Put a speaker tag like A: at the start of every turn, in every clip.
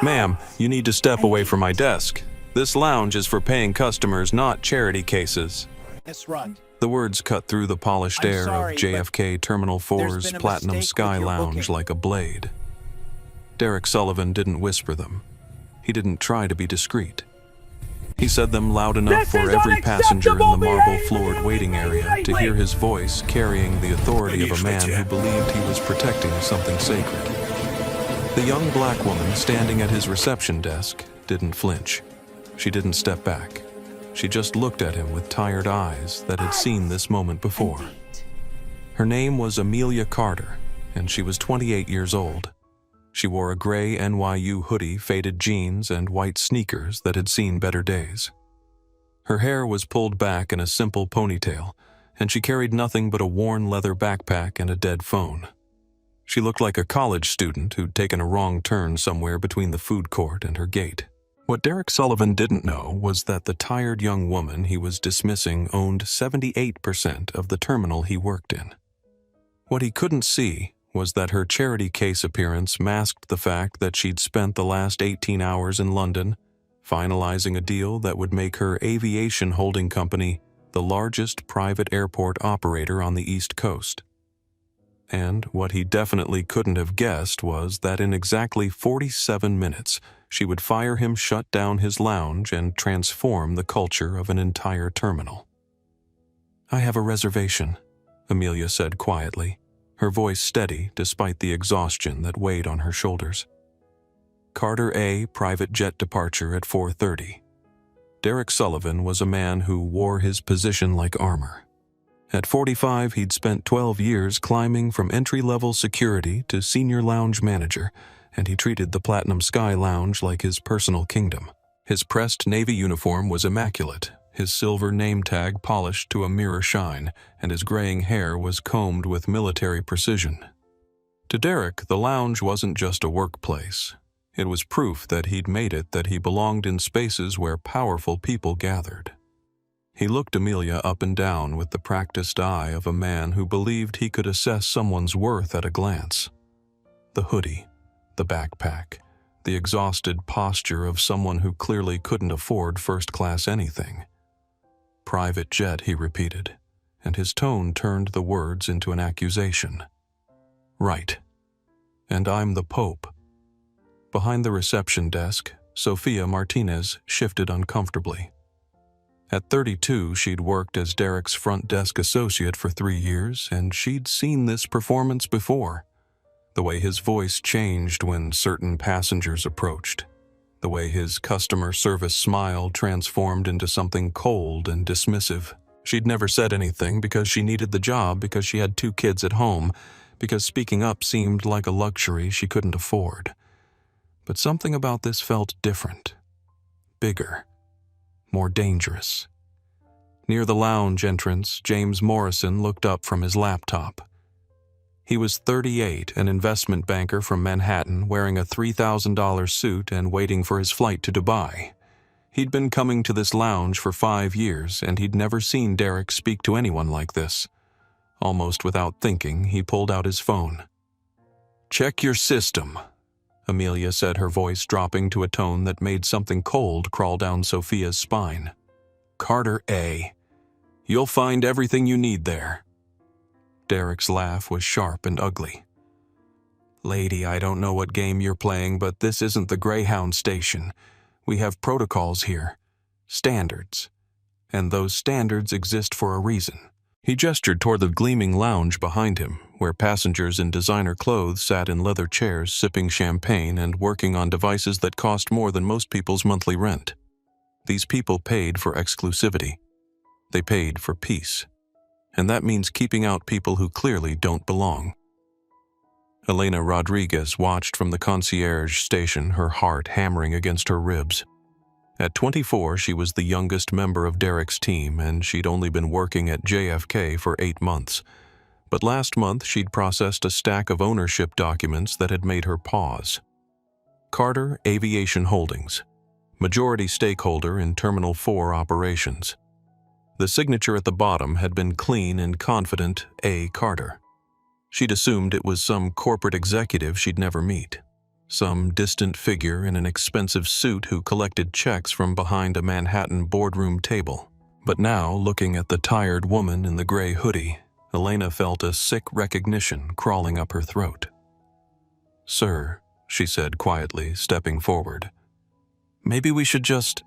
A: Ma'am, you need to step away from my desk. This lounge is for paying customers, not charity cases.
B: That's right.
A: The words cut through the polished
B: I'm
A: air
B: sorry,
A: of JFK Terminal
B: there's
A: 4's
B: been a
A: Platinum
B: mistake
A: Sky
B: with your
A: Lounge
B: booking.
A: like a blade. Derek Sullivan didn't whisper them. He didn't try to be discreet. He said them loud enough
B: This
A: for
B: is
A: every passenger in the
B: unacceptable
A: marble-floored
B: behavior
A: waiting area to hear his voice carrying the authority of a man who believed he was protecting something sacred. The young black woman standing at his reception desk didn't flinch. She didn't step back. She just looked at him with tired eyes that had seen this moment before. Her name was Amelia Carter, and she was 28 years old. She wore a gray NYU hoodie, faded jeans, and white sneakers that had seen better days. Her hair was pulled back in a simple ponytail, and she carried nothing but a worn leather backpack and a dead phone. She looked like a college student who'd taken a wrong turn somewhere between the food court and her gate. What Derek Sullivan didn't know was that the tired young woman he was dismissing owned 78% of the terminal he worked in. What he couldn't see was that her charity case appearance masked the fact that she'd spent the last 18 hours in London, finalizing a deal that would make her aviation holding company the largest private airport operator on the East Coast. And what he definitely couldn't have guessed was that in exactly 47 minutes, she would fire him, shut down his lounge, and transform the culture of an entire terminal. "I have a reservation," Amelia said quietly, her voice steady despite the exhaustion that weighed on her shoulders. Carter A, private jet departure at 4:30. Derek Sullivan was a man who wore his position like armor. At 45, he'd spent 12 years climbing from entry-level security to senior lounge manager, and he treated the Platinum Sky Lounge like his personal kingdom. His pressed Navy uniform was immaculate, his silver name tag polished to a mirror shine, and his graying hair was combed with military precision. To Derek, the lounge wasn't just a workplace. It was proof that he'd made it, that he belonged in spaces where powerful people gathered. He looked Amelia up and down with the practiced eye of a man who believed he could assess someone's worth at a glance. The hoodie, the backpack, the exhausted posture of someone who clearly couldn't afford first-class anything. "Private jet," he repeated, and his tone turned the words into an accusation. "Right. And I'm the Pope." Behind the reception desk, Sophia Martinez shifted uncomfortably. At 32, she'd worked as Derek's front desk associate for 3 years, and she'd seen this performance before. The way his voice changed when certain passengers approached. The way his customer service smile transformed into something cold and dismissive. She'd never said anything because she needed the job, because she had 2 kids at home, because speaking up seemed like a luxury she couldn't afford. But something about this felt different. Bigger. More dangerous. Near the lounge entrance, James Morrison looked up from his laptop. He was 38, an investment banker from Manhattan, wearing a $3,000 suit and waiting for his flight to Dubai. He'd been coming to this lounge for 5 years, and he'd never seen Derek speak to anyone like this. Almost without thinking, he pulled out his phone. "Check your system," Amelia said, her voice dropping to a tone that made something cold crawl down Sophia's spine. "Carter A. You'll find everything you need there." Derek's laugh was sharp and ugly. "Lady, I don't know what game you're playing, but this isn't the Greyhound station. We have protocols here. Standards. And those standards exist for a reason." He gestured toward the gleaming lounge behind him, where passengers in designer clothes sat in leather chairs sipping champagne and working on devices that cost more than most people's monthly rent. These people paid for exclusivity. They paid for peace. And that means keeping out people who clearly don't belong. Elena Rodriguez watched from the concierge station, her heart hammering against her ribs. At 24, she was the youngest member of Derek's team, and she'd only been working at JFK for 8 months. But last month, she'd processed a stack of ownership documents that had made her pause. Carter Aviation Holdings, majority stakeholder in Terminal 4 operations. The signature at the bottom had been clean and confident, A. Carter. She'd assumed it was some corporate executive she'd never meet. some distant figure in an expensive suit who collected checks from behind a Manhattan boardroom table. But now, looking at the tired woman in the gray hoodie, Elena felt a sick recognition crawling up her throat. "Sir," she said quietly, stepping forward. "Maybe we should just...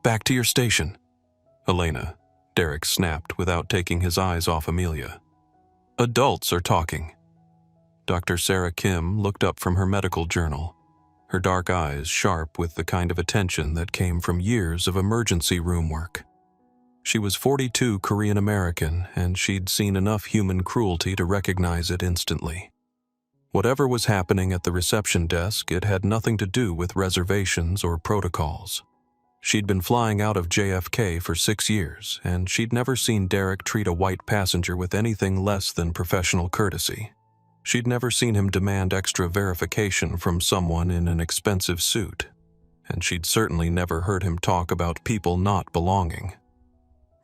A: back to your station." "Elena," Derek snapped without taking his eyes off Amelia. "Adults are talking." Dr. Sarah Kim looked up from her medical journal, her dark eyes sharp with the kind of attention that came from years of emergency room work. She was 42 Korean American, and she'd seen enough human cruelty to recognize it instantly. Whatever was happening at the reception desk, it had nothing to do with reservations or protocols. She'd been flying out of JFK for 6 years, and she'd never seen Derek treat a white passenger with anything less than professional courtesy. She'd never seen him demand extra verification from someone in an expensive suit, and she'd certainly never heard him talk about people not belonging.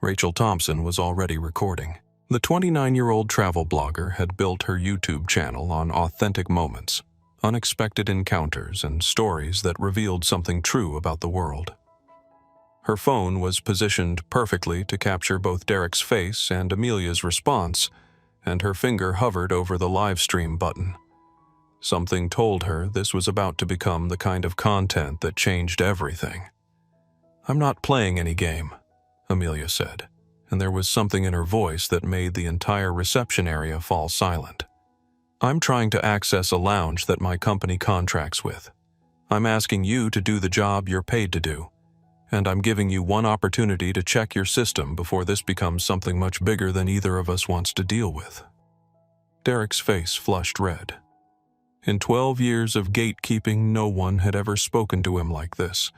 A: Rachel Thompson was already recording. The 29-year-old travel blogger had built her YouTube channel on authentic moments, unexpected encounters, and stories that revealed something true about the world. Her phone was positioned perfectly to capture both Derek's face and Amelia's response, and her finger hovered over the live stream button. Something told her this was about to become the kind of content that changed everything. "I'm not playing any game," Amelia said, and there was something in her voice that made the entire reception area fall silent. "I'm trying to access a lounge that my company contracts with. I'm asking you to do the job you're paid to do, and I'm giving you one opportunity to check your system before this becomes something much bigger than either of us wants to deal with." Derek's face flushed red. In 12 years of gatekeeping, no one had ever spoken to him like this.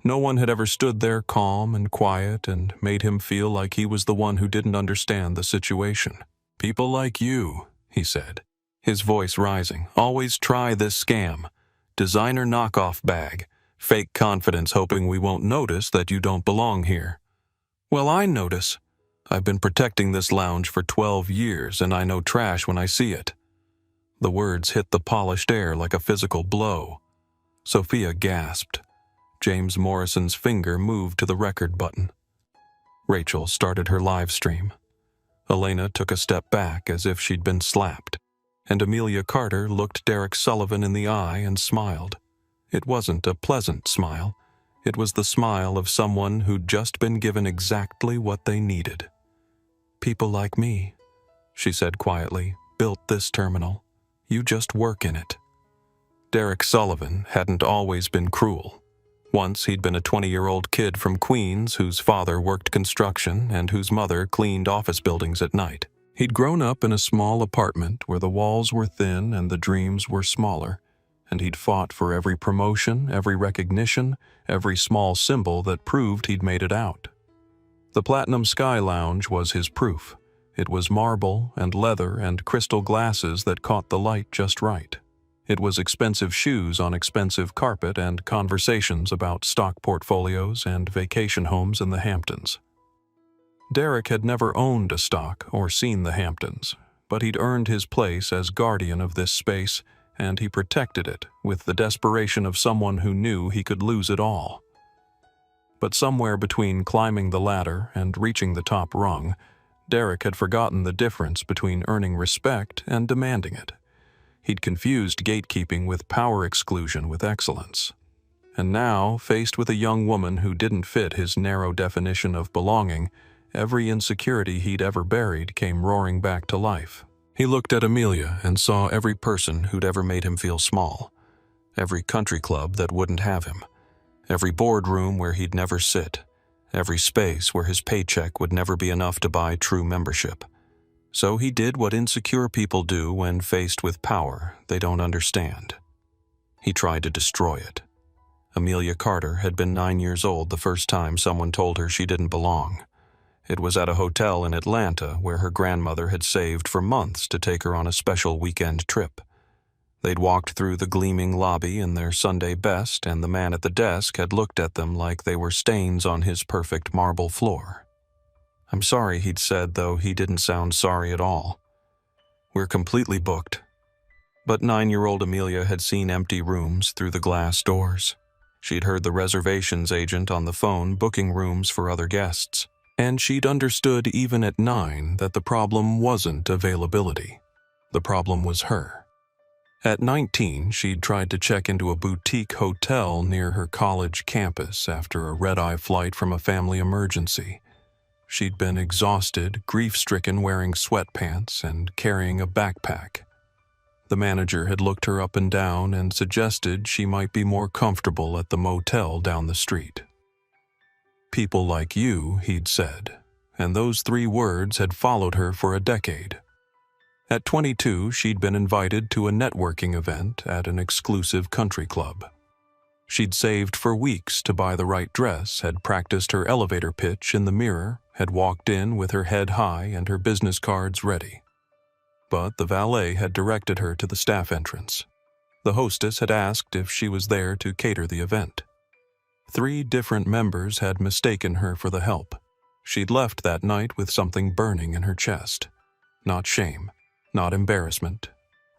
A: No one had ever stood there calm and quiet and made him feel like he was the one who didn't understand the situation. "People like you," he said, his voice rising, "always try this scam. Designer knockoff bag. Fake confidence hoping we won't notice that you don't belong here." "Well, I notice. I've been protecting this lounge for 12 years and I know trash when I see it." The words hit the polished air like a physical blow. Sophia gasped. James Morrison's finger moved to the record button. Rachel started her live stream. Elena took a step back as if she'd been slapped, and Amelia Carter looked Derek Sullivan in the eye and smiled. It wasn't a pleasant smile. It was the smile of someone who'd just been given exactly what they needed. "People like me," she said quietly, "built this terminal. You just work in it." Derek Sullivan hadn't always been cruel. Once he'd been a 20-year-old kid from Queens whose father worked construction and whose mother cleaned office buildings at night. He'd grown up in a small apartment where the walls were thin and the dreams were smaller, and he'd fought for every promotion, every recognition, every small symbol that proved he'd made it out. The Platinum Sky Lounge was his proof. It was marble and leather and crystal glasses that caught the light just right. It was expensive shoes on expensive carpet and conversations about stock portfolios and vacation homes in the Hamptons. Derek had never owned a stock or seen the Hamptons, but he'd earned his place as guardian of this space, and he protected it with the desperation of someone who knew he could lose it all. But somewhere between climbing the ladder and reaching the top rung, Derek had forgotten the difference between earning respect and demanding it. He'd confused gatekeeping with power exclusion with excellence. And now, faced with a young woman who didn't fit his narrow definition of belonging, every insecurity he'd ever buried came roaring back to life. He looked at Amelia and saw every person who'd ever made him feel small, every country club that wouldn't have him, every boardroom where he'd never sit, every space where his paycheck would never be enough to buy true membership. So he did what insecure people do when faced with power they don't understand. He tried to destroy it. Amelia Carter had been 9 years old the first time someone told her she didn't belong. It was at a hotel in Atlanta where her grandmother had saved for months to take her on a special weekend trip. They'd walked through the gleaming lobby in their Sunday best, and the man at the desk had looked at them like they were stains on his perfect marble floor. "I'm sorry," he'd said, though he didn't sound sorry at all. "We're completely booked." But 9-year-old Amelia had seen empty rooms through the glass doors. She'd heard the reservations agent on the phone booking rooms for other guests, and she'd understood even at 9 that the problem wasn't availability. The problem was her. At 19, she'd tried to check into a boutique hotel near her college campus after a red-eye flight from a family emergency. She'd been exhausted, grief-stricken, wearing sweatpants and carrying a backpack. The manager had looked her up and down and suggested she might be more comfortable at the motel down the street. "People like you," he'd said, and those 3 words had followed her for a decade. At 22, she'd been invited to a networking event at an exclusive country club. She'd saved for weeks to buy the right dress, had practiced her elevator pitch in the mirror, had walked in with her head high and her business cards ready. But the valet had directed her to the staff entrance. The hostess had asked if she was there to cater the event. 3 different members had mistaken her for the help. She'd left that night with something burning in her chest. Not shame, not embarrassment,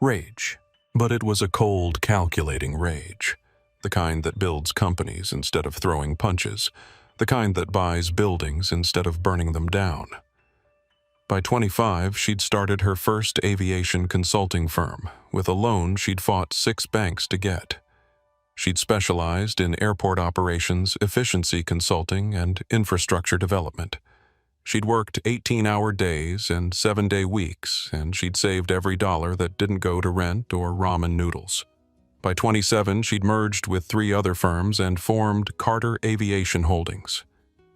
A: rage. But it was a cold, calculating rage. The kind that builds companies instead of throwing punches. The kind that buys buildings instead of burning them down. By 25, she'd started her first aviation consulting firm, with a loan she'd fought 6 banks to get. She'd specialized in airport operations, efficiency consulting, and infrastructure development. She'd worked 18-hour days and 7-day weeks, and she'd saved every dollar that didn't go to rent or ramen noodles. By 27, she'd merged with 3 other firms and formed Carter Aviation Holdings.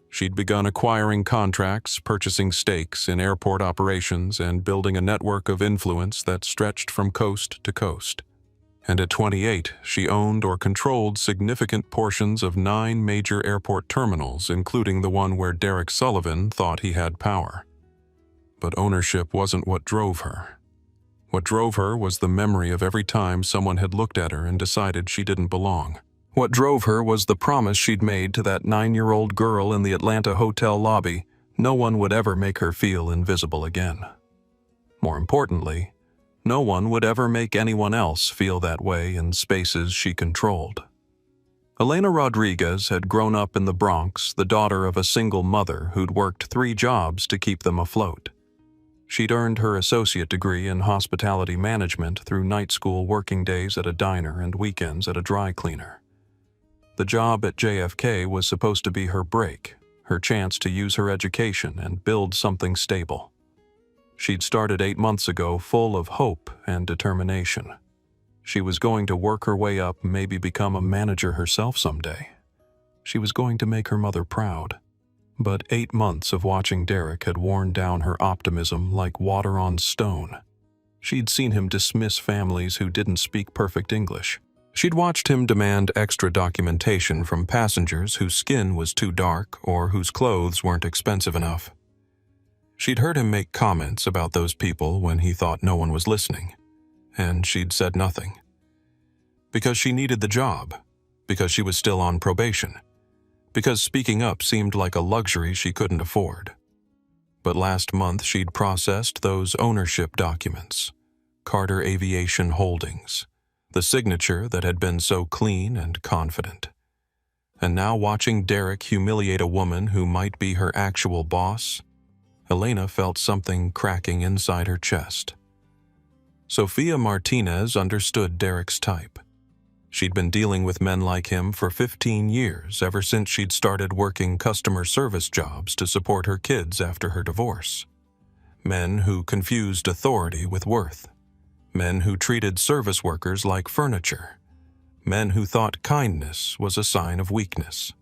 A: She'd begun acquiring contracts, purchasing stakes in airport operations, and building a network of influence that stretched from coast to coast. And at 28, she owned or controlled significant portions of 9 major airport terminals, including the one where Derek Sullivan thought he had power. But ownership wasn't what drove her. What drove her was the memory of every time someone had looked at her and decided she didn't belong. What drove her was the promise she'd made to that 9-year-old girl in the Atlanta hotel lobby: no one would ever make her feel invisible again. More importantly, no one would ever make anyone else feel that way in spaces she controlled. Elena Rodriguez had grown up in the Bronx, the daughter of a single mother who'd worked 3 jobs to keep them afloat. She'd earned her associate degree in hospitality management through night school working days at a diner and weekends at a dry cleaner. The job at JFK was supposed to be her break, her chance to use her education and build something stable. She'd started 8 months ago full of hope and determination. She was going to work her way up, maybe become a manager herself someday. She was going to make her mother proud. But 8 months of watching Derek had worn down her optimism like water on stone. She'd seen him dismiss families who didn't speak perfect English. She'd watched him demand extra documentation from passengers whose skin was too dark or whose clothes weren't expensive enough. She'd heard him make comments about those people when he thought no one was listening, and she'd said nothing. Because she needed the job, because she was still on probation, because speaking up seemed like a luxury she couldn't afford. But last month she'd processed those ownership documents, Carter Aviation Holdings, the signature that had been so clean and confident. And now watching Derek humiliate a woman who might be her actual boss, Elena felt something cracking inside her chest. Sophia Martinez understood Derek's type. She'd been dealing with men like him for 15 years, ever since she'd started working customer service jobs to support her kids after her divorce. Men who confused authority with worth. Men who treated service workers like furniture. Men who thought kindness was a sign of weakness.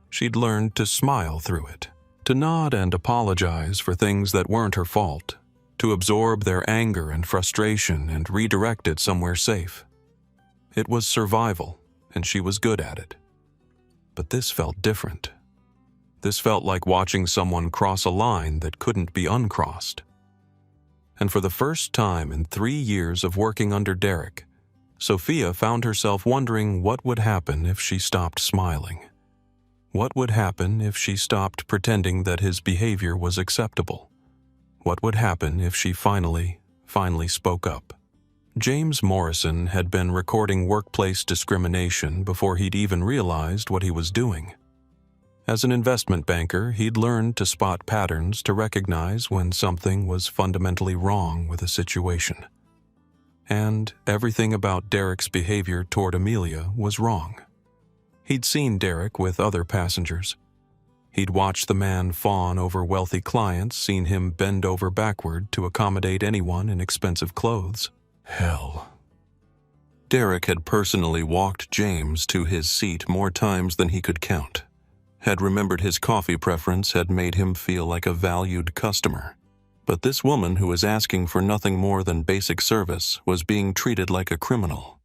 A: She'd learned to smile through it, to nod and apologize for things that weren't her fault, to absorb their anger and frustration and redirect it somewhere safe. It was survival, and she was good at it. But this felt different. This felt like watching someone cross a line that couldn't be uncrossed. And for the first time in 3 years of working under Derek, Sophia found herself wondering what would happen if she stopped smiling. What would happen if she stopped pretending that his behavior was acceptable? What would happen if she finally spoke up? James Morrison had been recording workplace discrimination before he'd even realized what he was doing. As an investment banker, he'd learned to spot patterns to recognize when something was fundamentally wrong with a situation. And everything about Derek's behavior toward Amelia was wrong. He'd seen Derek with other passengers. He'd watched the man fawn over wealthy clients, seen him bend over backward to accommodate anyone in expensive clothes. Hell. Derek had personally walked James to his seat more times than he could count. Had remembered his coffee preference had made him feel like a valued customer. But this woman who was asking for nothing more than basic service was being treated like a criminal.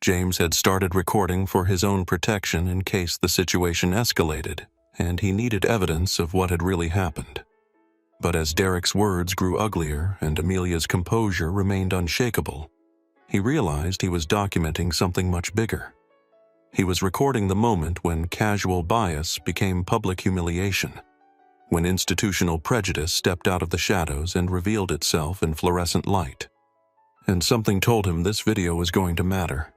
A: James had started recording for his own protection in case the situation escalated, and he needed evidence of what had really happened. But as Derek's words grew uglier and Amelia's composure remained unshakable, he realized he was documenting something much bigger. He was recording the moment when casual bias became public humiliation, when institutional prejudice stepped out of the shadows and revealed itself in fluorescent light. And something told him this video was going to matter.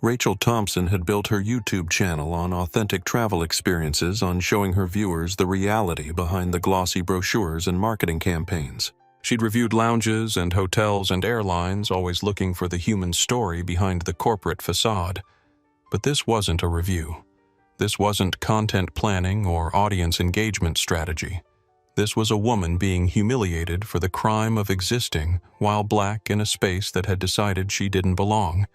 A: Rachel Thompson had built her YouTube channel on authentic travel experiences on showing her viewers the reality behind the glossy brochures and marketing campaigns. She'd reviewed lounges and hotels and airlines, always looking for the human story behind the corporate facade. But this wasn't a review. This wasn't content planning or audience engagement strategy. This was a woman being humiliated for the crime of existing while black in a space that had decided she didn't belong.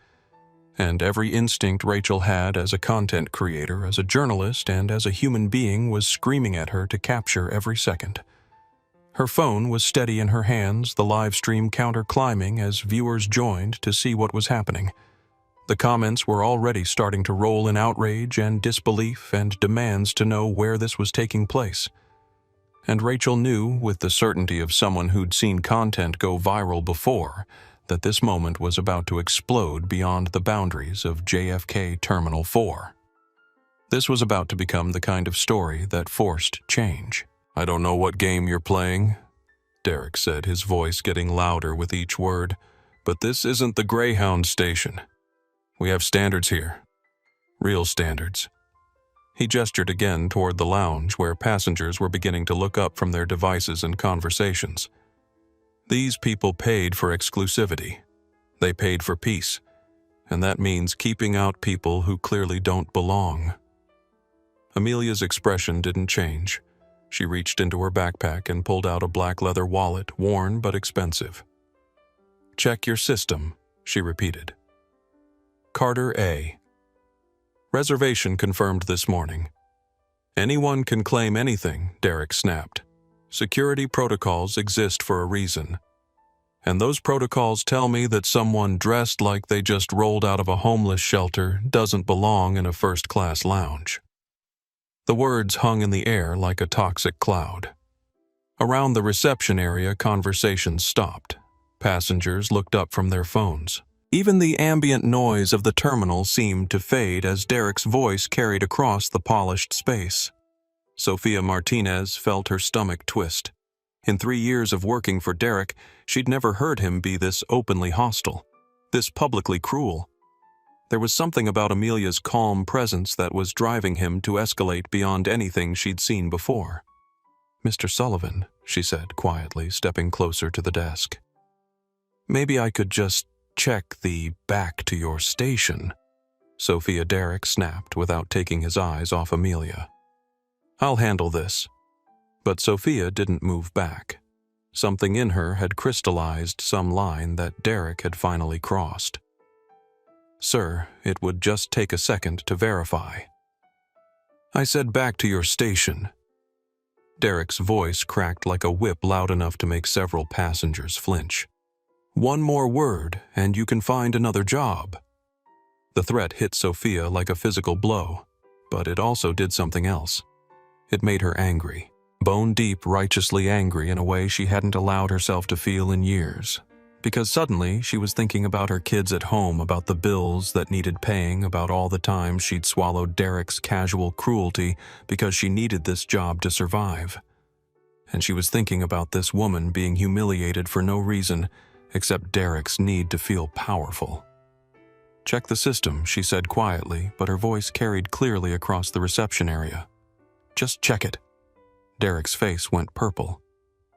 A: And every instinct Rachel had as a content creator, as a journalist, and as a human being was screaming at her to capture every second. Her phone was steady in her hands, the live stream counter climbing as viewers joined to see what was happening. The comments were already starting to roll in outrage and disbelief and demands to know where this was taking place. And Rachel knew, with the certainty of someone who'd seen content go viral before, that this moment was about to explode beyond the boundaries of JFK Terminal 4. This was about to become the kind of story that forced change. "I don't know what game you're playing," Derek said, his voice getting louder with each word, "but this isn't the Greyhound station. We have standards here. Real standards." He gestured again toward the lounge where passengers were beginning to look up from their devices and conversations. These people paid for exclusivity. They paid for peace, and that means keeping out people who clearly don't belong. Amelia's expression didn't change. She reached into her backpack and pulled out a black leather wallet, worn but expensive. "Check your system," she repeated. Carter A. Reservation confirmed this morning. "Anyone can claim anything," Derek snapped. "Security protocols exist for a reason. And those protocols tell me that someone dressed like they just rolled out of a homeless shelter doesn't belong in a first-class lounge." The words hung in the air like a toxic cloud. Around the reception area, conversations stopped. Passengers looked up from their phones. Even the ambient noise of the terminal seemed to fade as Derek's voice carried across the polished space. Sophia Martinez felt her stomach twist. In 3 years of working for Derek, she'd never heard him be this openly hostile, this publicly cruel. There was something about Amelia's calm presence that was driving him to escalate beyond anything she'd seen before. "Mr. Sullivan," she said quietly, stepping closer to the desk. "Maybe I could just check the back to your station," Sophia Derek snapped without taking his eyes off Amelia. "I'll handle this." But Sophia didn't move back. Something in her had crystallized some line that Derek had finally crossed. "Sir, it would just take a second to verify." "I said back to your station." Derek's voice cracked like a whip loud enough to make several passengers flinch. "One more word, and you can find another job." The threat hit Sophia like a physical blow, but it also did something else. It made her angry, bone-deep, righteously angry in a way she hadn't allowed herself to feel in years. Because suddenly she was thinking about her kids at home, about the bills that needed paying, about all the times she'd swallowed Derek's casual cruelty because she needed this job to survive. And she was thinking about this woman being humiliated for no reason, except Derek's need to feel powerful. "Check the system," she said quietly, but her voice carried clearly across the reception area. "Just check it." Derek's face went purple.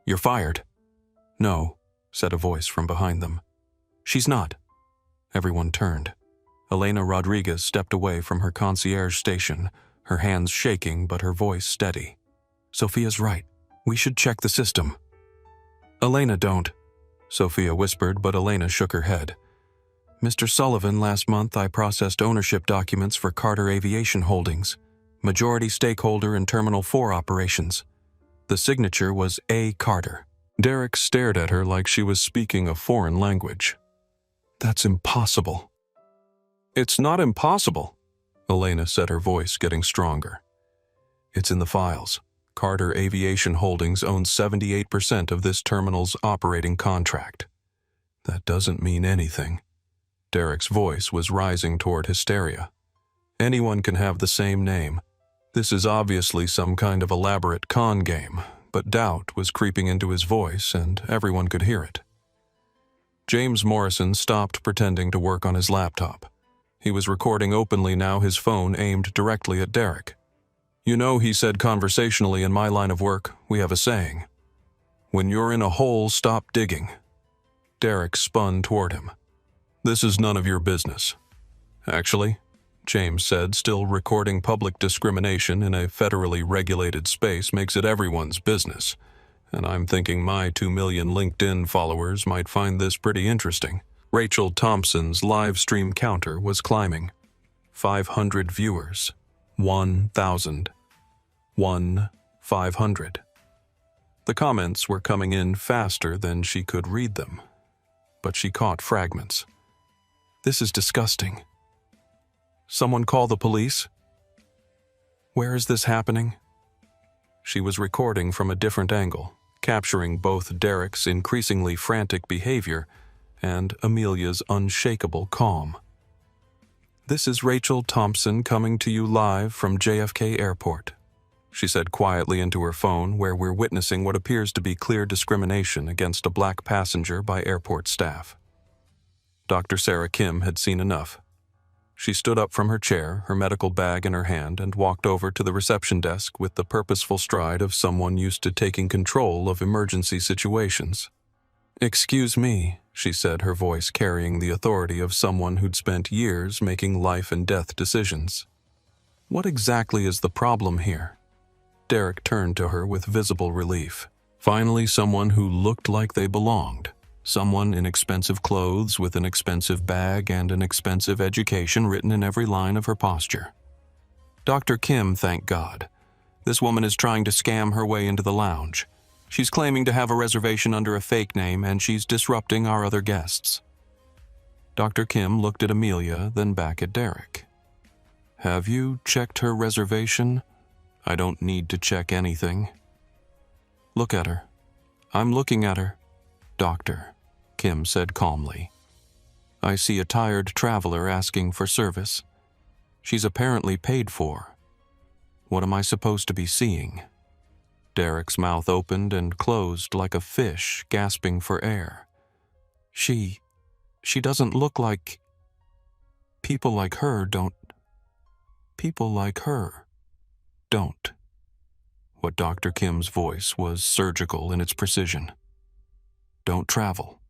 A: "You're fired." "No," said a voice from behind them. "She's not." Everyone turned. Elena Rodriguez stepped away from her concierge station, her hands shaking but her voice steady. "Sophia's right. We should check the system." "Elena, don't," Sophia whispered, but Elena shook her head. "Mr. Sullivan, last month I processed ownership documents for Carter Aviation Holdings, majority stakeholder in Terminal 4 operations. The signature was A. Carter." Derek stared at her like she was speaking a foreign language. "That's impossible." "It's not impossible," Elena said, her voice getting stronger. "It's in the files. Carter Aviation Holdings owns 78% of this terminal's operating contract." "That doesn't mean anything." Derek's voice was rising toward hysteria. "Anyone can have the same name. This is obviously some kind of elaborate con game," but doubt was creeping into his voice and everyone could hear it. James Morrison stopped pretending to work on his laptop. He was recording openly now, his phone aimed directly at Derek. "You know," he said conversationally, "in my line of work, we have a saying. When you're in a hole, stop digging." Derek spun toward him. "This is none of your business." "Actually," James said, still recording, "public discrimination in a federally regulated space makes it everyone's business. And I'm thinking my 2 million LinkedIn followers might find this pretty interesting." Rachel Thompson's live stream counter was climbing. 500 viewers. 1,000. 500. The comments were coming in faster than she could read them, but she caught fragments. "This is disgusting. Someone call the police? Where is this happening?" She was recording from a different angle, capturing both Derek's increasingly frantic behavior and Amelia's unshakable calm. "This is Rachel Thompson coming to you live from JFK Airport," she said quietly into her phone, "where we're witnessing what appears to be clear discrimination against a black passenger by airport staff." Dr. Sarah Kim had seen enough. She stood up from her chair, her medical bag in her hand, and walked over to the reception desk with the purposeful stride of someone used to taking control of emergency situations. "Excuse me," she said, her voice carrying the authority of someone who'd spent years making life and death decisions. "What exactly is the problem here?" Derek turned to her with visible relief. Finally, someone who looked like they belonged. Someone in expensive clothes with an expensive bag and an expensive education written in every line of her posture. "Dr. Kim, thank God. This woman is trying to scam her way into the lounge. She's claiming to have a reservation under a fake name, and she's disrupting our other guests." Dr. Kim looked at Amelia, then back at Derek. "Have you checked her reservation?" "I don't need to check anything." "Look at her." "I'm looking at her." "Doctor," Kim said calmly, "I see a tired traveler asking for service. She's apparently paid for. What am I supposed to be seeing?" Derek's mouth opened and closed like a fish gasping for air. She doesn't look like... People like her don't... People like her don't." What Dr. Kim's voice was surgical in its precision. "Don't travel.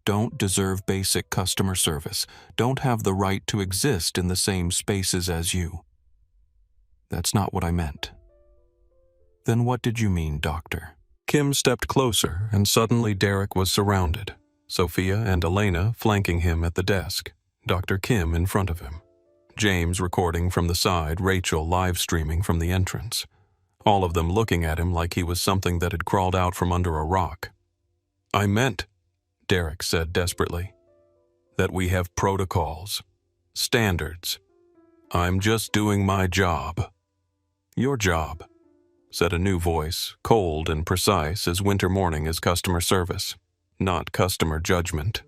A: Don't deserve basic customer service. Don't have the right to exist in the same spaces as you." "That's not what I meant." "Then what did you mean, doctor?" Kim stepped closer, and suddenly Derek was surrounded. Sophia and Elena flanking him at the desk, Dr. Kim in front of him. James recording from the side, Rachel live streaming from the entrance. All of them looking at him like he was something that had crawled out from under a rock. "I meant," Derek said desperately, "that we have protocols, standards. I'm just doing my job." "Your job," said a new voice, cold and precise as winter morning is customer service, not customer judgment.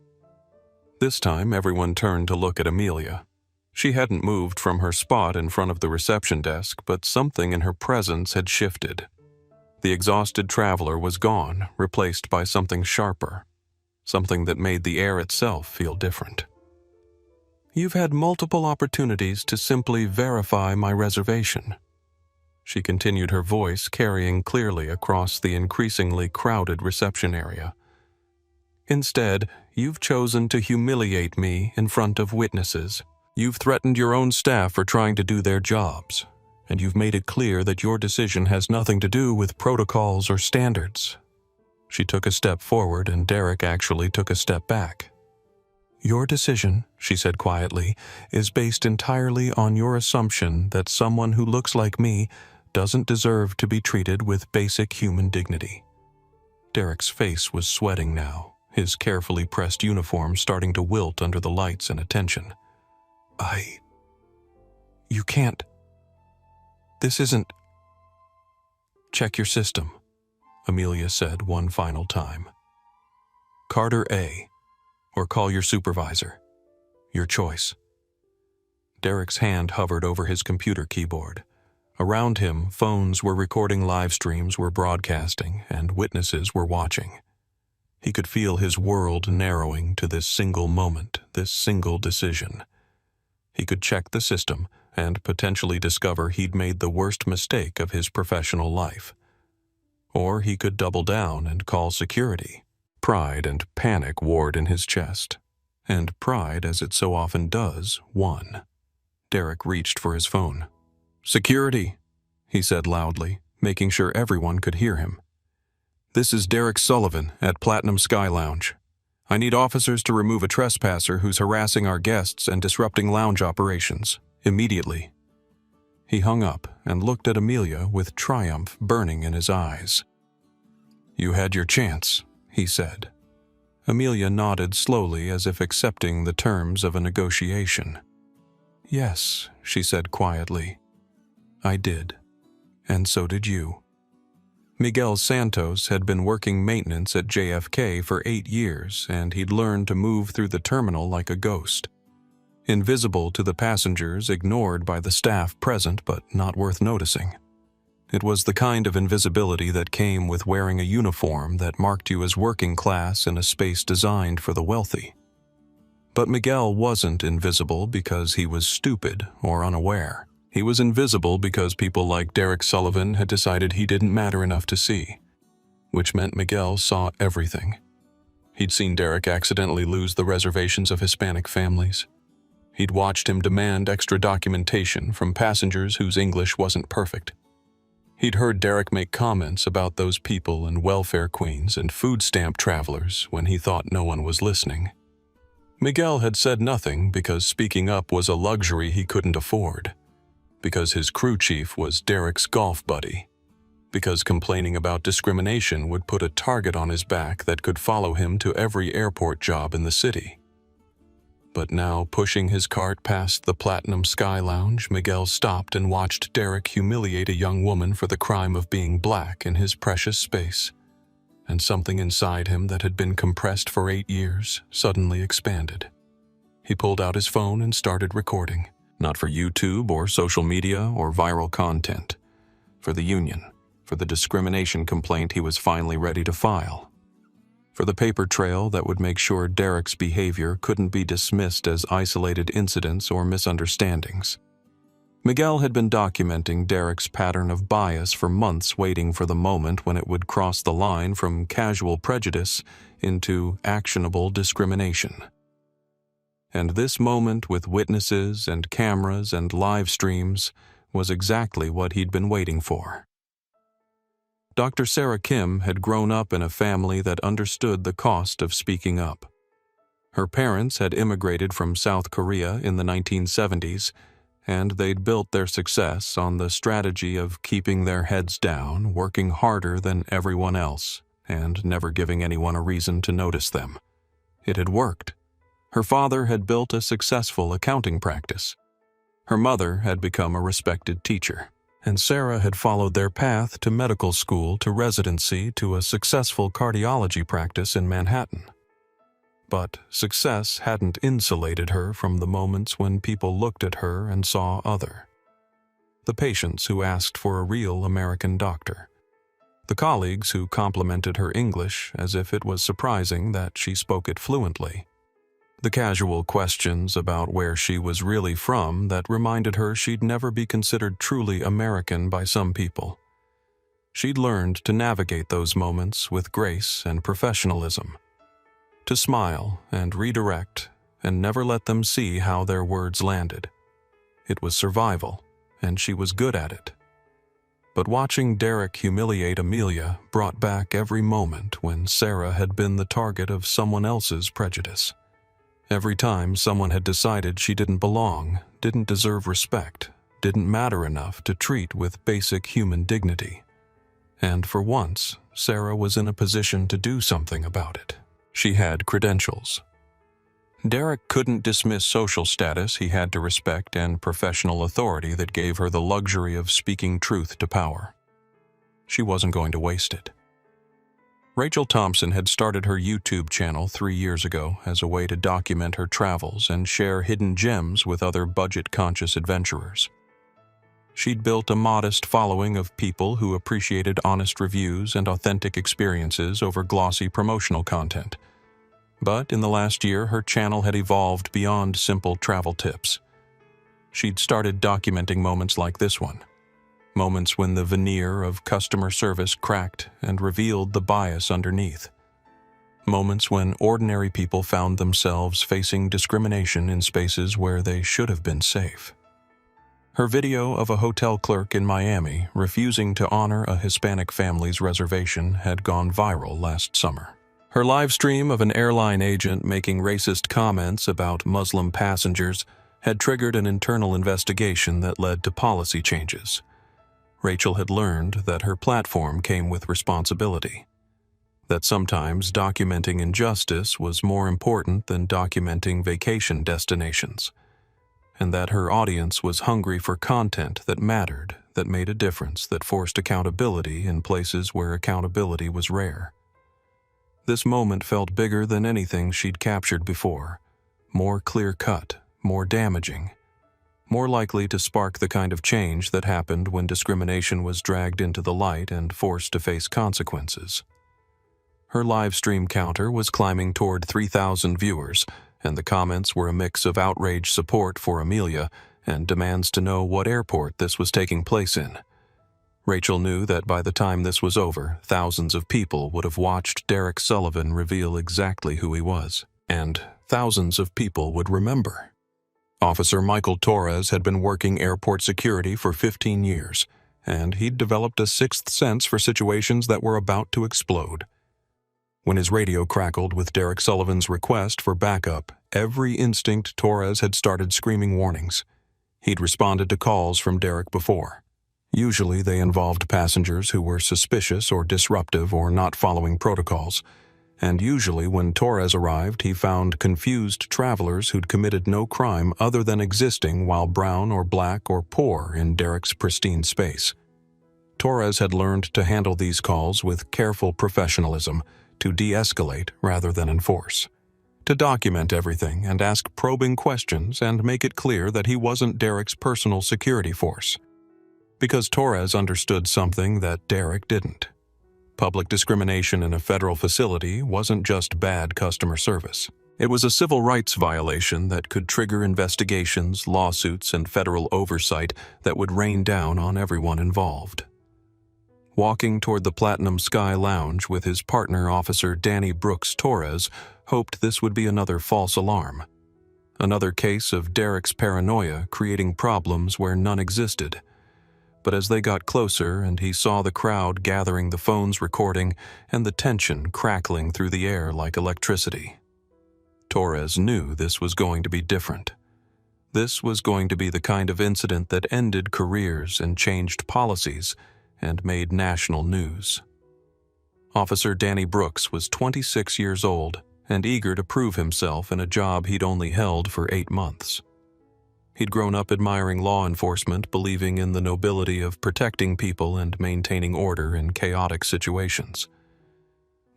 A: This time everyone turned to look at Amelia. She hadn't moved from her spot in front of the reception desk, but something in her presence had shifted. The exhausted traveler was gone, replaced by something sharper. something that made the air itself feel different. "You've had multiple opportunities to simply verify my reservation," she continued, her voice carrying clearly across the increasingly crowded reception area. "Instead, you've chosen to humiliate me in front of witnesses. You've threatened your own staff for trying to do their jobs, and you've made it clear that your decision has nothing to do with protocols or standards." She took a step forward, and Derek actually took a step back. "Your decision," she said quietly, "is based entirely on your assumption that someone who looks like me doesn't deserve to be treated with basic human dignity." Derek's face was sweating now, his carefully pressed uniform starting to wilt under the lights and attention. You can't. This isn't." "Check your system," Amelia said one final time. "Carter A, or call your supervisor. Your choice." Derek's hand hovered over his computer keyboard. Around him, phones were recording, live streams were broadcasting, and witnesses were watching. He could feel his world narrowing to this single moment, this single decision. He could check the system and potentially discover he'd made the worst mistake of his professional life. Or he could double down and call security. Pride and panic warred in his chest. And pride, as it so often does, won. Derek reached for his phone. "Security," he said loudly, making sure everyone could hear him. "This is Derek Sullivan at Platinum Sky Lounge. I need officers to remove a trespasser who's harassing our guests and disrupting lounge operations, immediately." He hung up and looked at Amelia with triumph burning in his eyes. "You had your chance," he said. Amelia nodded slowly as if accepting the terms of a negotiation. "Yes," she said quietly. "I did. And so did you." Miguel Santos had been working maintenance at JFK for 8 years, and he'd learned to move through the terminal like a ghost. Invisible to the passengers, ignored by the staff present, but not worth noticing. It was the kind of invisibility that came with wearing a uniform that marked you as working class in a space designed for the wealthy. But Miguel wasn't invisible because he was stupid or unaware. He was invisible because people like Derek Sullivan had decided he didn't matter enough to see, which meant Miguel saw everything. He'd seen Derek accidentally lose the reservations of Hispanic families. He'd watched him demand extra documentation from passengers whose English wasn't perfect. He'd heard Derek make comments about those people and welfare queens and food stamp travelers when he thought no one was listening. Miguel had said nothing because speaking up was a luxury he couldn't afford. Because his crew chief was Derek's golf buddy. Because complaining about discrimination would put a target on his back that could follow him to every airport job in the city. But now, pushing his cart past the Platinum Sky Lounge, Miguel stopped and watched Derek humiliate a young woman for the crime of being black in his precious space. And something inside him that had been compressed for 8 years suddenly expanded. He pulled out his phone and started recording. Not for YouTube or social media or viral content. For the union. For the discrimination complaint he was finally ready to file. For the paper trail that would make sure Derek's behavior couldn't be dismissed as isolated incidents or misunderstandings. Miguel had been documenting Derek's pattern of bias for months, waiting for the moment when it would cross the line from casual prejudice into actionable discrimination. And this moment, with witnesses and cameras and live streams, was exactly what he'd been waiting for. Dr. Sarah Kim had grown up in a family that understood the cost of speaking up. Her parents had immigrated from South Korea in the 1970s, and they'd built their success on the strategy of keeping their heads down, working harder than everyone else, and never giving anyone a reason to notice them. It had worked. Her father had built a successful accounting practice. Her mother had become a respected teacher. And Sarah had followed their path to medical school, to residency, to a successful cardiology practice in Manhattan. But success hadn't insulated her from the moments when people looked at her and saw other. The patients who asked for a real American doctor. The colleagues who complimented her English as if it was surprising that she spoke it fluently. The casual questions about where she was really from that reminded her she'd never be considered truly American by some people. She'd learned to navigate those moments with grace and professionalism, to smile and redirect and never let them see how their words landed. It was survival, and she was good at it. But watching Derek humiliate Amelia brought back every moment when Sarah had been the target of someone else's prejudice. Every time someone had decided she didn't belong, didn't deserve respect, didn't matter enough to treat with basic human dignity. And for once, Sarah was in a position to do something about it. She had credentials. Derek couldn't dismiss social status he had to respect and professional authority that gave her the luxury of speaking truth to power. She wasn't going to waste it. Rachel Thompson had started her YouTube channel 3 years ago as a way to document her travels and share hidden gems with other budget-conscious adventurers. She'd built a modest following of people who appreciated honest reviews and authentic experiences over glossy promotional content. But in the last year, her channel had evolved beyond simple travel tips. She'd started documenting moments like this one. Moments when the veneer of customer service cracked and revealed the bias underneath. Moments when ordinary people found themselves facing discrimination in spaces where they should have been safe. Her video of a hotel clerk in Miami refusing to honor a Hispanic family's reservation had gone viral last summer. Her live stream of an airline agent making racist comments about Muslim passengers had triggered an internal investigation that led to policy changes. Rachel had learned that her platform came with responsibility, that sometimes documenting injustice was more important than documenting vacation destinations, and that her audience was hungry for content that mattered, that made a difference, that forced accountability in places where accountability was rare. This moment felt bigger than anything she'd captured before, more clear-cut, more damaging, more likely to spark the kind of change that happened when discrimination was dragged into the light and forced to face consequences. Her live stream counter was climbing toward 3,000 viewers, and the comments were a mix of outraged support for Amelia and demands to know what airport this was taking place in. Rachel knew that by the time this was over, thousands of people would have watched Derek Sullivan reveal exactly who he was, and thousands of people would remember. Officer Michael Torres had been working airport security for 15 years, and he'd developed a sixth sense for situations that were about to explode. When his radio crackled with Derek Sullivan's request for backup, every instinct Torres had started screaming warnings. He'd responded to calls from Derek before. Usually they involved passengers who were suspicious or disruptive or not following protocols, and usually when Torres arrived he found confused travelers who'd committed no crime other than existing while brown or black or poor in Derek's pristine space. Torres had learned to handle these calls with careful professionalism, to de-escalate rather than enforce, to document everything and ask probing questions and make it clear that he wasn't Derek's personal security force. Because Torres understood something that Derek didn't. Public discrimination in a federal facility wasn't just bad customer service. It was a civil rights violation that could trigger investigations, lawsuits, and federal oversight that would rain down on everyone involved. Walking toward the Platinum Sky Lounge with his partner, Officer Danny Brooks Torres, hoped this would be another false alarm. Another case of Derek's paranoia creating problems where none existed. But as they got closer and he saw the crowd gathering, the phones recording, and the tension crackling through the air like electricity, Torres knew this was going to be different. This was going to be the kind of incident that ended careers and changed policies and made national news. Officer Danny Brooks was 26 years old and eager to prove himself in a job he'd only held for 8 months. He'd grown up admiring law enforcement, believing in the nobility of protecting people and maintaining order in chaotic situations.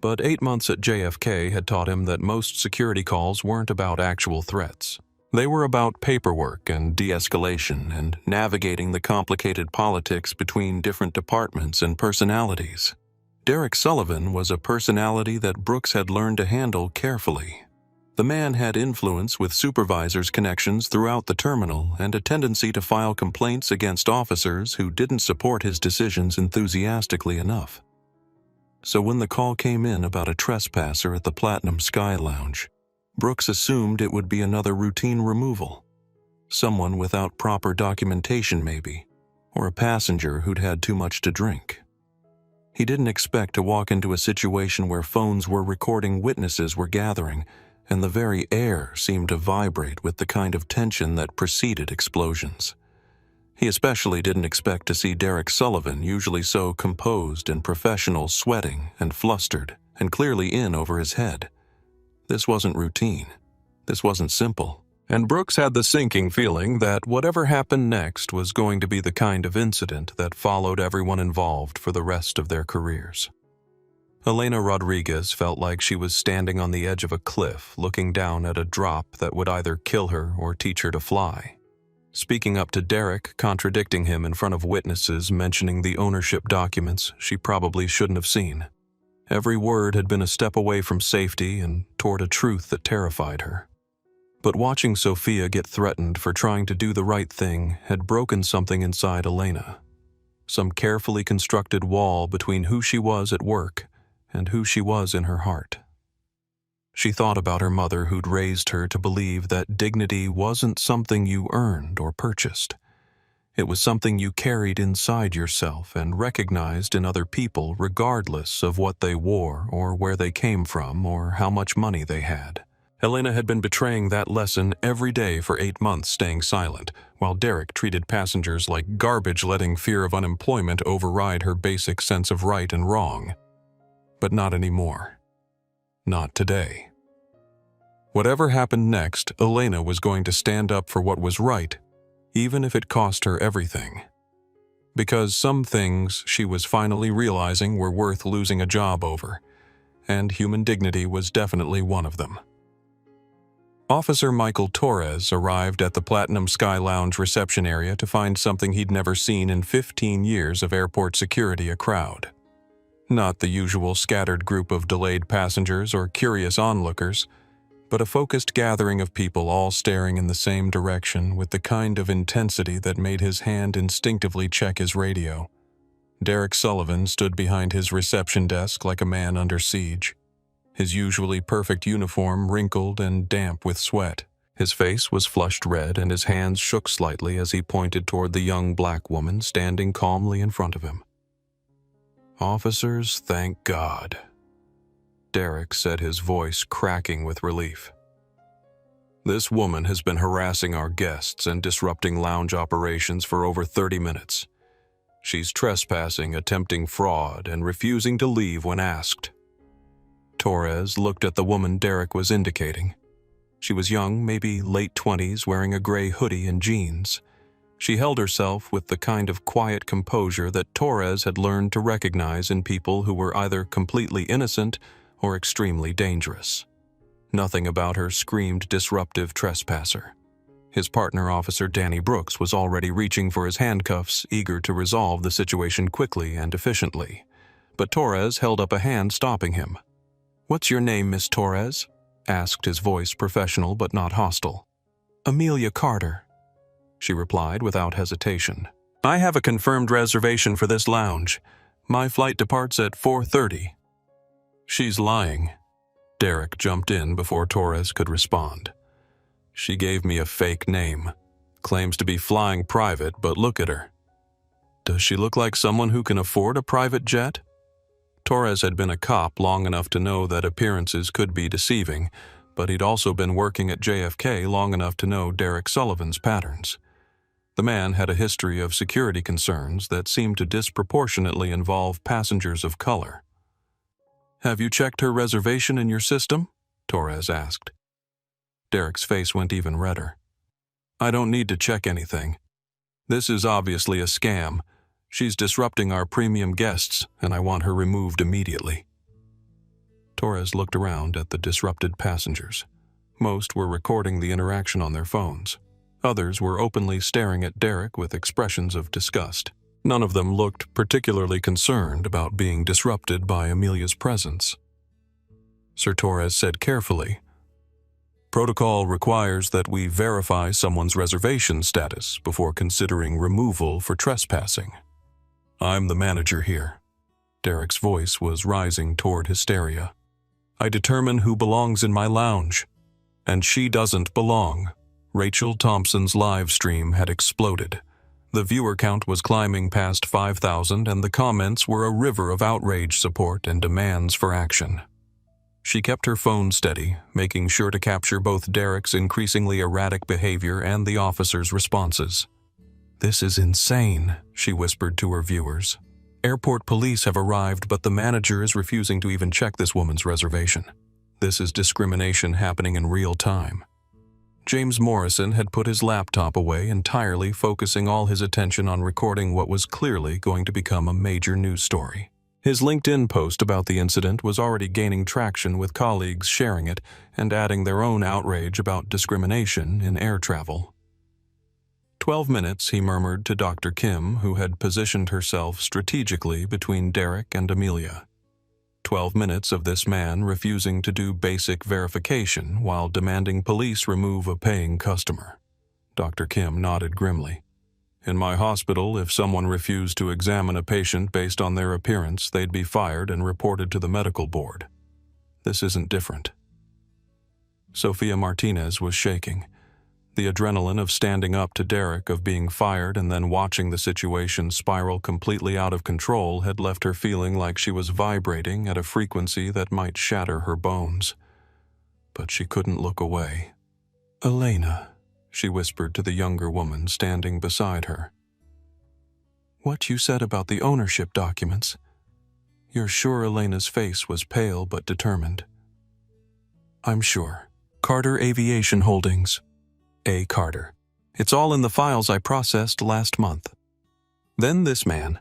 A: But 8 months at JFK had taught him that most security calls weren't about actual threats. They were about paperwork and de-escalation and navigating the complicated politics between different departments and personalities. Derek Sullivan was a personality that Brooks had learned to handle carefully. The man had influence with supervisors' connections throughout the terminal and a tendency to file complaints against officers who didn't support his decisions enthusiastically enough. So when the call came in about a trespasser at the Platinum Sky Lounge, Brooks assumed it would be another routine removal. Someone without proper documentation maybe, or a passenger who'd had too much to drink. He didn't expect to walk into a situation where phones were recording witnesses were gathering, and the very air seemed to vibrate with the kind of tension that preceded explosions. He especially didn't expect to see Derek Sullivan, usually so composed and professional, sweating and flustered and clearly in over his head. This wasn't routine. This wasn't simple. And Brooks had the sinking feeling that whatever happened next was going to be the kind of incident that followed everyone involved for the rest of their careers. Elena Rodriguez felt like she was standing on the edge of a cliff, looking down at a drop that would either kill her or teach her to fly. Speaking up to Derek, contradicting him in front of witnesses, mentioning the ownership documents she probably shouldn't have seen. Every word had been a step away from safety and toward a truth that terrified her. But watching Sophia get threatened for trying to do the right thing had broken something inside Elena. Some carefully constructed wall between who she was at work and who she was in her heart. She thought about her mother who'd raised her to believe that dignity wasn't something you earned or purchased. It was something you carried inside yourself and recognized in other people regardless of what they wore or where they came from or how much money they had. Elena had been betraying that lesson every day for 8 months, staying silent, while Derek treated passengers like garbage, letting fear of unemployment override her basic sense of right and wrong. But not anymore. Not today. Whatever happened next, Elena was going to stand up for what was right, even if it cost her everything. Because some things she was finally realizing were worth losing a job over, and human dignity was definitely one of them. Officer Michael Torres arrived at the Platinum Sky Lounge reception area to find something he'd never seen in 15 years of airport security: a crowd. Not the usual scattered group of delayed passengers or curious onlookers, but a focused gathering of people all staring in the same direction with the kind of intensity that made his hand instinctively check his radio. Derek Sullivan stood behind his reception desk like a man under siege, his usually perfect uniform wrinkled and damp with sweat. His face was flushed red and his hands shook slightly as he pointed toward the young black woman standing calmly in front of him. "Officers, thank God," Derek said, his voice cracking with relief. "This woman has been harassing our guests and disrupting lounge operations for over 30 minutes. She's trespassing, attempting fraud, and refusing to leave when asked." Torres looked at the woman Derek was indicating. She was young, maybe late 20s, wearing a gray hoodie and jeans. She held herself with the kind of quiet composure that Torres had learned to recognize in people who were either completely innocent or extremely dangerous. Nothing about her screamed disruptive trespasser. His partner, Officer Danny Brooks, was already reaching for his handcuffs, eager to resolve the situation quickly and efficiently. But Torres held up a hand, stopping him. "What's your name, Miss Torres?" asked, his voice professional but not hostile. "Amelia Carter," she replied without hesitation. "I have a confirmed reservation for this lounge. My flight departs at 4:30. "She's lying." Derek jumped in before Torres could respond. "She gave me a fake name. Claims to be flying private, but look at her. Does she look like someone who can afford a private jet?" Torres had been a cop long enough to know that appearances could be deceiving, but he'd also been working at JFK long enough to know Derek Sullivan's patterns. The man had a history of security concerns that seemed to disproportionately involve passengers of color. "Have you checked her reservation in your system?" Torres asked. Derek's face went even redder. "I don't need to check anything. This is obviously a scam. She's disrupting our premium guests, and I want her removed immediately." Torres looked around at the disrupted passengers. Most were recording the interaction on their phones. Others were openly staring at Derek with expressions of disgust. None of them looked particularly concerned about being disrupted by Amelia's presence. Sir Torres said carefully, "Protocol requires that we verify someone's reservation status before considering removal for trespassing. I'm the manager here." Derek's voice was rising toward hysteria. "I determine who belongs in my lounge. And she doesn't belong." Rachel Thompson's live stream had exploded. The viewer count was climbing past 5,000, and the comments were a river of outrage support and demands for action. She kept her phone steady, making sure to capture both Derek's increasingly erratic behavior and the officer's responses. "This is insane," she whispered to her viewers. "Airport police have arrived, but the manager is refusing to even check this woman's reservation. This is discrimination happening in real time." James Morrison had put his laptop away entirely, focusing all his attention on recording what was clearly going to become a major news story. His LinkedIn post about the incident was already gaining traction, with colleagues sharing it and adding their own outrage about discrimination in air travel. 12 minutes, he murmured to Dr. Kim, who had positioned herself strategically between Derek and Amelia. 12 minutes of this man refusing to do basic verification while demanding police remove a paying customer. Dr. Kim nodded grimly. "In my hospital, if someone refused to examine a patient based on their appearance, they'd be fired and reported to the medical board. This isn't different." Sophia Martinez was shaking. The adrenaline of standing up to Derek, of being fired, and then watching the situation spiral completely out of control had left her feeling like she was vibrating at a frequency that might shatter her bones. But she couldn't look away. "Elena," she whispered to the younger woman standing beside her. "What you said about the ownership documents. You're sure?" Elena's face was pale but determined. "I'm sure. Carter Aviation Holdings. A. Carter. It's all in the files I processed last month." Then this man.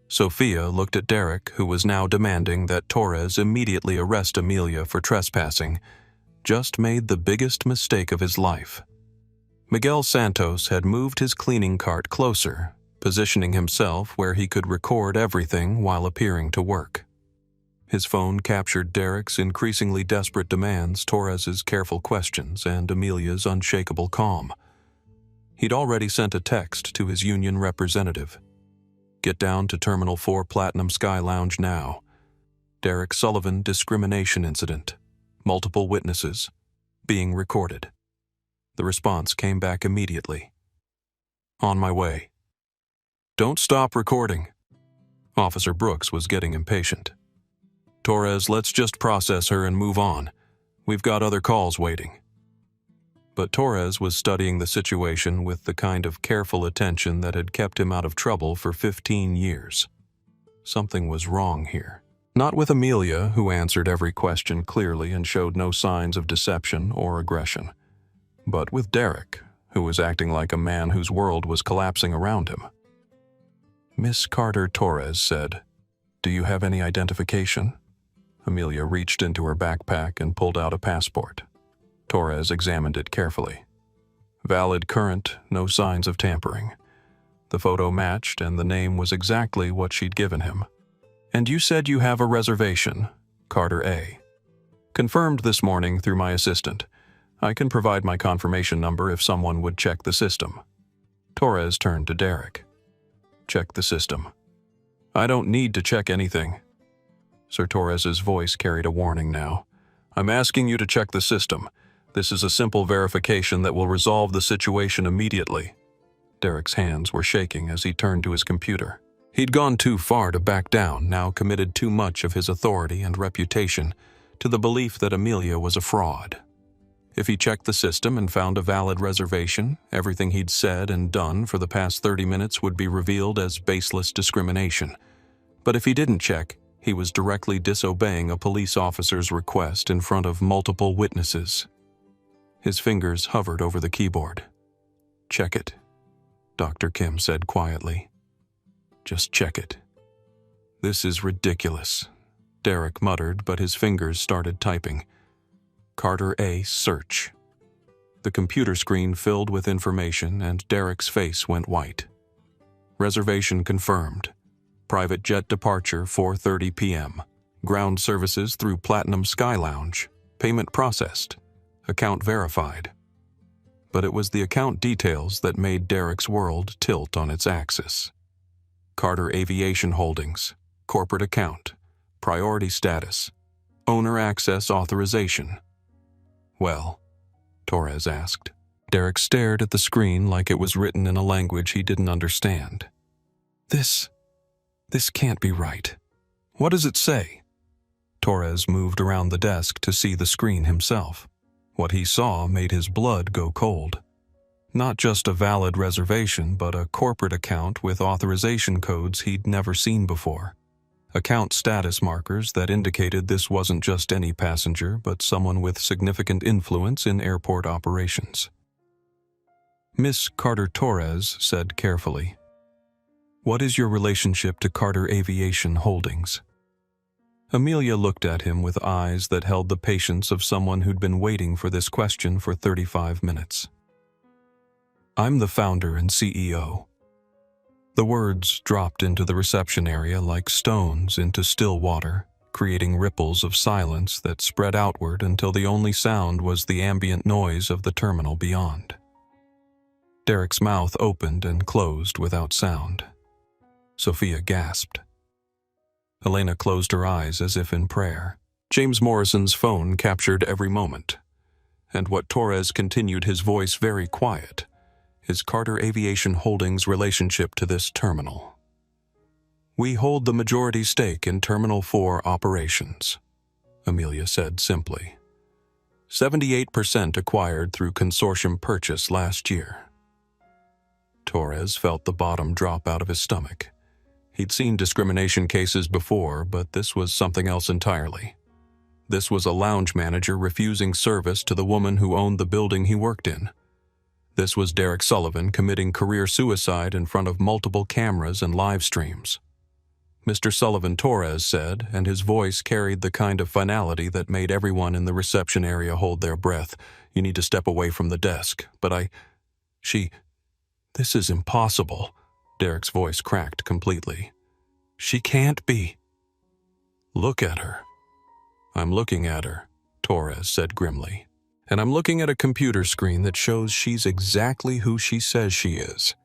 A: Sophia looked at Derek, who was now demanding that Torres immediately arrest Amelia for trespassing, just made the biggest mistake of his life. Miguel Santos had moved his cleaning cart closer, positioning himself where he could record everything while appearing to work. His phone captured Derek's increasingly desperate demands, Torres's careful questions, and Amelia's unshakable calm. He'd already sent a text to his union representative. "Get down to Terminal 4 Platinum Sky Lounge now. Derek Sullivan discrimination incident. Multiple witnesses. Being recorded." The response came back immediately. "On my way." "Don't stop recording." Officer Brooks was getting impatient. "Torres, let's just process her and move on. We've got other calls waiting." But Torres was studying the situation with the kind of careful attention that had kept him out of trouble for 15 years. Something was wrong here. Not with Amelia, who answered every question clearly and showed no signs of deception or aggression, but with Derek, who was acting like a man whose world was collapsing around him. "Miss Carter," Torres said, "do you have any identification?" Amelia reached into her backpack and pulled out a passport. Torres examined it carefully. Valid, current, no signs of tampering. The photo matched, and the name was exactly what she'd given him. "And you said you have a reservation, Carter A." "Confirmed this morning through my assistant. I can provide my confirmation number if someone would check the system." Torres turned to Derek. "Check the system." "I don't need to check anything." Sir Torres's voice carried a warning now. "I'm asking you to check the system. This is a simple verification that will resolve the situation immediately." Derek's hands were shaking as he turned to his computer. He'd gone too far to back down, now committed too much of his authority and reputation to the belief that Amelia was a fraud. If he checked the system and found a valid reservation, everything he'd said and done for the past 30 minutes would be revealed as baseless discrimination. But if he didn't check, he was directly disobeying a police officer's request in front of multiple witnesses. His fingers hovered over the keyboard. "Check it," Dr. Kim said quietly. "Just check it." "This is ridiculous," Derek muttered, but his fingers started typing. "Carter A. search." The computer screen filled with information, and Derek's face went white. Reservation confirmed. Private jet departure 4:30 p.m. Ground services through Platinum Sky Lounge. Payment processed. Account verified. But it was the account details that made Derek's world tilt on its axis. Carter Aviation Holdings. Corporate account. Priority status. Owner access authorization. Well, Torres asked. Derek stared at the screen like it was written in a language he didn't understand. This can't be right. What does it say? Torres moved around the desk to see the screen himself. What he saw made his blood go cold. Not just a valid reservation, but a corporate account with authorization codes he'd never seen before. Account status markers that indicated this wasn't just any passenger, but someone with significant influence in airport operations. Miss Carter Torres said carefully, "What is your relationship to Carter Aviation Holdings?" Amelia looked at him with eyes that held the patience of someone who'd been waiting for this question for 35 minutes. "I'm the founder and CEO." The words dropped into the reception area like stones into still water, creating ripples of silence that spread outward until the only sound was the ambient noise of the terminal beyond. Derek's mouth opened and closed without sound. Sophia gasped. Elena closed her eyes as if in prayer. James Morrison's phone captured every moment, and what Torres continued, his voice very quiet, is Carter Aviation Holdings' relationship to this terminal. "We hold the majority stake in Terminal 4 operations," Amelia said simply. 78% acquired through consortium purchase last year. Torres felt the bottom drop out of his stomach. He'd seen discrimination cases before, but this was something else entirely. This was a lounge manager refusing service to the woman who owned the building he worked in. This was Derek Sullivan committing career suicide in front of multiple cameras and live streams. Mr. Sullivan, Torres said, and his voice carried the kind of finality that made everyone in the reception area hold their breath. "You need to step away from the desk, but this is impossible." Derek's voice cracked completely. "She can't be." "Look at her." "I'm looking at her," Torres said grimly. "And I'm looking at a computer screen that shows she's exactly who she says she is.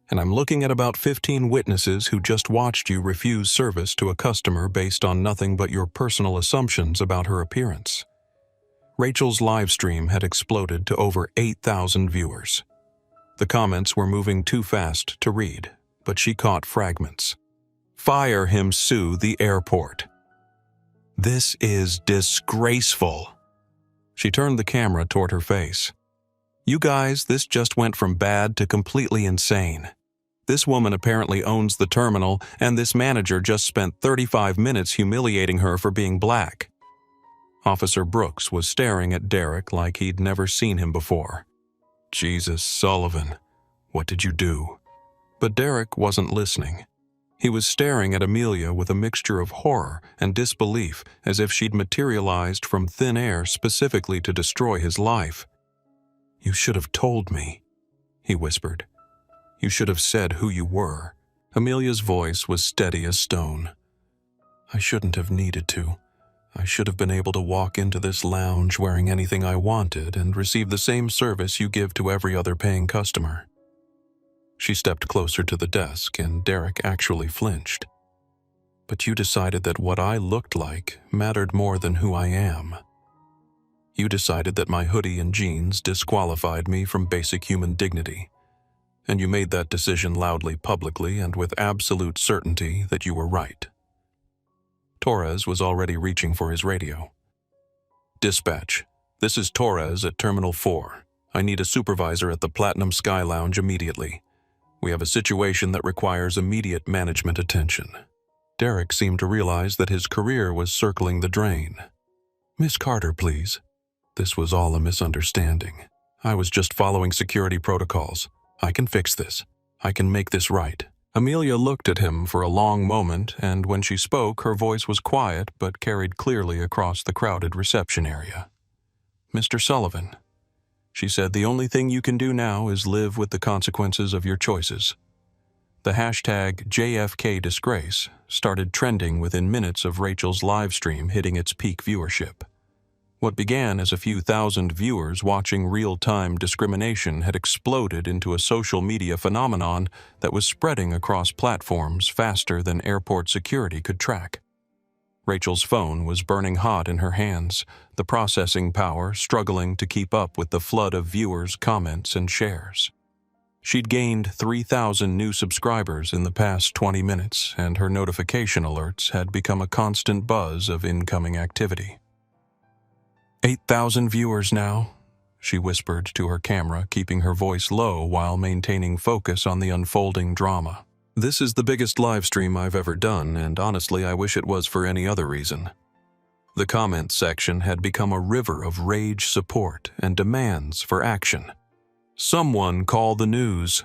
A: And I'm looking at about 15 witnesses who just watched you refuse service to a customer based on nothing but your personal assumptions about her appearance." Rachel's live stream had exploded to over 8,000 viewers. The comments were moving too fast to read, but she caught fragments. "Fire him, sue the airport. This is disgraceful." She turned the camera toward her face. "You guys, this just went from bad to completely insane. This woman apparently owns the terminal, and this manager just spent 35 minutes humiliating her for being black." Officer Brooks was staring at Derek like he'd never seen him before. "Jesus, Sullivan, what did you do?" But Derek wasn't listening. He was staring at Amelia with a mixture of horror and disbelief, as if she'd materialized from thin air specifically to destroy his life. "You should have told me," he whispered. "You should have said who you were." Amelia's voice was steady as stone. "I shouldn't have needed to. I should have been able to walk into this lounge wearing anything I wanted and receive the same service you give to every other paying customer." She stepped closer to the desk, and Derek actually flinched. "But you decided that what I looked like mattered more than who I am. You decided that my hoodie and jeans disqualified me from basic human dignity. And you made that decision loudly, publicly, and with absolute certainty that you were right." Torres was already reaching for his radio. "Dispatch, this is Torres at Terminal 4. I need a supervisor at the Platinum Sky Lounge immediately. We have a situation that requires immediate management attention." Derek seemed to realize that his career was circling the drain. "Miss Carter, please." This was all a misunderstanding. "I was just following security protocols. I can fix this. I can make this right." Amelia looked at him for a long moment, and when she spoke, her voice was quiet but carried clearly across the crowded reception area. "Mr. Sullivan," she said, "the only thing you can do now is live with the consequences of your choices. The hashtag JFKDisgrace started trending within minutes of Rachel's live stream hitting its peak viewership. What began as a few thousand viewers watching real-time discrimination had exploded into a social media phenomenon that was spreading across platforms faster than airport security could track. Rachel's phone was burning hot in her hands, the processing power struggling to keep up with the flood of viewers' comments and shares. She'd gained 3,000 new subscribers in the past 20 minutes, and her notification alerts had become a constant buzz of incoming activity. 8,000 viewers now, she whispered to her camera, keeping her voice low while maintaining focus on the unfolding drama. This is the biggest live stream I've ever done, and honestly, I wish it was for any other reason. The comments section had become a river of rage support and demands for action. Someone call the news.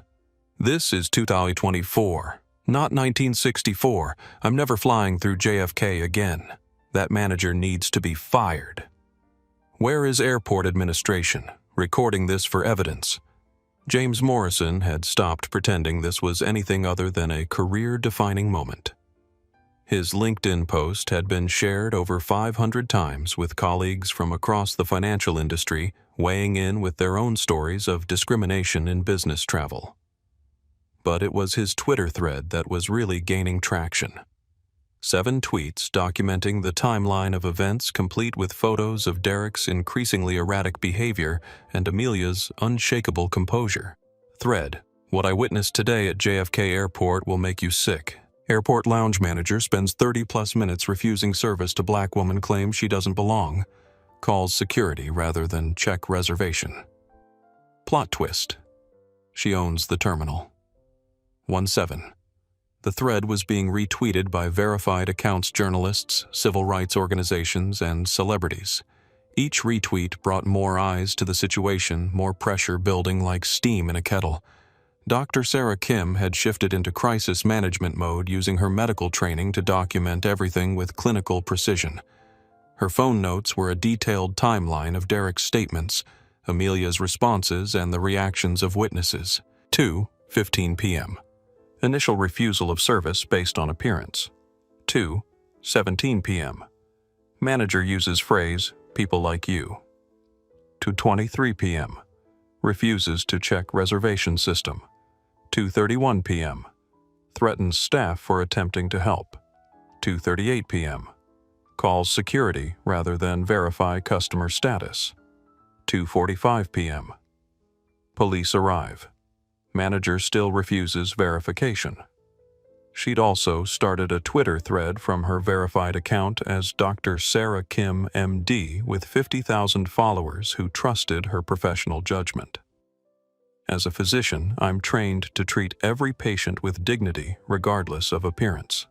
A: This is 2024, not 1964. I'm never flying through JFK again. That manager needs to be fired. Where is airport administration, recording this for evidence? James Morrison had stopped pretending this was anything other than a career-defining moment. His LinkedIn post had been shared over 500 times with colleagues from across the financial industry weighing in with their own stories of discrimination in business travel. But it was his Twitter thread that was really gaining traction. 7 tweets documenting the timeline of events, complete with photos of Derek's increasingly erratic behavior and Amelia's unshakable composure. Thread: What I witnessed today at JFK Airport will make you sick. Airport lounge manager spends 30+ minutes refusing service to black woman claims she doesn't belong. Calls security rather than check reservation. Plot twist: she owns the terminal. 1-7. The thread was being retweeted by verified accounts journalists, civil rights organizations, and celebrities. Each retweet brought more eyes to the situation, more pressure building like steam in a kettle. Dr. Sarah Kim had shifted into crisis management mode, using her medical training to document everything with clinical precision. Her phone notes were a detailed timeline of Derek's statements, Amelia's responses, and the reactions of witnesses. 2:15 p.m. Initial refusal of service based on appearance. 2:17 p.m. Manager uses phrase, people like you. 2:23 p.m. Refuses to check reservation system. 2:31 p.m. Threatens staff for attempting to help. 2:38 p.m. Calls security rather than verify customer status. 2:45 p.m. Police arrive. Manager still refuses verification. She'd also started a Twitter thread from her verified account as Dr. Sarah Kim, MD, with 50,000 followers who trusted her professional judgment. As a physician, I'm trained to treat every patient with dignity, regardless of appearance.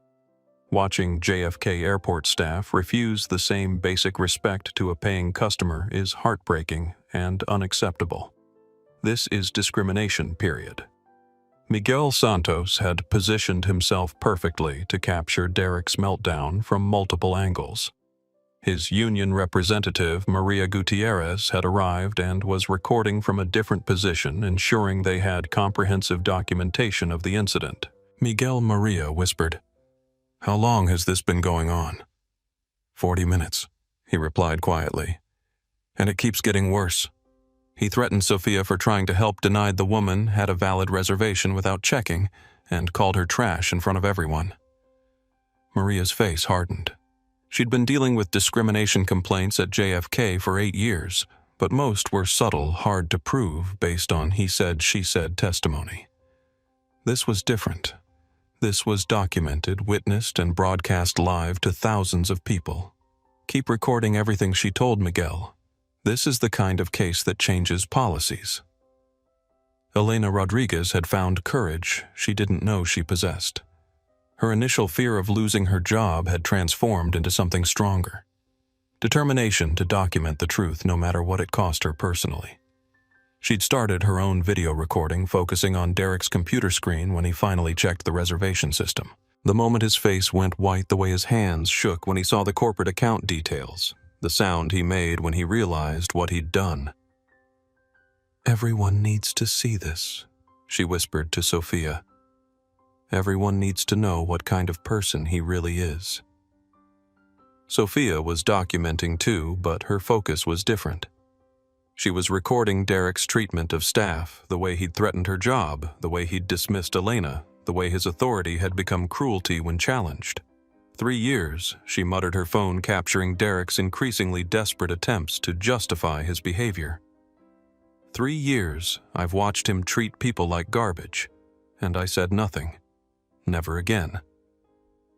A: Watching JFK airport staff refuse the same basic respect to a paying customer is heartbreaking and unacceptable. This is discrimination, period. Miguel Santos had positioned himself perfectly to capture Derek's meltdown from multiple angles. His union representative, Maria Gutierrez, had arrived and was recording from a different position, ensuring they had comprehensive documentation of the incident. Miguel Maria whispered, "How long has this been going on?" 40 minutes, he replied quietly. "And it keeps getting worse." He threatened Sophia for trying to help, denied the woman had a valid reservation without checking, and called her trash in front of everyone. Maria's face hardened. She'd been dealing with discrimination complaints at JFK for 8 years, but most were subtle, hard to prove based on he said, she said testimony. This was different. This was documented, witnessed, and broadcast live to thousands of people. Keep recording everything she told Miguel. This is the kind of case that changes policies. Elena Rodriguez had found courage she didn't know she possessed. Her initial fear of losing her job had transformed into something stronger. Determination to document the truth no matter what it cost her personally. She'd started her own video recording, focusing on Derek's computer screen when he finally checked the reservation system. The moment his face went white, the way his hands shook when he saw the corporate account details, the sound he made when he realized what he'd done. "Everyone needs to see this," she whispered to Sophia. Everyone needs to know what kind of person he really is. Sophia was documenting too, but her focus was different. She was recording Derek's treatment of staff, the way he'd threatened her job, the way he'd dismissed Elena, the way his authority had become cruelty when challenged. 3 years, she muttered, her phone capturing Derek's increasingly desperate attempts to justify his behavior. 3 years, I've watched him treat people like garbage, and I said nothing. Never again.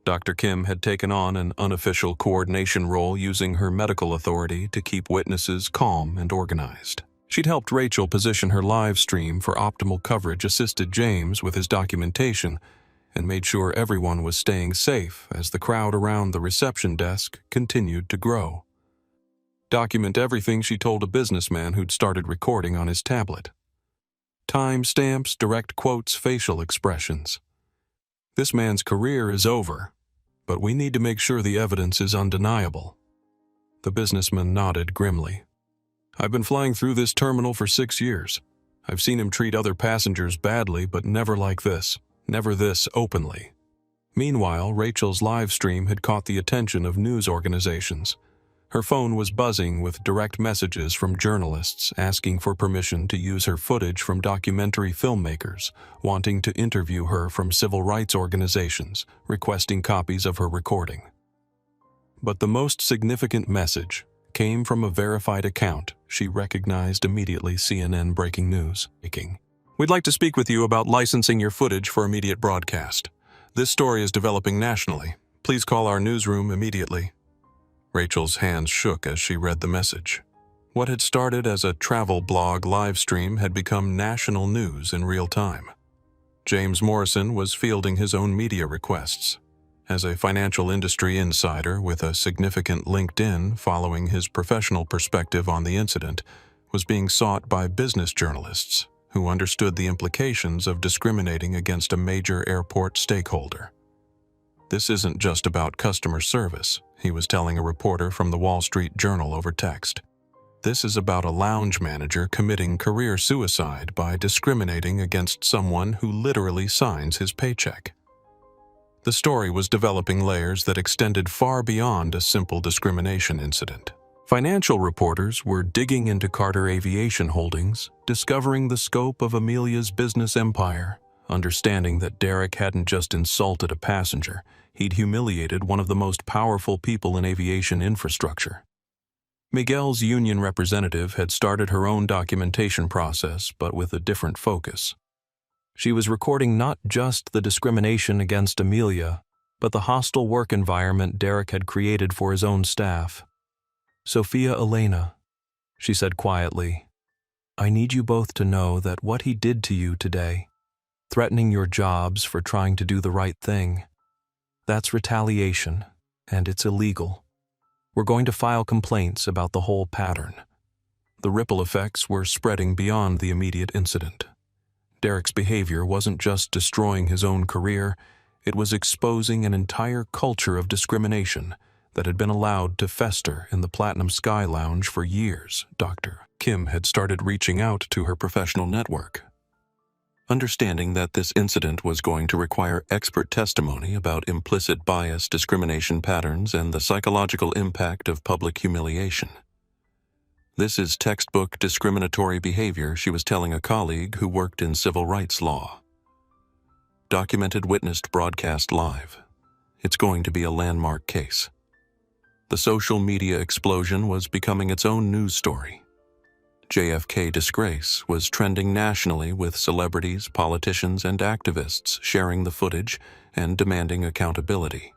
A: Dr. Kim had taken on an unofficial coordination role using her medical authority to keep witnesses calm and organized. She'd helped Rachel position her live stream for optimal coverage, assisted James with his documentation, and made sure everyone was staying safe as the crowd around the reception desk continued to grow. Document everything, she told a businessman who'd started recording on his tablet. Timestamps, direct quotes, facial expressions. This man's career is over, but we need to make sure the evidence is undeniable. The businessman nodded grimly. I've been flying through this terminal for 6 years. I've seen him treat other passengers badly, but never like this. Never this openly. Meanwhile, Rachel's live stream had caught the attention of news organizations. Her phone was buzzing with direct messages from journalists asking for permission to use her footage, from documentary filmmakers wanting to interview her, from civil rights organizations requesting copies of her recording. But the most significant message came from a verified account she recognized immediately: CNN breaking news. We'd like to speak with you about licensing your footage for immediate broadcast. This story is developing nationally. Please call our newsroom immediately. Rachel's hands shook as she read the message. What had started as a travel blog live stream had become national news in real time. James Morrison was fielding his own media requests. As a financial industry insider with a significant LinkedIn following, his professional perspective on the incident was being sought by business journalists who understood the implications of discriminating against a major airport stakeholder. This isn't just about customer service, he was telling a reporter from the Wall Street Journal over text. This is about a lounge manager committing career suicide by discriminating against someone who literally signs his paycheck. The story was developing layers that extended far beyond a simple discrimination incident. Financial reporters were digging into Carter Aviation Holdings, discovering the scope of Amelia's business empire, understanding that Derek hadn't just insulted a passenger, he'd humiliated one of the most powerful people in aviation infrastructure. Miguel's union representative had started her own documentation process, but with a different focus. She was recording not just the discrimination against Amelia, but the hostile work environment Derek had created for his own staff. Sophia, Elena, she said quietly, I need you both to know that what he did to you today, threatening your jobs for trying to do the right thing, that's retaliation, and it's illegal. We're going to file complaints about the whole pattern. The ripple effects were spreading beyond the immediate incident. Derek's behavior wasn't just destroying his own career, it was exposing an entire culture of discrimination that had been allowed to fester in the Platinum Sky Lounge for years. Dr. Kim had started reaching out to her professional network. Understanding that this incident was going to require expert testimony about implicit bias, discrimination patterns, and the psychological impact of public humiliation. This is textbook discriminatory behavior, she was telling a colleague who worked in civil rights law. Documented, witnessed, broadcast live. It's going to be a landmark case. The social media explosion was becoming its own news story. JFK disgrace was trending nationally, with celebrities, politicians, and activists sharing the footage and demanding accountability.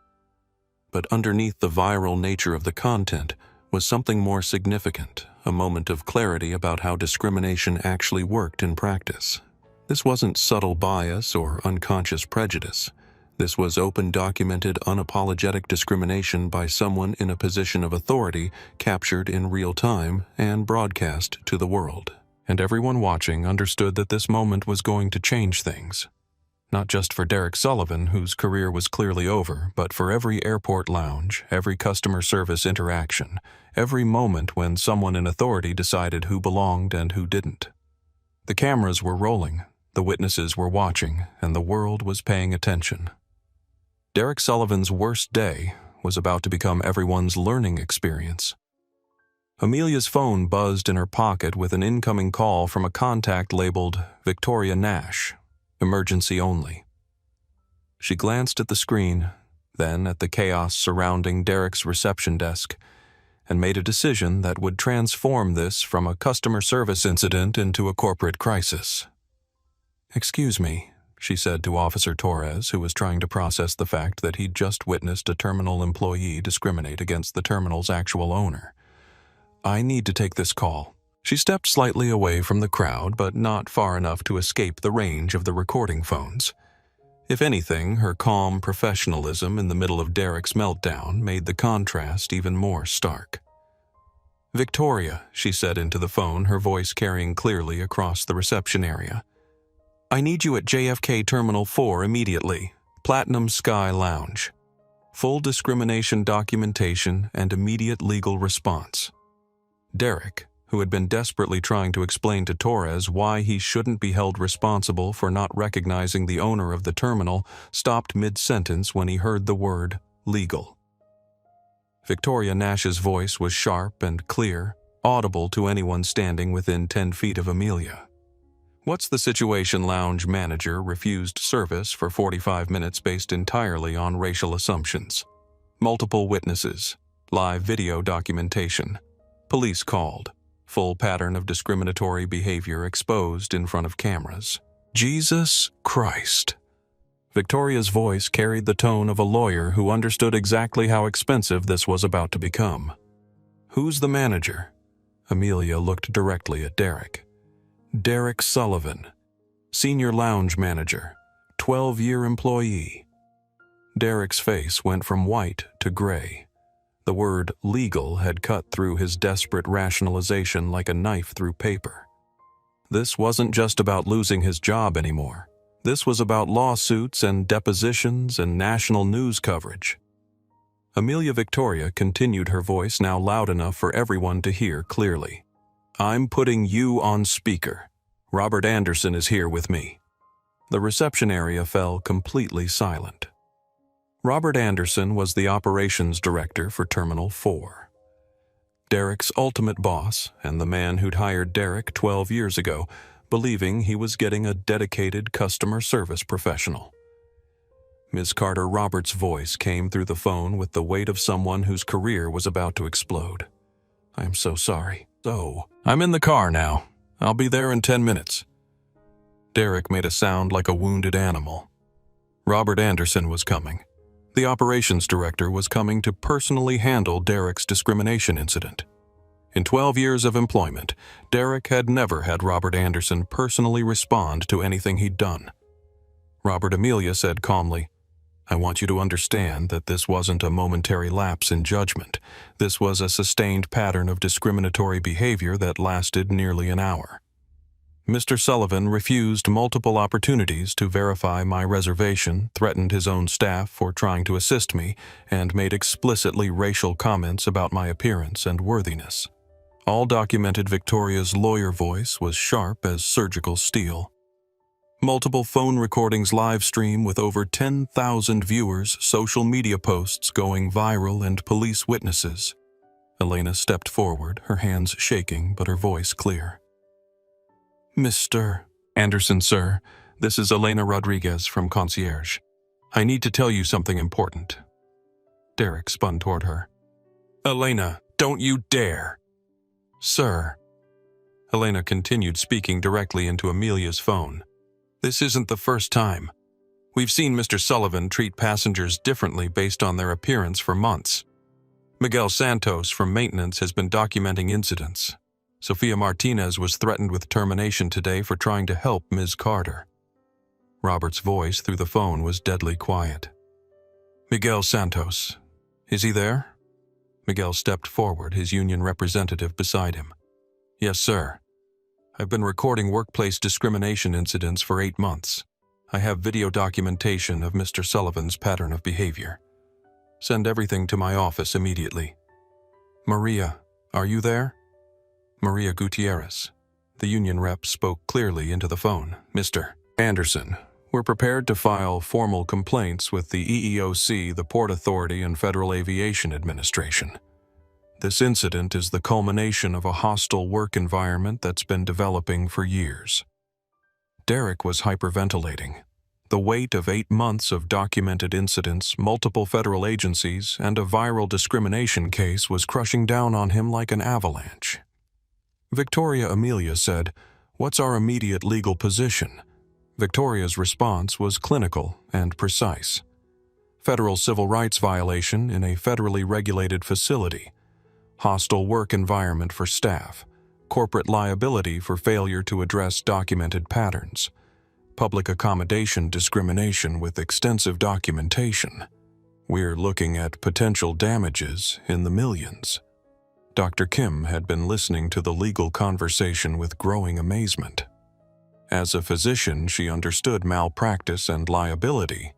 A: But underneath the viral nature of the content was something more significant, a moment of clarity about how discrimination actually worked in practice. This wasn't subtle bias or unconscious prejudice. This was open, documented, unapologetic discrimination by someone in a position of authority, captured in real time and broadcast to the world. And everyone watching understood that this moment was going to change things. Not just for Derek Sullivan, whose career was clearly over, but for every airport lounge, every customer service interaction, every moment when someone in authority decided who belonged and who didn't. The cameras were rolling. The witnesses were watching, and the world was paying attention. Derek Sullivan's worst day was about to become everyone's learning experience. Amelia's phone buzzed in her pocket with an incoming call from a contact labeled Victoria Nash, emergency only. She glanced at the screen, then at the chaos surrounding Derek's reception desk, and made a decision that would transform this from a customer service incident into a corporate crisis. "Excuse me," she said to Officer Torres, who was trying to process the fact that he'd just witnessed a terminal employee discriminate against the terminal's actual owner. "I need to take this call." She stepped slightly away from the crowd, but not far enough to escape the range of the recording phones. If anything, her calm professionalism in the middle of Derek's meltdown made the contrast even more stark. "Victoria," she said into the phone, her voice carrying clearly across the reception area. "I need you at JFK Terminal 4 immediately, Platinum Sky Lounge. Full discrimination documentation and immediate legal response." Derek, who had been desperately trying to explain to Torres why he shouldn't be held responsible for not recognizing the owner of the terminal, stopped mid-sentence when he heard the word legal. Victoria Nash's voice was sharp and clear, audible to anyone standing within 10 feet of Amelia. "What's the situation?" Lounge manager refused service for 45 minutes based entirely on racial assumptions. Multiple witnesses, live video documentation. Police called. Full pattern of discriminatory behavior exposed in front of cameras. Jesus Christ. Victoria's voice carried the tone of a lawyer who understood exactly how expensive this was about to become. "Who's the manager?" Amelia looked directly at Derek. "Derek Sullivan, senior lounge manager, 12-year employee." Derek's face went from white to gray. The word legal had cut through his desperate rationalization like a knife through paper. This wasn't just about losing his job anymore. This was about lawsuits and depositions and national news coverage. Amelia Victoria continued, her voice now loud enough for everyone to hear clearly. "I'm putting you on speaker. Robert Anderson is here with me." The reception area fell completely silent. Robert Anderson was the operations director for Terminal 4. Derek's ultimate boss, and the man who'd hired Derek 12 years ago, believing he was getting a dedicated customer service professional. Ms. Carter Roberts' voice came through the phone with the weight of someone whose career was about to explode. "I am so sorry. I'm in the car now. I'll be there in 10 minutes. Derek made a sound like a wounded animal. Robert Anderson was coming. The operations director was coming to personally handle Derek's discrimination incident. In 12 years of employment, Derek had never had Robert Anderson personally respond to anything he'd done. Robert, Amelia said calmly, "I want you to understand that this wasn't a momentary lapse in judgment. This was a sustained pattern of discriminatory behavior that lasted nearly an hour. Mr. Sullivan refused multiple opportunities to verify my reservation, threatened his own staff for trying to assist me, and made explicitly racial comments about my appearance and worthiness. All documented. Victoria's lawyer voice was sharp as surgical steel. Multiple phone recordings live stream with over 10,000 viewers, social media posts going viral, and police witnesses." Elena stepped forward, her hands shaking but her voice clear. "Mr. Anderson, sir, this is Elena Rodriguez from Concierge. I need to tell you something important." Derek spun toward her. "Elena, don't you dare!" "Sir." Elena continued, speaking directly into Amelia's phone. "This isn't the first time. We've seen Mr. Sullivan treat passengers differently based on their appearance for months. Miguel Santos from maintenance has been documenting incidents. Sofia Martinez was threatened with termination today for trying to help Ms. Carter." Robert's voice through the phone was deadly quiet. "Miguel Santos. Is he there?" Miguel stepped forward, his union representative beside him. "Yes, sir. I've been recording workplace discrimination incidents for 8 months. I have video documentation of Mr. Sullivan's pattern of behavior. Send everything to my office immediately. Maria, are you there?" Maria Gutierrez. The union rep spoke clearly into the phone. "Mr. Anderson, we're prepared to file formal complaints with the EEOC, the Port Authority, and Federal Aviation Administration. This incident is the culmination of a hostile work environment that's been developing for years. Derek was hyperventilating. The weight of 8 months of documented incidents, multiple federal agencies, and a viral discrimination case was crushing down on him like an avalanche. Victoria Amelia said, "What's our immediate legal position?" Victoria's response was clinical and precise. Federal civil rights violation in a federally regulated facility. Hostile work environment for staff. Corporate liability for failure to address documented patterns. Public accommodation discrimination with extensive documentation. We're looking at potential damages in the millions. Dr. Kim had been listening to the legal conversation with growing amazement. As a physician, she understood malpractice and liability,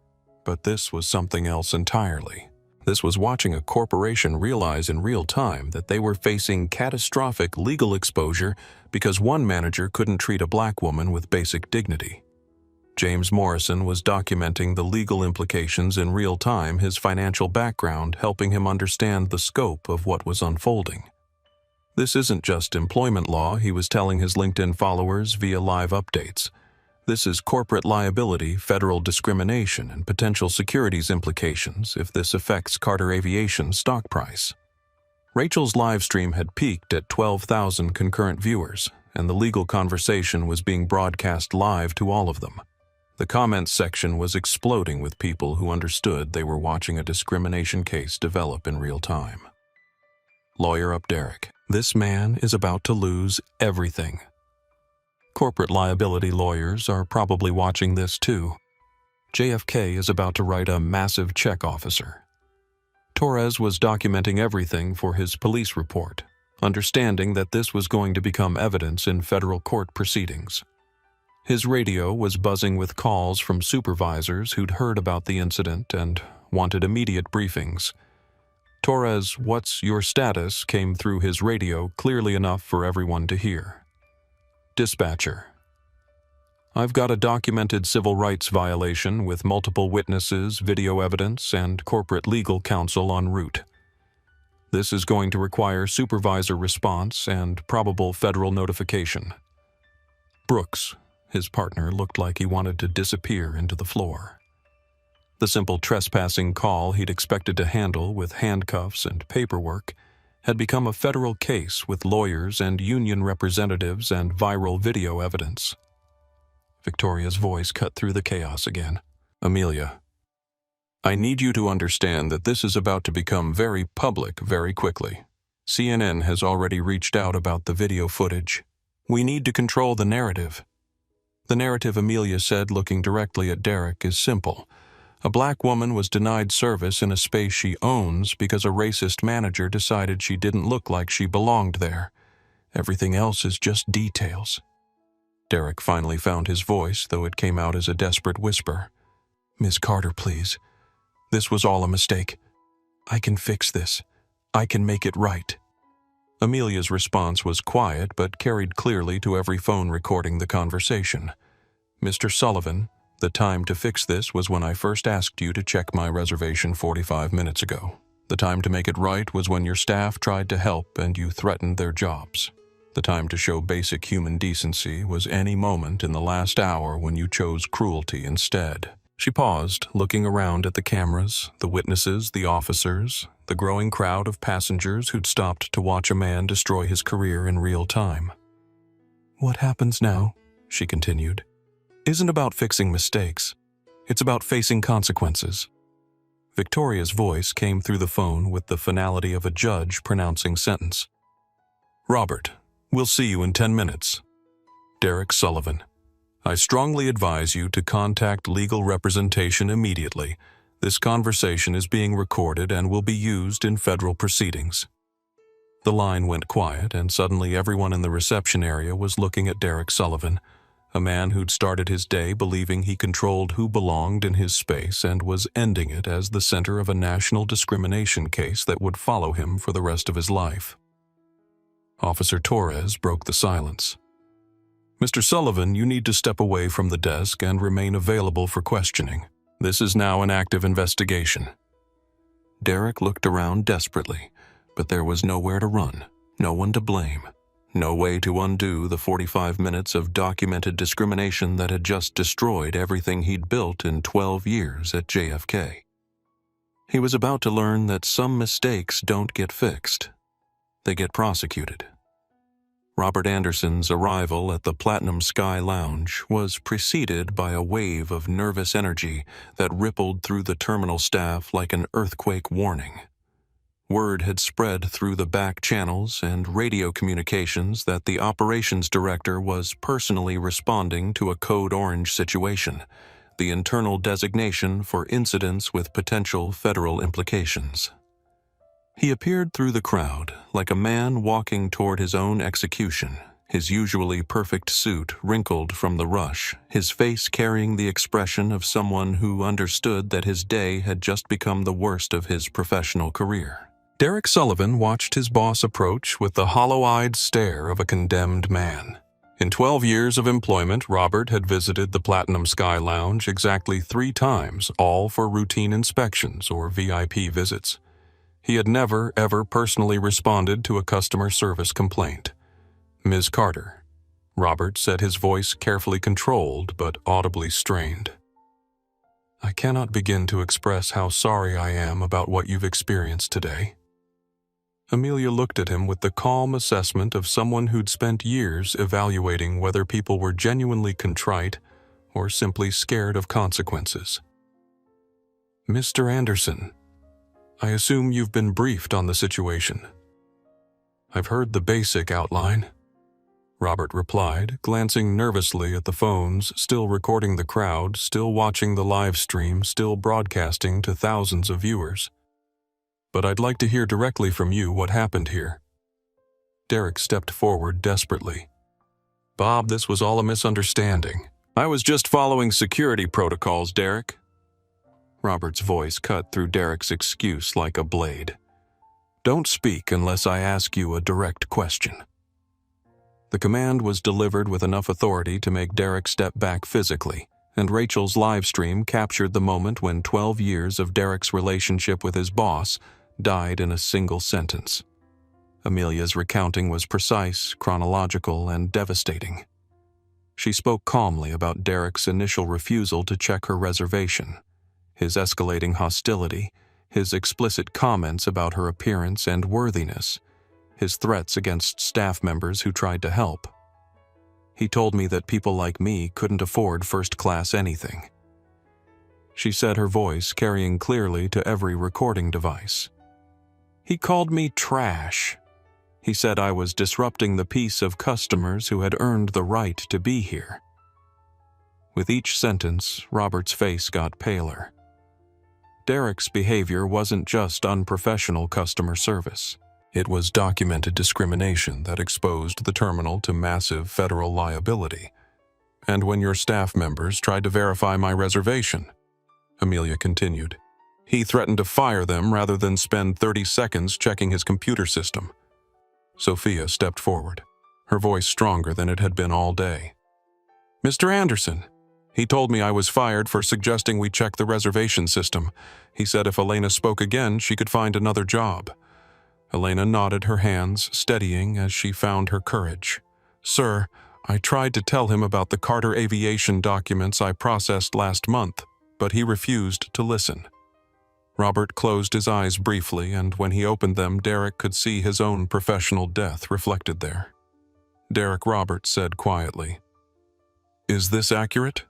A: but this was something else entirely. This was watching a corporation realize in real time that they were facing catastrophic legal exposure because one manager couldn't treat a black woman with basic dignity. James Morrison was documenting the legal implications in real time, his financial background helping him understand the scope of what was unfolding. This isn't just employment law, he was telling his LinkedIn followers via live updates. This is corporate liability, federal discrimination, and potential securities implications if this affects Carter Aviation's stock price. Rachel's live stream had peaked at 12,000 concurrent viewers, and the legal conversation was being broadcast live to all of them. The comments section was exploding with people who understood they were watching a discrimination case develop in real time. Lawyer up Derek. This man is about to lose everything. Corporate liability lawyers are probably watching this too. JFK is about to write a massive check officer. Torres was documenting everything for his police report, understanding that this was going to become evidence in federal court proceedings. His radio was buzzing with calls from supervisors who'd heard about the incident and wanted immediate briefings. Torres' "What's your status?" came through his radio clearly enough for everyone to hear. Dispatcher. I've got a documented civil rights violation with multiple witnesses, video evidence, and corporate legal counsel en route. This is going to require supervisor response and probable federal notification. Brooks. His partner looked like he wanted to disappear into the floor. The simple trespassing call he'd expected to handle with handcuffs and paperwork had become a federal case with lawyers and union representatives and viral video evidence. Victoria's voice cut through the chaos again. Amelia, I need you to understand that this is about to become very public very quickly. CNN has already reached out about the video footage. We need to control the narrative. The narrative, Amelia said, looking directly at Derek, is simple. A black woman was denied service in a space she owns because a racist manager decided she didn't look like she belonged there. Everything else is just details. Derek finally found his voice, though it came out as a desperate whisper. Miss Carter, please. This was all a mistake. I can fix this. I can make it right. Amelia's response was quiet but carried clearly to every phone recording the conversation. Mr. Sullivan, the time to fix this was when I first asked you to check my reservation 45 minutes ago. The time to make it right was when your staff tried to help and you threatened their jobs. The time to show basic human decency was any moment in the last hour when you chose cruelty instead. She paused, looking around at the cameras, the witnesses, the officers, the growing crowd of passengers who'd stopped to watch a man destroy his career in real time. What happens now, she continued, isn't about fixing mistakes. It's about facing consequences. Victoria's voice came through the phone with the finality of a judge pronouncing sentence. Robert, we'll see you in 10 minutes. Derek Sullivan. I strongly advise you to contact legal representation immediately. This conversation is being recorded and will be used in federal proceedings. The line went quiet, and suddenly everyone in the reception area was looking at Derek Sullivan, a man who'd started his day believing he controlled who belonged in his space and was ending it as the center of a national discrimination case that would follow him for the rest of his life. Officer Torres broke the silence. Mr. Sullivan, you need to step away from the desk and remain available for questioning. This is now an active investigation. Derek looked around desperately, but there was nowhere to run, no one to blame, no way to undo the 45 minutes of documented discrimination that had just destroyed everything he'd built in 12 years at JFK. He was about to learn that some mistakes don't get fixed. They get prosecuted. Robert Anderson's arrival at the Platinum Sky Lounge was preceded by a wave of nervous energy that rippled through the terminal staff like an earthquake warning. Word had spread through the back channels and radio communications that the operations director was personally responding to a Code Orange situation, the internal designation for incidents with potential federal implications. He appeared through the crowd like a man walking toward his own execution, his usually perfect suit wrinkled from the rush, his face carrying the expression of someone who understood that his day had just become the worst of his professional career. Derek Sullivan watched his boss approach with the hollow-eyed stare of a condemned man. In 12 years of employment, Robert had visited the Platinum Sky Lounge exactly 3 times, all for routine inspections or VIP visits. He had never, ever personally responded to a customer service complaint. "Ms. Carter," Robert said, his voice carefully controlled but audibly strained. "I cannot begin to express how sorry I am about what you've experienced today." Amelia looked at him with the calm assessment of someone who'd spent years evaluating whether people were genuinely contrite or simply scared of consequences. "Mr. Anderson, I assume you've been briefed on the situation." "I've heard the basic outline," Robert replied, glancing nervously at the phones, still recording the crowd, still watching the live stream, still broadcasting to thousands of viewers. "But I'd like to hear directly from you what happened here." Derek stepped forward desperately. "Bob, this was all a misunderstanding. I was just following security protocols, Derek." Robert's voice cut through Derek's excuse like a blade. "Don't speak unless I ask you a direct question." The command was delivered with enough authority to make Derek step back physically, and Rachel's live stream captured the moment when 12 years of Derek's relationship with his boss died in a single sentence. Amelia's recounting was precise, chronological, and devastating. She spoke calmly about Derek's initial refusal to check her reservation, his escalating hostility, his explicit comments about her appearance and worthiness, his threats against staff members who tried to help. "He told me that people like me couldn't afford first-class anything," she said, her voice carrying clearly to every recording device. "He called me trash. He said I was disrupting the peace of customers who had earned the right to be here." With each sentence, Robert's face got paler. Derek's behavior wasn't just unprofessional customer service. It was documented discrimination that exposed the terminal to massive federal liability. "And when your staff members tried to verify my reservation," Amelia continued, "he threatened to fire them rather than spend 30 seconds checking his computer system." Sophia stepped forward, her voice stronger than it had been all day. "Mr. Anderson, he told me I was fired for suggesting we check the reservation system. He said if Elena spoke again, she could find another job." Elena nodded, her hands steadying as she found her courage. "Sir, I tried to tell him about the Carter Aviation documents I processed last month, but he refused to listen." Robert closed his eyes briefly, and when he opened them, Derek could see his own professional death reflected there. Derek, Robert said quietly, "Is this accurate?"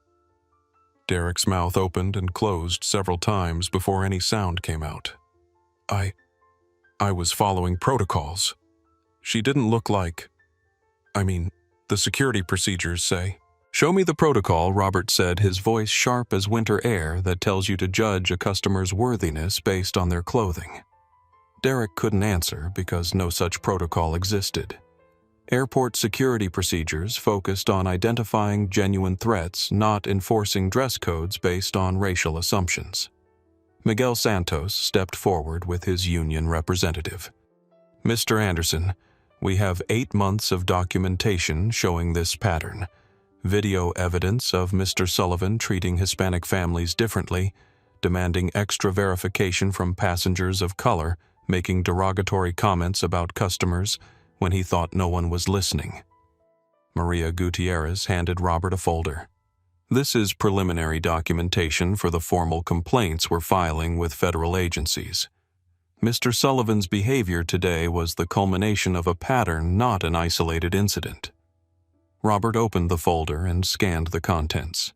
A: Derek's mouth opened and closed several times before any sound came out. I was following protocols. She didn't look like... the security procedures say." "Show me the protocol," Robert said, his voice sharp as winter air that tells you to judge a customer's worthiness based on their clothing. Derek couldn't answer because no such protocol existed. Airport security procedures focused on identifying genuine threats, not enforcing dress codes based on racial assumptions. Miguel Santos stepped forward with his union representative. "Mr. Anderson, we have 8 months of documentation showing this pattern. Video evidence of Mr. Sullivan treating Hispanic families differently, demanding extra verification from passengers of color, making derogatory comments about customers when he thought no one was listening. Maria Gutierrez handed Robert a folder. This is preliminary documentation for the formal complaints we're filing with federal agencies. Mr. Sullivan's behavior today was the culmination of a pattern, not an isolated incident. Robert opened the folder and scanned the contents.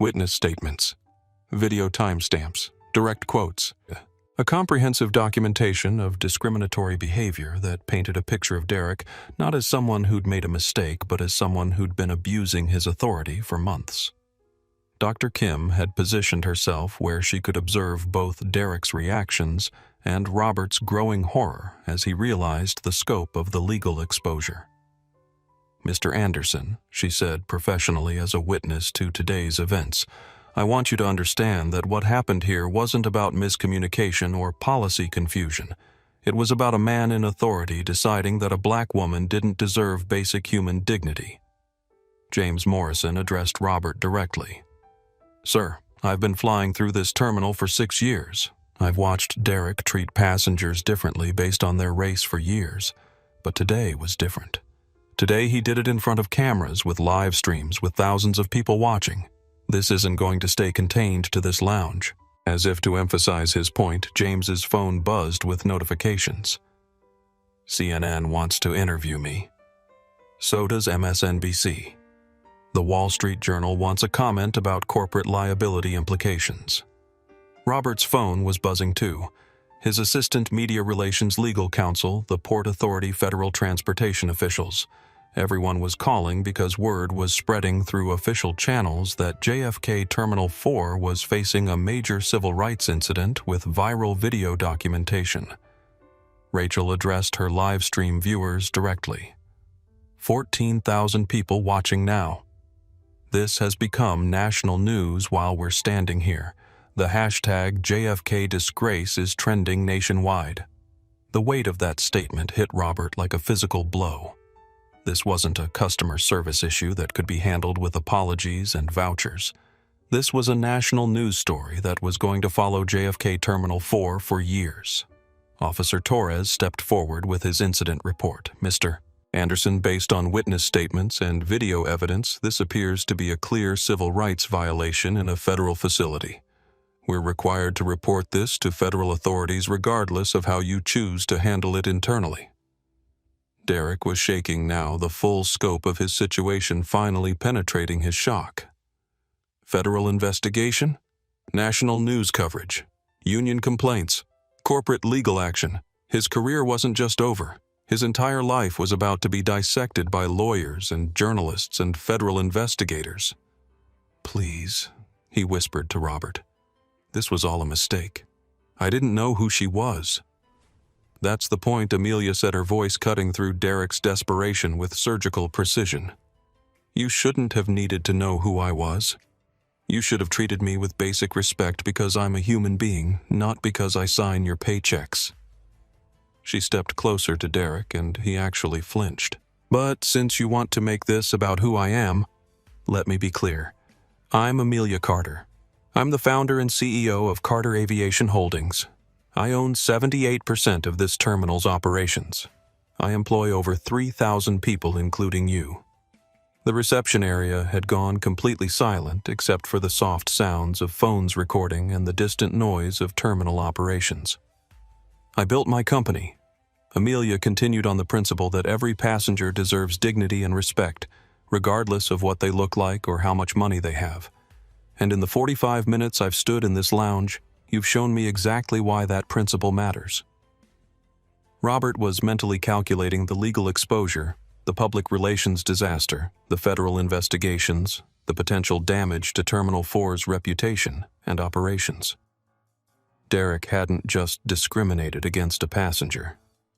A: Witness statements, video timestamps, direct quotes, a comprehensive documentation of discriminatory behavior that painted a picture of Derek not as someone who'd made a mistake, but as someone who'd been abusing his authority for months. Dr. Kim had positioned herself where she could observe both Derek's reactions and Robert's growing horror as he realized the scope of the legal exposure. "Mr. Anderson," she said professionally as a witness to today's events, "I want you to understand that what happened here wasn't about miscommunication or policy confusion. It was about a man in authority deciding that a black woman didn't deserve basic human dignity." James Morrison addressed Robert directly. "Sir, I've been flying through this terminal for 6 years. I've watched Derek treat passengers differently based on their race for years, but today was different. Today he did it in front of cameras with live streams with thousands of people watching. This isn't going to stay contained to this lounge." As if to emphasize his point, James's phone buzzed with notifications. "CNN wants to interview me. So does MSNBC. The Wall Street Journal wants a comment about corporate liability implications." Robert's phone was buzzing too. His assistant media relations legal counsel, the Port Authority federal transportation officials. Everyone was calling because word was spreading through official channels that JFK Terminal 4 was facing a major civil rights incident with viral video documentation. Rachel addressed her live stream viewers directly. 14,000 people watching now. This has become national news while we're standing here. The hashtag JFK disgrace is trending nationwide. The weight of that statement hit Robert like a physical blow. This wasn't a customer service issue that could be handled with apologies and vouchers. This was a national news story that was going to follow JFK Terminal 4 for years. Officer Torres stepped forward with his incident report. "Mr. Anderson, based on witness statements and video evidence, this appears to be a clear civil rights violation in a federal facility. We're required to report this to federal authorities regardless of how you choose to handle it internally." Derek was shaking now, the full scope of his situation finally penetrating his shock. Federal investigation? National news coverage? Union complaints? Corporate legal action? His career wasn't just over. His entire life was about to be dissected by lawyers and journalists and federal investigators. "Please," he whispered to Robert. "This was all a mistake. I didn't know who she was." "That's the point," Amelia said, her voice cutting through Derek's desperation with surgical precision. "You shouldn't have needed to know who I was. You should have treated me with basic respect because I'm a human being, not because I sign your paychecks." She stepped closer to Derek, and he actually flinched. "But since you want to make this about who I am, let me be clear. I'm Amelia Carter. I'm the founder and CEO of Carter Aviation Holdings. I own 78% of this terminal's operations. I employ over 3,000 people, including you." The reception area had gone completely silent except for the soft sounds of phones recording and the distant noise of terminal operations. "I built my company." Amelia continued on the principle that every passenger deserves dignity and respect, regardless of what they look like or how much money they have. "And in the 45 minutes I've stood in this lounge, you've shown me exactly why that principle matters." Robert was mentally calculating the legal exposure, the public relations disaster, the federal investigations, the potential damage to Terminal 4's reputation and operations. Derek hadn't just discriminated against a passenger.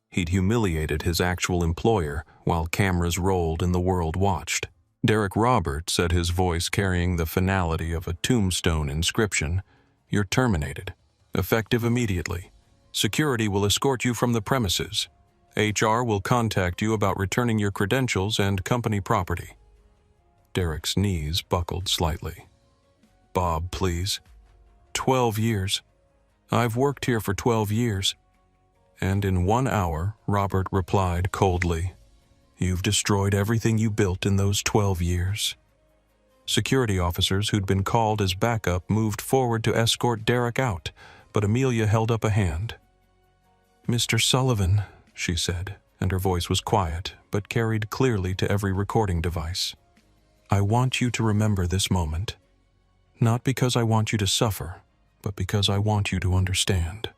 A: He'd humiliated his actual employer while cameras rolled and the world watched. Derek Robert said, his voice carrying the finality of a tombstone inscription, "You're terminated. Effective immediately. Security will escort you from the premises. HR will contact you about returning your credentials and company property." Derek's knees buckled slightly. "Bob, please. 12 years. I've worked here for 12 years. And in 1 hour, Robert replied coldly, "You've destroyed everything you built in those 12 years." Security officers who'd been called as backup moved forward to escort Derek out, but Amelia held up a hand. "Mr. Sullivan," she said, and her voice was quiet, but carried clearly to every recording device. "I want you to remember this moment. Not because I want you to suffer, but because I want you to understand.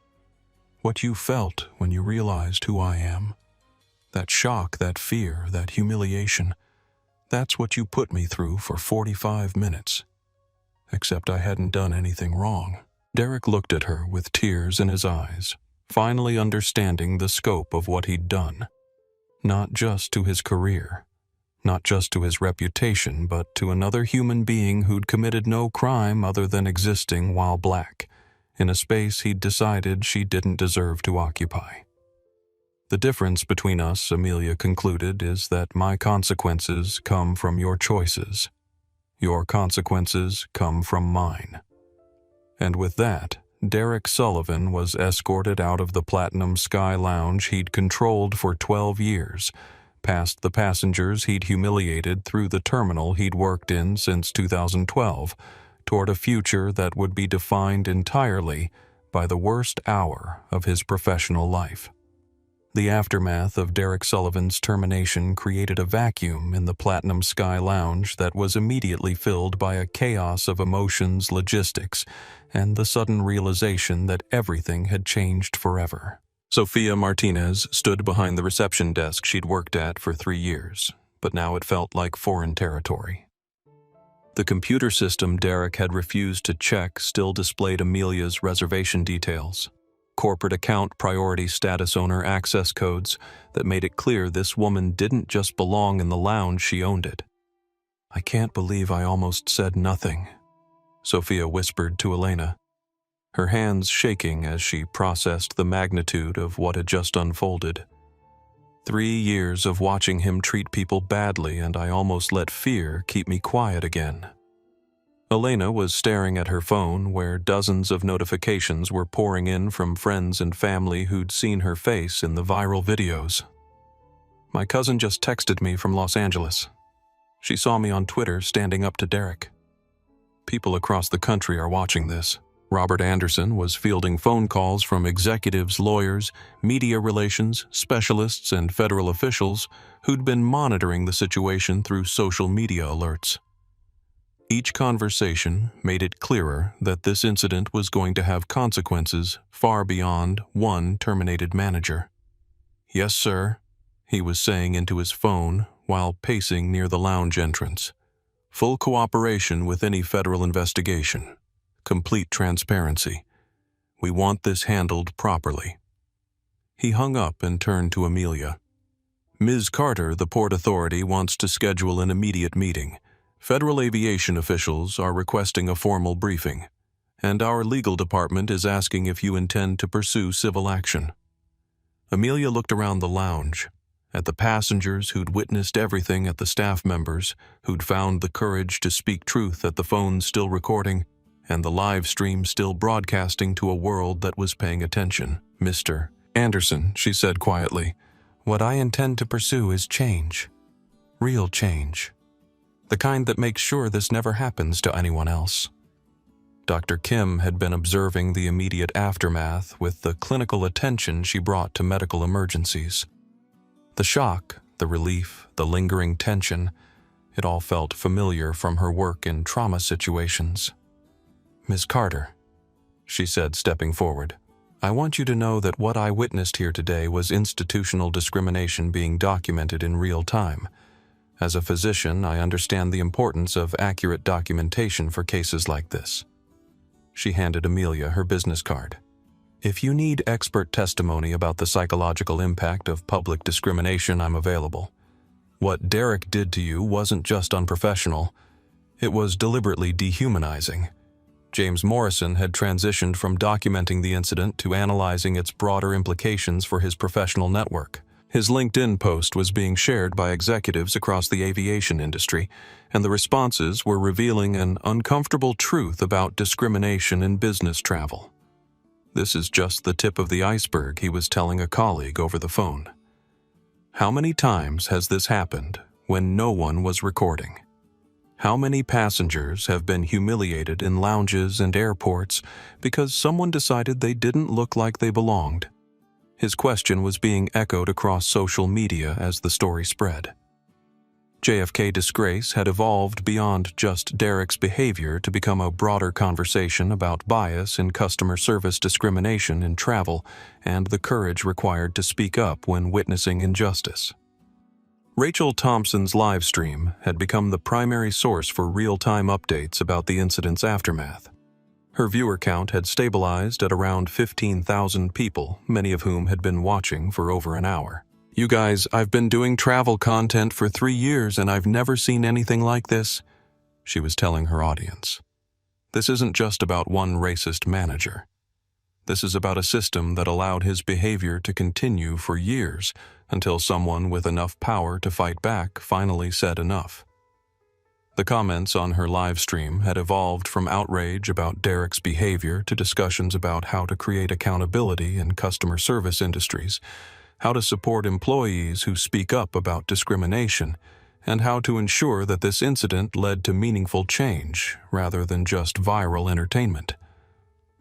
A: What you felt when you realized who I am. That shock, that fear, that humiliation, that's what you put me through for 45 minutes. Except I hadn't done anything wrong." Derek looked at her with tears in his eyes, finally understanding the scope of what he'd done. Not just to his career, not just to his reputation, but to another human being who'd committed no crime other than existing while black, in a space he'd decided she didn't deserve to occupy. "The difference between us," Amelia concluded, "is that my consequences come from your choices. Your consequences come from mine." And with that, Derek Sullivan was escorted out of the Platinum Sky Lounge he'd controlled for 12 years, past the passengers he'd humiliated through the terminal he'd worked in since 2012, toward a future that would be defined entirely by the worst hour of his professional life. The aftermath of Derek Sullivan's termination created a vacuum in the Platinum Sky Lounge that was immediately filled by a chaos of emotions, logistics, and the sudden realization that everything had changed forever. Sophia Martinez stood behind the reception desk she'd worked at for 3 years, but now it felt like foreign territory. The computer system Derek had refused to check still displayed Amelia's reservation details, corporate account priority status owner access codes that made it clear this woman didn't just belong in the lounge, she owned it. "I can't believe I almost said nothing," Sophia whispered to Elena, her hands shaking as she processed the magnitude of what had just unfolded. 3 years of watching him treat people badly, and I almost let fear keep me quiet again. Elena was staring at her phone, where dozens of notifications were pouring in from friends and family who'd seen her face in the viral videos. "My cousin just texted me from Los Angeles. She saw me on Twitter standing up to Derek. People across the country are watching this." Robert Anderson was fielding phone calls from executives, lawyers, media relations, specialists, and federal officials who'd been monitoring the situation through social media alerts. Each conversation made it clearer that this incident was going to have consequences far beyond one terminated manager. "Yes, sir," he was saying into his phone while pacing near the lounge entrance. "Full cooperation with any federal investigation. Complete transparency. We want this handled properly." He hung up and turned to Amelia. "Ms. Carter, the Port Authority wants to schedule an immediate meeting. Federal aviation officials are requesting a formal briefing, and our legal department is asking if you intend to pursue civil action." Amelia looked around the lounge, at the passengers who'd witnessed everything, at the staff members who'd found the courage to speak truth at the phone still recording, and the live stream still broadcasting to a world that was paying attention. "Mr. Anderson," she said quietly, "what I intend to pursue is change. Real change. The kind that makes sure this never happens to anyone else." Dr. Kim had been observing the immediate aftermath with the clinical attention she brought to medical emergencies. The shock, the relief, the lingering tension, it all felt familiar from her work in trauma situations. "Ms. Carter," she said, stepping forward, "I want you to know that what I witnessed here today was institutional discrimination being documented in real time. As a physician, I understand the importance of accurate documentation for cases like this." She handed Amelia her business card. "If you need expert testimony about the psychological impact of public discrimination, I'm available. What Derek did to you wasn't just unprofessional. It was deliberately dehumanizing. James Morrison had transitioned from documenting the incident to analyzing its broader implications for his professional network. His LinkedIn post was being shared by executives across the aviation industry, and the responses were revealing an uncomfortable truth about discrimination in business travel. This is just the tip of the iceberg, he was telling a colleague over the phone. How many times has this happened when no one was recording? How many passengers have been humiliated in lounges and airports because someone decided they didn't look like they belonged? His question was being echoed across social media as the story spread. JFK disgrace had evolved beyond just Derek's behavior to become a broader conversation about bias in customer service discrimination in travel and the courage required to speak up when witnessing injustice. Rachel Thompson's live stream had become the primary source for real-time updates about the incident's aftermath. Her viewer count had stabilized at around 15,000 people, many of whom had been watching for over an hour. "You guys, I've been doing travel content for 3 years and I've never seen anything like this," she was telling her audience. This isn't just about one racist manager. This is about a system that allowed his behavior to continue for years until someone with enough power to fight back finally said enough. The comments on her live stream had evolved from outrage about Derek's behavior to discussions about how to create accountability in customer service industries, how to support employees who speak up about discrimination, and how to ensure that this incident led to meaningful change rather than just viral entertainment.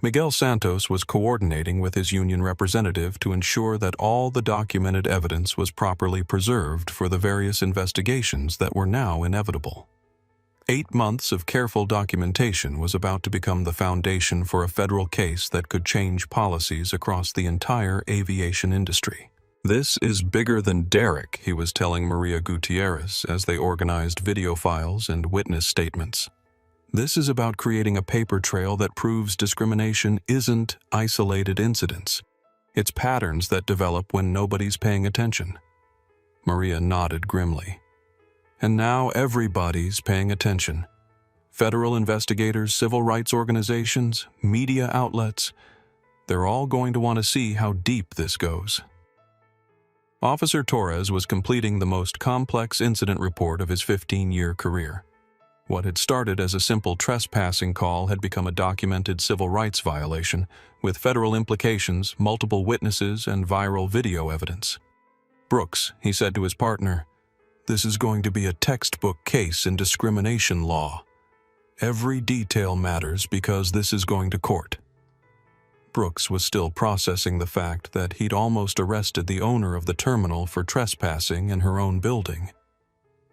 A: Miguel Santos was coordinating with his union representative to ensure that all the documented evidence was properly preserved for the various investigations that were now inevitable. 8 months of careful documentation was about to become the foundation for a federal case that could change policies across the entire aviation industry. "This is bigger than Derek," he was telling Maria Gutierrez as they organized video files and witness statements. "This is about creating a paper trail that proves discrimination isn't isolated incidents. It's patterns that develop when nobody's paying attention." Maria nodded grimly. "And now everybody's paying attention. Federal investigators, civil rights organizations, media outlets, they're all going to want to see how deep this goes." Officer Torres was completing the most complex incident report of his 15-year career. What had started as a simple trespassing call had become a documented civil rights violation, with federal implications, multiple witnesses, and viral video evidence. "Brooks," he said to his partner, "this is going to be a textbook case in discrimination law. Every detail matters because this is going to court." Brooks was still processing the fact that he'd almost arrested the owner of the terminal for trespassing in her own building.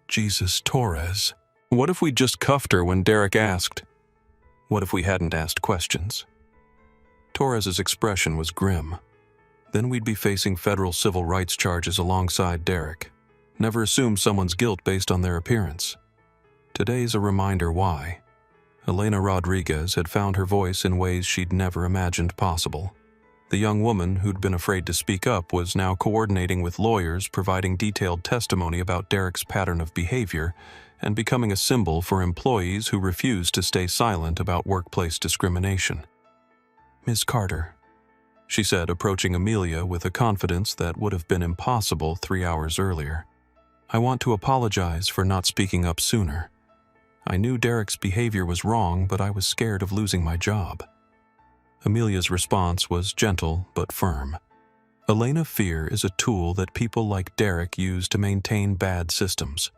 A: Jesus, Torres. What if we just cuffed her when Derek asked? What if we hadn't asked questions? Torres's expression was grim. Then we'd be facing federal civil rights charges alongside Derek. Never assume someone's guilt based on their appearance. Today's a reminder why. Elena Rodriguez had found her voice in ways she'd never imagined possible. The young woman who'd been afraid to speak up was now coordinating with lawyers, providing detailed testimony about Derek's pattern of behavior, and becoming a symbol for employees who refused to stay silent about workplace discrimination. "Ms. Carter," she said, approaching Amelia with a confidence that would have been impossible 3 hours earlier. "I want to apologize for not speaking up sooner. I knew Derek's behavior was wrong, but I was scared of losing my job." Amelia's response was gentle but firm. "Elena, fear is a tool that people like Derek use to maintain bad systems.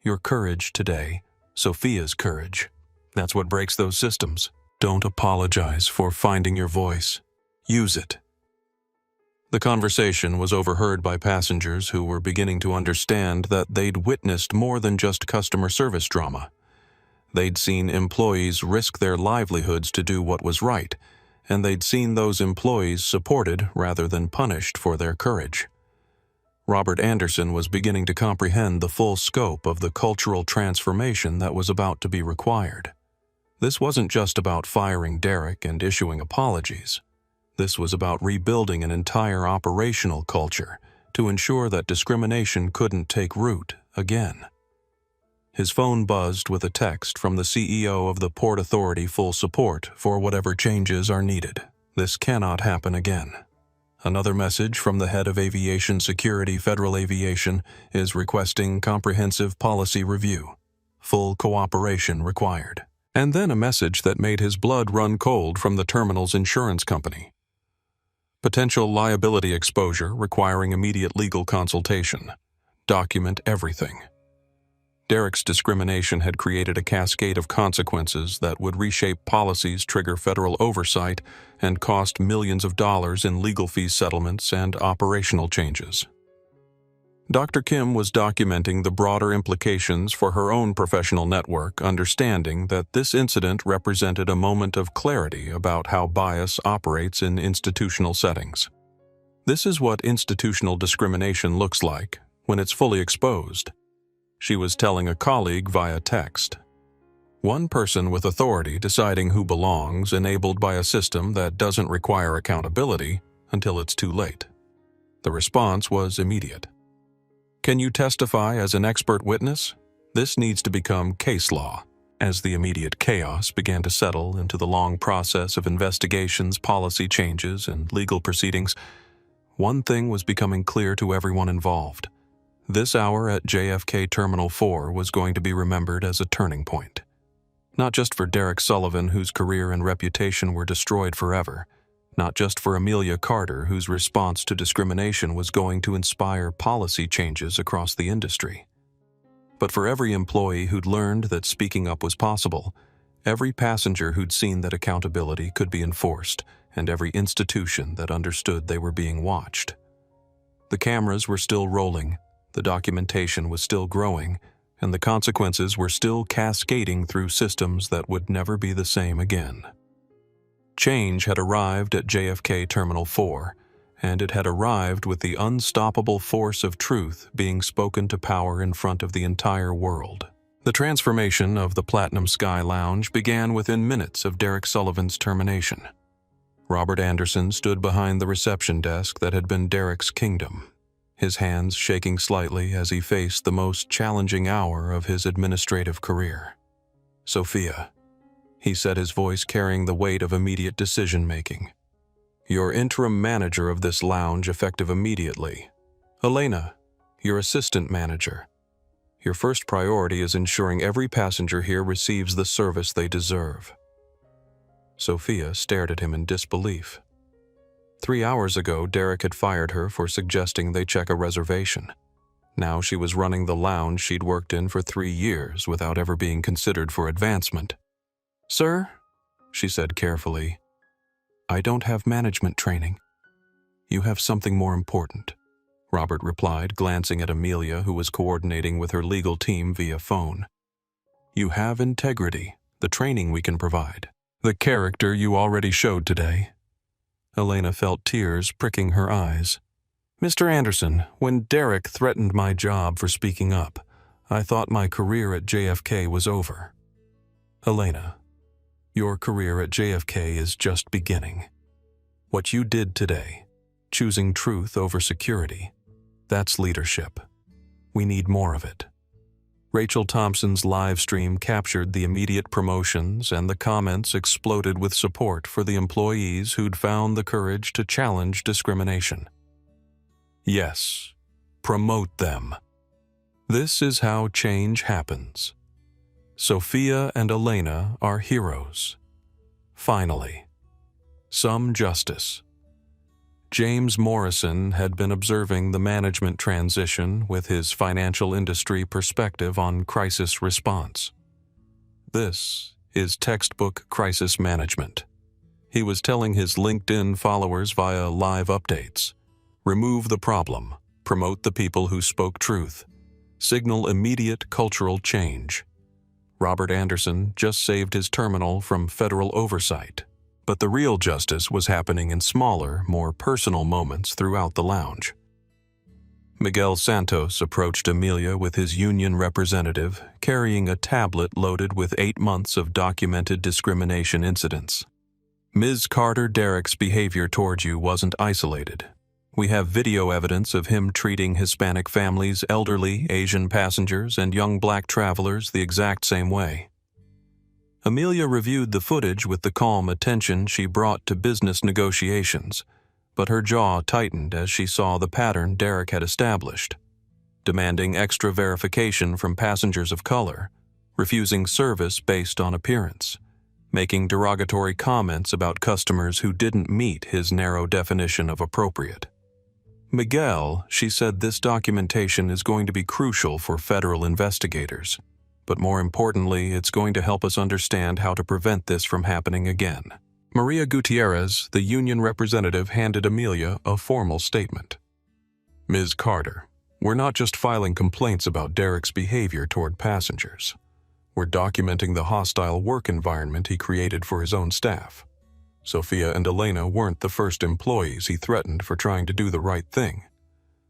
A: Your courage today, Sophia's courage, that's what breaks those systems. Don't apologize for finding your voice. Use it." The conversation was overheard by passengers who were beginning to understand that they'd witnessed more than just customer service drama. They'd seen employees risk their livelihoods to do what was right, and they'd seen those employees supported rather than punished for their courage. Robert Anderson was beginning to comprehend the full scope of the cultural transformation that was about to be required. This wasn't just about firing Derek and issuing apologies. This was about rebuilding an entire operational culture to ensure that discrimination couldn't take root again. His phone buzzed with a text from the CEO of the Port Authority: "Full support for whatever changes are needed. This cannot happen again." Another message from the head of Aviation Security Federal Aviation is requesting comprehensive policy review. Full cooperation required. And then a message that made his blood run cold from the terminal's insurance company. Potential liability exposure requiring immediate legal consultation. Document everything. Derek's discrimination had created a cascade of consequences that would reshape policies, trigger federal oversight, and cost millions of dollars in legal fee settlements and operational changes. Dr. Kim was documenting the broader implications for her own professional network, understanding that this incident represented a moment of clarity about how bias operates in institutional settings. This is what institutional discrimination looks like when it's fully exposed. She was telling a colleague via text. One person with authority deciding who belongs, enabled by a system that doesn't require accountability until it's too late. The response was immediate. Can you testify as an expert witness? This needs to become case law. As the immediate chaos began to settle into the long process of investigations, policy changes, and legal proceedings, one thing was becoming clear to everyone involved. This hour at JFK Terminal 4 was going to be remembered as a turning point. Not just for Derek Sullivan, whose career and reputation were destroyed forever. Not just for Amelia Carter, whose response to discrimination was going to inspire policy changes across the industry. But for every employee who'd learned that speaking up was possible, every passenger who'd seen that accountability could be enforced, and every institution that understood they were being watched. The cameras were still rolling. The documentation was still growing, and the consequences were still cascading through systems that would never be the same again. Change had arrived at JFK Terminal 4, and it had arrived with the unstoppable force of truth being spoken to power in front of the entire world. The transformation of the Platinum Sky Lounge began within minutes of Derek Sullivan's termination. Robert Anderson stood behind the reception desk that had been Derek's kingdom, his hands shaking slightly as he faced the most challenging hour of his administrative career. Sophia, he said, his voice carrying the weight of immediate decision-making. Your interim manager of this lounge effective immediately. Elena, your assistant manager. Your first priority is ensuring every passenger here receives the service they deserve. Sophia stared at him in disbelief. 3 hours ago, Derek had fired her for suggesting they check a reservation. Now she was running the lounge she'd worked in for 3 years without ever being considered for advancement. Sir, she said carefully, I don't have management training. You have something more important, Robert replied, glancing at Amelia, who was coordinating with her legal team via phone. You have integrity, the training we can provide, the character you already showed today. Elena felt tears pricking her eyes. Mr. Anderson, when Derek threatened my job for speaking up, I thought my career at JFK was over. Elena, your career at JFK is just beginning. What you did today, choosing truth over security, that's leadership. We need more of it. Rachel Thompson's live stream captured the immediate promotions, and the comments exploded with support for the employees who'd found the courage to challenge discrimination. Yes, promote them. This is how change happens. Sophia and Elena are heroes. Finally, some justice. James Morrison had been observing the management transition with his financial industry perspective on crisis response. This is textbook crisis management. He was telling his LinkedIn followers via live updates, remove the problem, promote the people who spoke truth, signal immediate cultural change. Robert Anderson just saved his terminal from federal oversight. But the real justice was happening in smaller, more personal moments throughout the lounge. Miguel Santos approached Amelia with his union representative, carrying a tablet loaded with 8 months of documented discrimination incidents. Ms. Carter, Derek's behavior toward you wasn't isolated. We have video evidence of him treating Hispanic families, elderly, Asian passengers, and young black travelers the exact same way. Amelia reviewed the footage with the calm attention she brought to business negotiations, but her jaw tightened as she saw the pattern Derek had established, demanding extra verification from passengers of color, refusing service based on appearance, making derogatory comments about customers who didn't meet his narrow definition of appropriate. Miguel, she said this documentation is going to be crucial for federal investigators, but more importantly, it's going to help us understand how to prevent this from happening again. Maria Gutierrez, the union representative, handed Amelia a formal statement. Ms. Carter, we're not just filing complaints about Derek's behavior toward passengers. We're documenting the hostile work environment he created for his own staff. Sophia and Elena weren't the first employees he threatened for trying to do the right thing.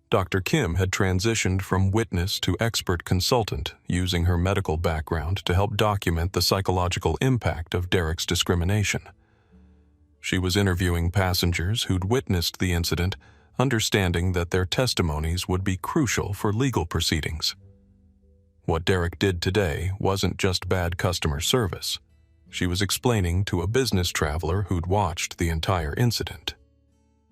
A: Dr. Kim had transitioned from witness to expert consultant, using her medical background to help document the psychological impact of Derek's discrimination. She was interviewing passengers who'd witnessed the incident, understanding that their testimonies would be crucial for legal proceedings. What Derek did today wasn't just bad customer service. She was explaining to a business traveler who'd watched the entire incident.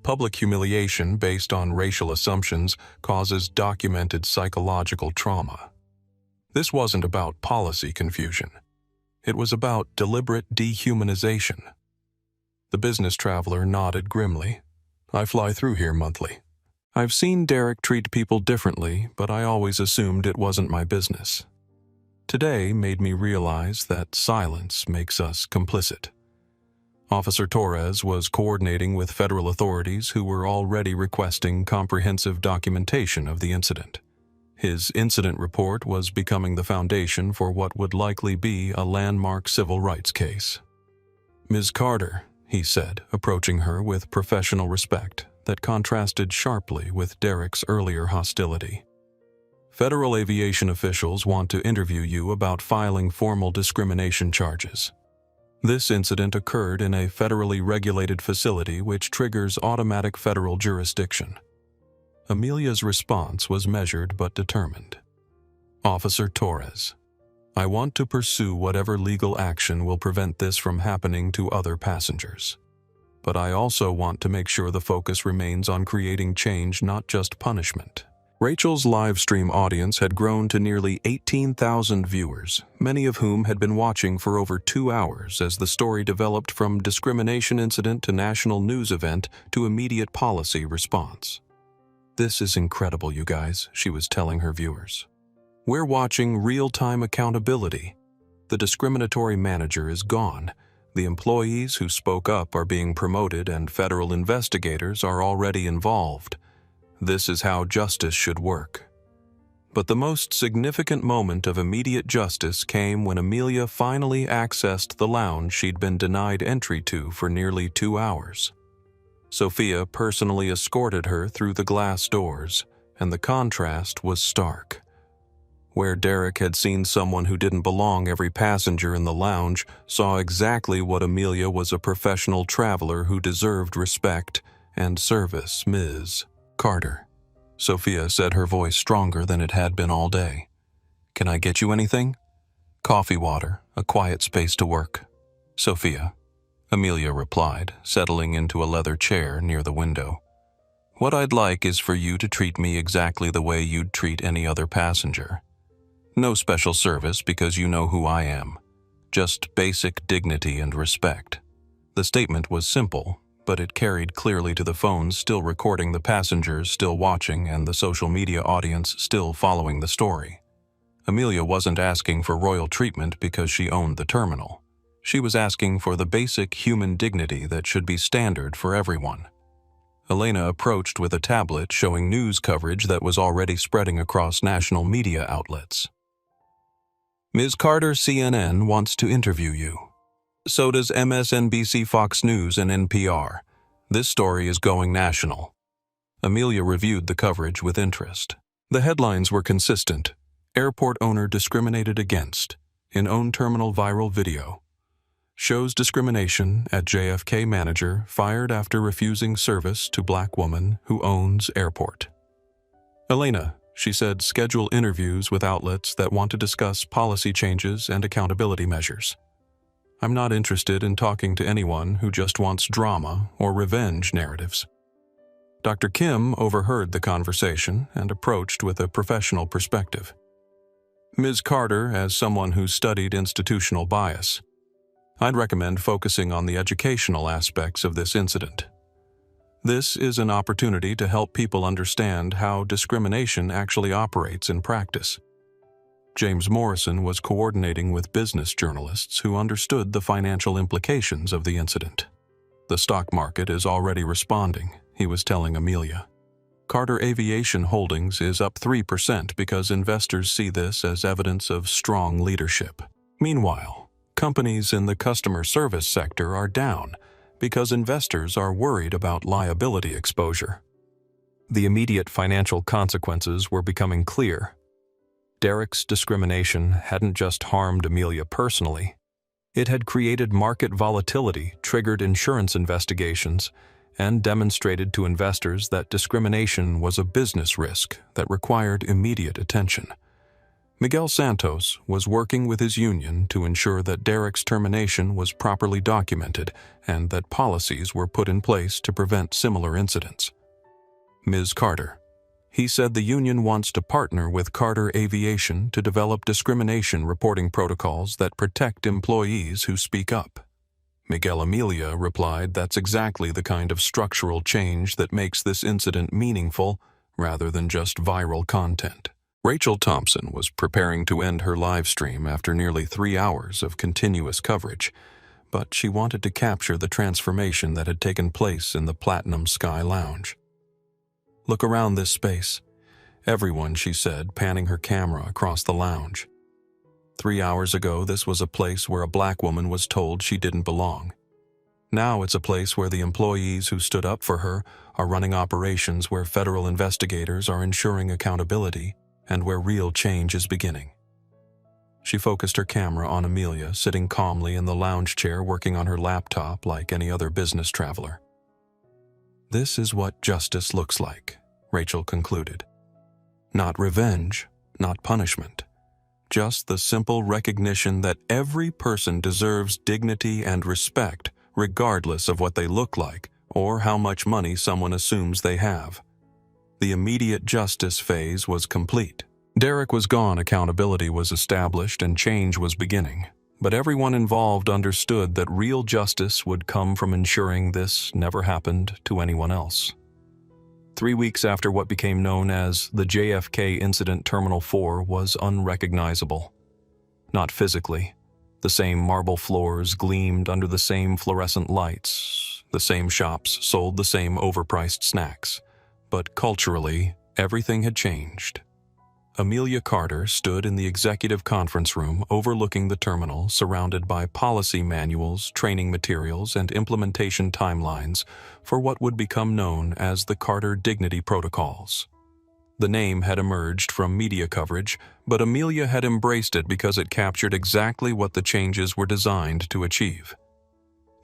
A: Public humiliation based on racial assumptions causes documented psychological trauma. This wasn't about policy confusion. It was about deliberate dehumanization. The business traveler nodded grimly. I fly through here monthly. I've seen Derek treat people differently, but I always assumed it wasn't my business. Today made me realize that silence makes us complicit. Officer Torres was coordinating with federal authorities who were already requesting comprehensive documentation of the incident. His incident report was becoming the foundation for what would likely be a landmark civil rights case. Ms. Carter, he said, approaching her with professional respect that contrasted sharply with Derek's earlier hostility. Federal aviation officials want to interview you about filing formal discrimination charges. This incident occurred in a federally regulated facility which triggers automatic federal jurisdiction. Amelia's response was measured but determined. Officer Torres, I want to pursue whatever legal action will prevent this from happening to other passengers. But I also want to make sure the focus remains on creating change, not just punishment. Rachel's live stream audience had grown to nearly 18,000 viewers, many of whom had been watching for over 2 hours as the story developed from discrimination incident to national news event to immediate policy response. This is incredible, you guys, she was telling her viewers. We're watching real-time accountability. The discriminatory manager is gone. The employees who spoke up are being promoted and federal investigators are already involved. This is how justice should work. But the most significant moment of immediate justice came when Amelia finally accessed the lounge she'd been denied entry to for nearly 2 hours. Sophia personally escorted her through the glass doors, and the contrast was stark. Where Derek had seen someone who didn't belong, every passenger in the lounge saw exactly what Amelia was: a professional traveler who deserved respect and service. Ms. Carter, Sophia said, her voice stronger than it had been all day. Can I get you anything? Coffee, water, a quiet space to work. Sophia, Amelia replied, settling into a leather chair near the window. What I'd like is for you to treat me exactly the way you'd treat any other passenger. No special service because you know who I am. Just basic dignity and respect. The statement was simple, but it carried clearly to the phones still recording, the passengers still watching, and the social media audience still following the story. Amelia wasn't asking for royal treatment because she owned the terminal. She was asking for the basic human dignity that should be standard for everyone. Elena approached with a tablet showing news coverage that was already spreading across national media outlets. Ms. Carter, CNN wants to interview you. So does MSNBC, Fox News, and NPR. This story is going national. Amelia reviewed the coverage with interest. The headlines were consistent. Airport owner discriminated against in own terminal viral video. Shows discrimination at JFK manager fired after refusing service to black woman who owns airport. Elena, she said, schedule interviews with outlets that want to discuss policy changes and accountability measures. I'm not interested in talking to anyone who just wants drama or revenge narratives. Dr. Kim overheard the conversation and approached with a professional perspective. Ms. Carter, as someone who studied institutional bias, I'd recommend focusing on the educational aspects of this incident. This is an opportunity to help people understand how discrimination actually operates in practice. James Morrison was coordinating with business journalists who understood the financial implications of the incident. The stock market is already responding, he was telling Amelia. Carter Aviation Holdings is up 3% because investors see this as evidence of strong leadership. Meanwhile, companies in the customer service sector are down because investors are worried about liability exposure. The immediate financial consequences were becoming clear. Derek's discrimination hadn't just harmed Amelia personally. It had created market volatility, triggered insurance investigations, and demonstrated to investors that discrimination was a business risk that required immediate attention. Miguel Santos was working with his union to ensure that Derek's termination was properly documented and that policies were put in place to prevent similar incidents. Ms. Carter. He said the union wants to partner with Carter Aviation to develop discrimination reporting protocols that protect employees who speak up. Miguel Amelia replied that's exactly the kind of structural change that makes this incident meaningful rather than just viral content. Rachel Thompson was preparing to end her live stream after nearly 3 hours of continuous coverage, but she wanted to capture the transformation that had taken place in the Platinum Sky Lounge. Look around this space. Everyone, she said, panning her camera across the lounge. 3 hours ago, this was a place where a black woman was told she didn't belong. Now it's a place where the employees who stood up for her are running operations where federal investigators are ensuring accountability and where real change is beginning. She focused her camera on Amelia, sitting calmly in the lounge chair working on her laptop like any other business traveler. This is what justice looks like, Rachel concluded. Not revenge, not punishment. Just the simple recognition that every person deserves dignity and respect regardless of what they look like or how much money someone assumes they have. The immediate justice phase was complete. Derek was gone, accountability was established, and change was beginning. But everyone involved understood that real justice would come from ensuring this never happened to anyone else. 3 weeks after what became known as the JFK Incident, Terminal 4 was unrecognizable. Not physically. The same marble floors gleamed under the same fluorescent lights. The same shops sold the same overpriced snacks. But culturally, everything had changed. Amelia Carter stood in the executive conference room overlooking the terminal, surrounded by policy manuals, training materials, and implementation timelines for what would become known as the Carter Dignity Protocols. The name had emerged from media coverage, but Amelia had embraced it because it captured exactly what the changes were designed to achieve.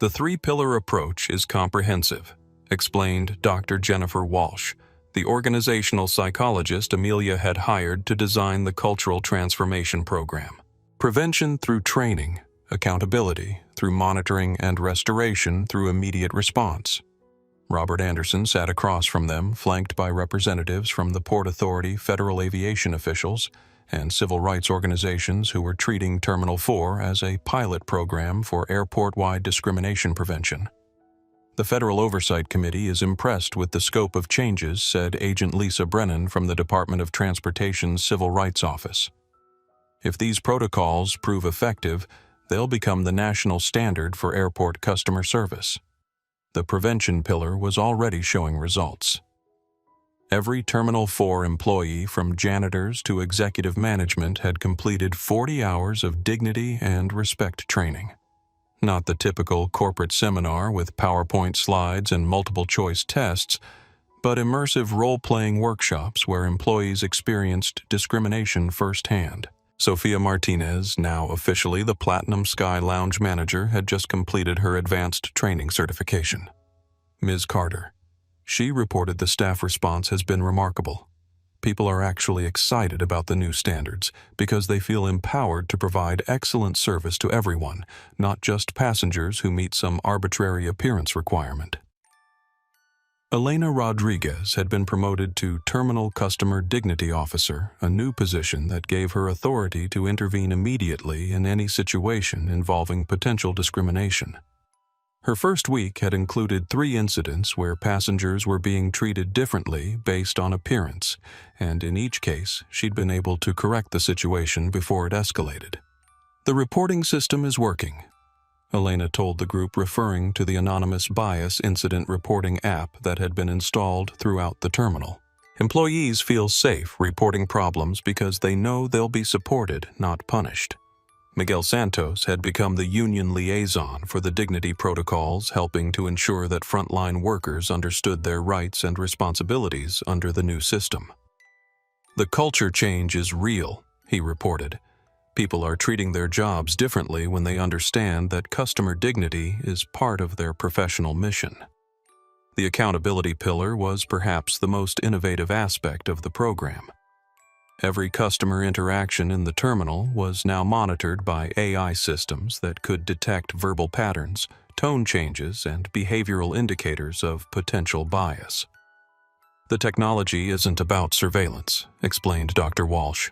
A: The three-pillar approach is comprehensive, explained Dr. Jennifer Walsh, the organizational psychologist Amelia had hired to design the cultural transformation program. Prevention through training, accountability through monitoring, and restoration through immediate response. Robert Anderson sat across from them, flanked by representatives from the Port Authority, federal aviation officials, and civil rights organizations who were treating Terminal 4 as a pilot program for airport-wide discrimination prevention. The Federal Oversight Committee is impressed with the scope of changes, said Agent Lisa Brennan from the Department of Transportation's Civil Rights Office. If these protocols prove effective, they'll become the national standard for airport customer service. The prevention pillar was already showing results. Every Terminal 4 employee, from janitors to executive management, had completed 40 hours of dignity and respect training. Not the typical corporate seminar with PowerPoint slides and multiple-choice tests, but immersive role-playing workshops where employees experienced discrimination firsthand. Sophia Martinez, now officially the Platinum Sky Lounge manager, had just completed her advanced training certification. Ms. Carter. She reported the staff response has been remarkable. People are actually excited about the new standards because they feel empowered to provide excellent service to everyone, not just passengers who meet some arbitrary appearance requirement. Elena Rodriguez had been promoted to Terminal Customer Dignity Officer, a new position that gave her authority to intervene immediately in any situation involving potential discrimination. Her first week had included 3 incidents where passengers were being treated differently based on appearance, and in each case, she'd been able to correct the situation before it escalated. "The reporting system is working," Elena told the group, referring to the anonymous bias incident reporting app that had been installed throughout the terminal. "Employees feel safe reporting problems because they know they'll be supported, not punished." Miguel Santos had become the union liaison for the dignity protocols, helping to ensure that frontline workers understood their rights and responsibilities under the new system. "The culture change is real," he reported. "People are treating their jobs differently when they understand that customer dignity is part of their professional mission." The accountability pillar was perhaps the most innovative aspect of the program. Every customer interaction in the terminal was now monitored by AI systems that could detect verbal patterns, tone changes, and behavioral indicators of potential bias. "The technology isn't about surveillance," explained Dr. Walsh.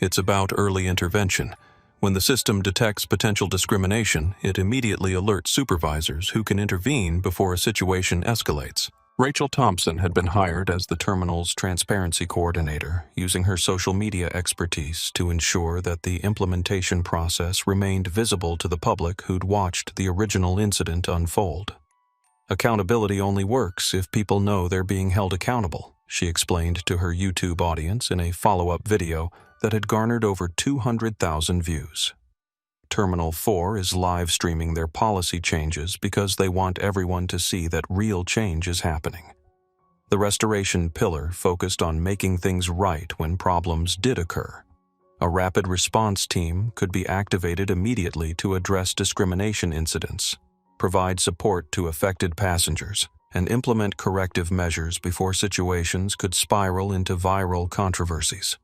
A: "It's about early intervention. When the system detects potential discrimination, it immediately alerts supervisors who can intervene before a situation escalates." Rachel Thompson had been hired as the terminal's transparency coordinator, using her social media expertise to ensure that the implementation process remained visible to the public who'd watched the original incident unfold. "Accountability only works if people know they're being held accountable," she explained to her YouTube audience in a follow-up video that had garnered over 200,000 views. Terminal 4 is live streaming their policy changes because they want everyone to see that real change is happening. The restoration pillar focused on making things right when problems did occur. A rapid response team could be activated immediately to address discrimination incidents, provide support to affected passengers, and implement corrective measures before situations could spiral into viral controversies.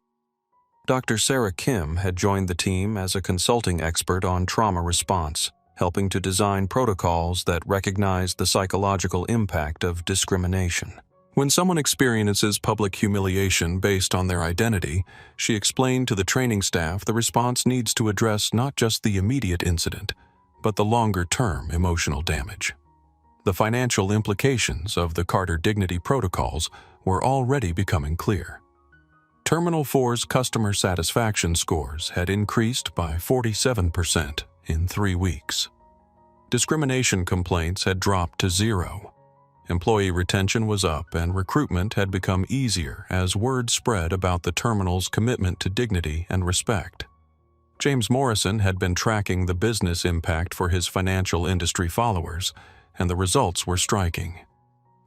A: Dr. Sarah Kim had joined the team as a consulting expert on trauma response, helping to design protocols that recognize the psychological impact of discrimination. "When someone experiences public humiliation based on their identity," she explained to the training staff, "the response needs to address not just the immediate incident, but the longer-term emotional damage." The financial implications of the Carter Dignity protocols were already becoming clear. Terminal 4's customer satisfaction scores had increased by 47% in 3 weeks. Discrimination complaints had dropped to 0. Employee retention was up and recruitment had become easier as word spread about the terminal's commitment to dignity and respect. James Morrison had been tracking the business impact for his financial industry followers, and the results were striking.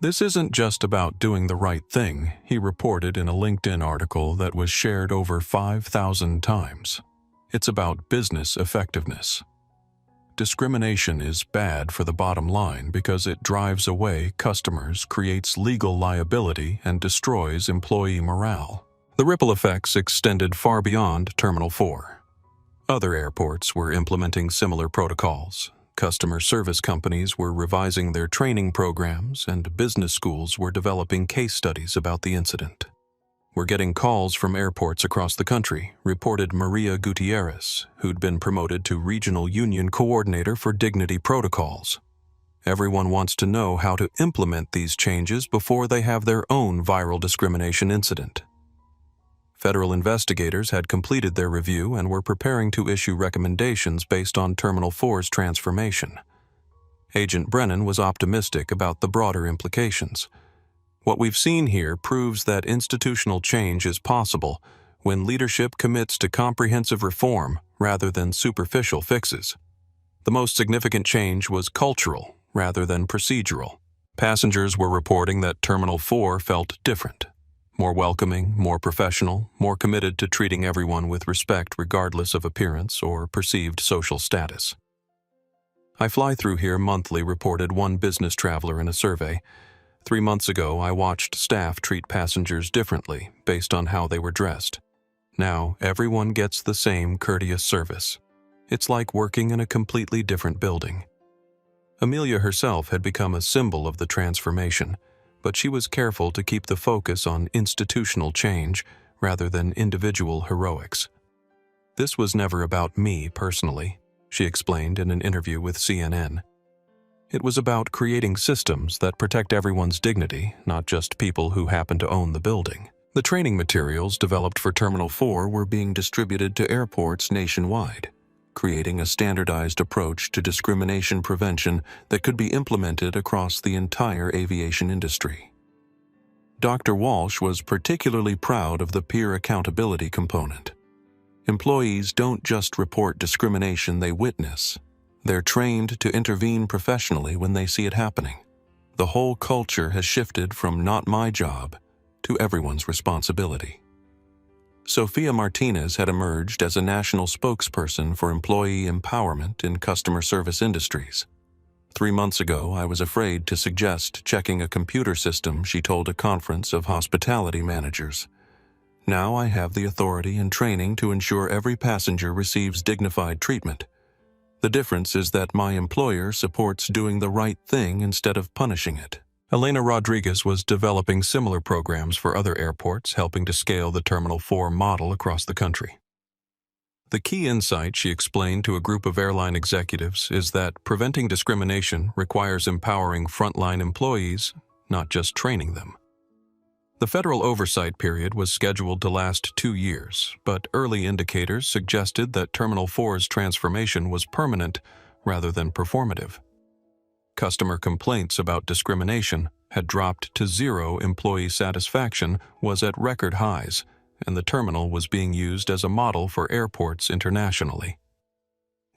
A: "This isn't just about doing the right thing," he reported in a LinkedIn article that was shared over 5,000 times. "It's about business effectiveness." Discrimination is bad for the bottom line because it drives away customers, creates legal liability, and destroys employee morale. The ripple effects extended far beyond Terminal 4. Other airports were implementing similar protocols. Customer service companies were revising their training programs, and business schools were developing case studies about the incident. "We're getting calls from airports across the country," reported Maria Gutierrez, who'd been promoted to Regional Union Coordinator for Dignity Protocols. "Everyone wants to know how to implement these changes before they have their own viral discrimination incident." Federal investigators had completed their review and were preparing to issue recommendations based on Terminal 4's transformation. Agent Brennan was optimistic about the broader implications. "What we've seen here proves that institutional change is possible when leadership commits to comprehensive reform rather than superficial fixes. The most significant change was cultural rather than procedural." Passengers were reporting that Terminal 4 felt different. More welcoming, more professional, more committed to treating everyone with respect regardless of appearance or perceived social status. "I fly through here monthly," reported one business traveler in a survey. 3 months ago, I watched staff treat passengers differently based on how they were dressed. Now, everyone gets the same courteous service. It's like working in a completely different building." Amelia herself had become a symbol of the transformation, but she was careful to keep the focus on institutional change rather than individual heroics. "This was never about me personally," she explained in an interview with CNN. "It was about creating systems that protect everyone's dignity, not just people who happen to own the building." The training materials developed for Terminal 4 were being distributed to airports nationwide, creating a standardized approach to discrimination prevention that could be implemented across the entire aviation industry. Dr. Walsh was particularly proud of the peer accountability component. Employees don't just report discrimination they witness. They're trained to intervene professionally when they see it happening. The whole culture has shifted from "not my job" to everyone's responsibility. Sophia Martinez had emerged as a national spokesperson for employee empowerment in customer service industries. 3 months ago, I was afraid to suggest checking a computer system, she told a conference of hospitality managers. Now I have the authority and training to ensure every passenger receives dignified treatment. The difference is that my employer supports doing the right thing instead of punishing it. Elena Rodriguez was developing similar programs for other airports, helping to scale the Terminal 4 model across the country. The key insight, she explained to a group of airline executives, is that preventing discrimination requires empowering frontline employees, not just training them. The federal oversight period was scheduled to last 2 years, but early indicators suggested that Terminal 4's transformation was permanent rather than performative. Customer complaints about discrimination had dropped to zero, employee satisfaction was at record highs, and the terminal was being used as a model for airports internationally.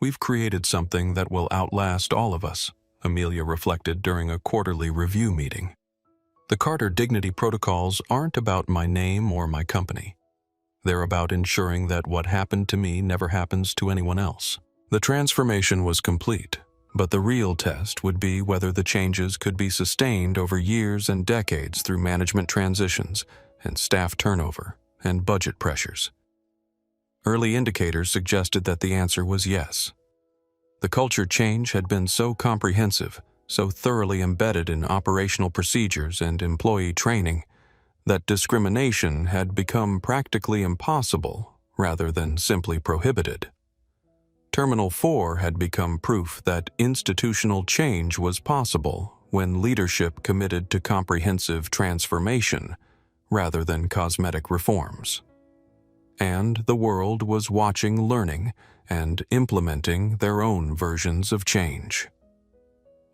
A: "We've created something that will outlast all of us," Amelia reflected during a quarterly review meeting. "The Carter Dignity Protocols aren't about my name or my company. They're about ensuring that what happened to me never happens to anyone else." The transformation was complete, but the real test would be whether the changes could be sustained over years and decades through management transitions and staff turnover and budget pressures. Early indicators suggested that the answer was yes. The culture change had been so comprehensive, so thoroughly embedded in operational procedures and employee training, that discrimination had become practically impossible rather than simply prohibited. Terminal 4 had become proof that institutional change was possible when leadership committed to comprehensive transformation rather than cosmetic reforms. And the world was watching, learning, and implementing their own versions of change.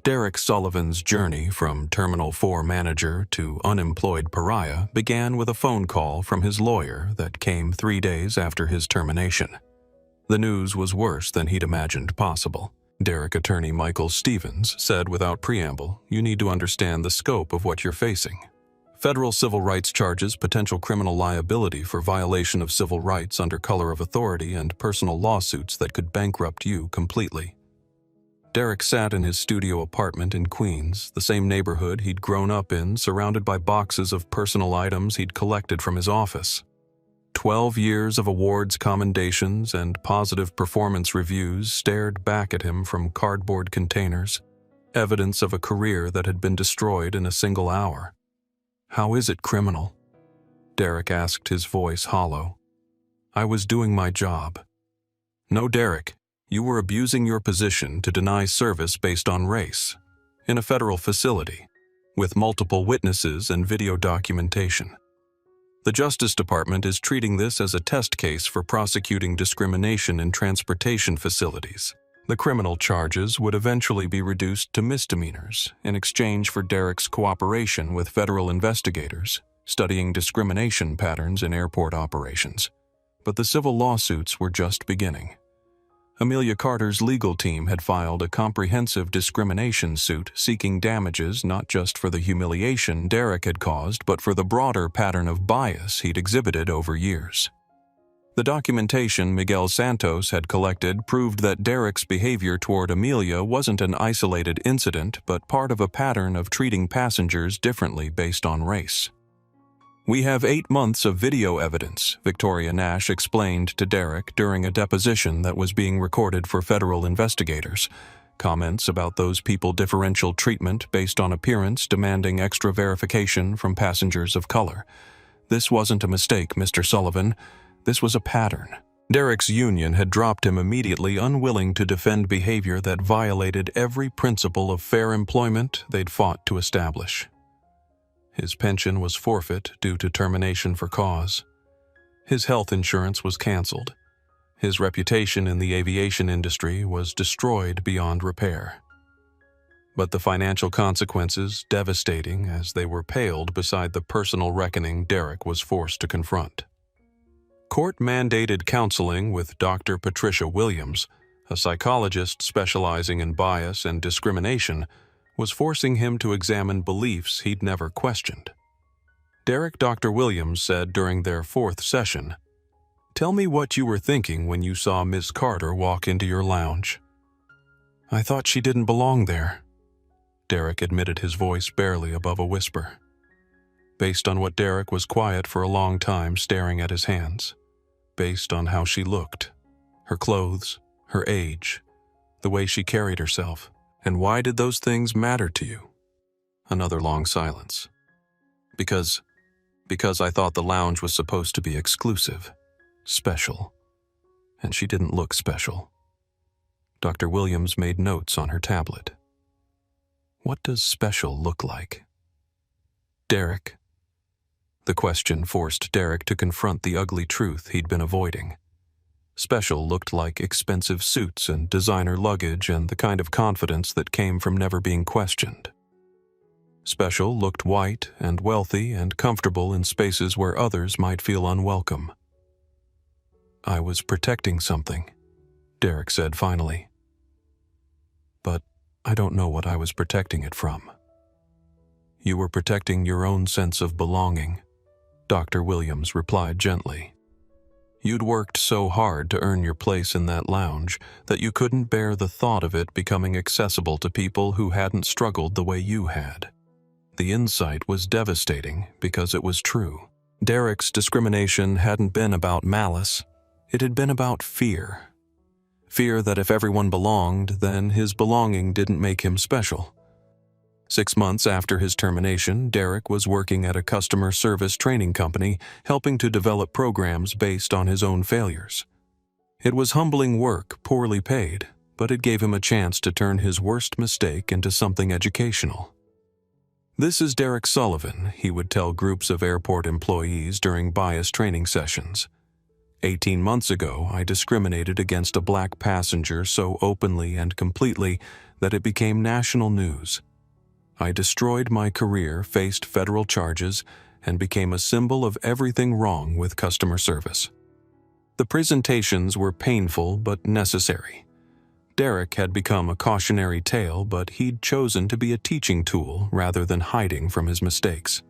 A: Derek Sullivan's journey from Terminal 4 manager to unemployed pariah began with a phone call from his lawyer that came 3 days after his termination. The news was worse than he'd imagined possible. Derek attorney Michael Stevens said without preamble, "You need to understand the scope of what you're facing. Federal civil rights charges, potential criminal liability for violation of civil rights under color of authority, and personal lawsuits that could bankrupt you completely." Derek sat in his studio apartment in Queens, the same neighborhood he'd grown up in, surrounded by boxes of personal items he'd collected from his office. 12 years of awards, commendations, and positive performance reviews stared back at him from cardboard containers, evidence of a career that had been destroyed in a single hour. "How is it criminal?" Derek asked, his voice hollow. "I was doing my job." "No, Derek, you were abusing your position to deny service based on race, in a federal facility, with multiple witnesses and video documentation. The Justice Department is treating this as a test case for prosecuting discrimination in transportation facilities. The criminal charges would eventually be reduced to misdemeanors in exchange for Derek's cooperation with federal investigators studying discrimination patterns in airport operations. But the civil lawsuits were just beginning. Amelia Carter's legal team had filed a comprehensive discrimination suit seeking damages not just for the humiliation Derek had caused, but for the broader pattern of bias he'd exhibited over years. The documentation Miguel Santos had collected proved that Derek's behavior toward Amelia wasn't an isolated incident, but part of a pattern of treating passengers differently based on race. "We have 8 months of video evidence," Victoria Nash explained to Derek during a deposition that was being recorded for federal investigators. Comments about those people differential treatment based on appearance demanding extra verification from passengers of color. This wasn't a mistake, Mr. Sullivan. This was a pattern. Derek's union had dropped him immediately, unwilling to defend behavior that violated every principle of fair employment they'd fought to establish. His pension was forfeit due to termination for cause. His health insurance was canceled. His reputation in the aviation industry was destroyed beyond repair. But the financial consequences, devastating as they were, paled beside the personal reckoning Derek was forced to confront. Court-mandated counseling with Dr. Patricia Williams, a psychologist specializing in bias and discrimination, was forcing him to examine beliefs he'd never questioned. Dr. Williams said during their fourth session, "Tell me what you were thinking when you saw Ms. Carter walk into your lounge." "I thought she didn't belong there," Derek admitted, his voice barely above a whisper. Based on what Derek was quiet for a long time, staring at his hands. Based on how she looked, her clothes, her age, the way she carried herself. "And why did those things matter to you?" Another long silence. Because I thought the lounge was supposed to be exclusive, special. And she didn't look special. Dr. Williams made notes on her tablet. What does special look like? Derek. The question forced Derek to confront the ugly truth he'd been avoiding. Special looked like expensive suits and designer luggage and the kind of confidence that came from never being questioned. Special looked white and wealthy and comfortable in spaces where others might feel unwelcome. "I was protecting something," Derek said finally. "But I don't know what I was protecting it from." "You were protecting your own sense of belonging," Dr. Williams replied gently. "You'd worked so hard to earn your place in that lounge that you couldn't bear the thought of it becoming accessible to people who hadn't struggled the way you had." The insight was devastating because it was true. Derek's discrimination hadn't been about malice. It had been about fear. Fear that if everyone belonged, then his belonging didn't make him special. 6 months after his termination, Derek was working at a customer service training company, helping to develop programs based on his own failures. It was humbling work, poorly paid, but it gave him a chance to turn his worst mistake into something educational. "This is Derek Sullivan," he would tell groups of airport employees during bias training sessions. 18 months ago, I discriminated against a black passenger so openly and completely that it became national news. I destroyed my career, faced federal charges, and became a symbol of everything wrong with customer service. The presentations were painful but necessary. Derek had become a cautionary tale, but he'd chosen to be a teaching tool rather than hiding from his mistakes.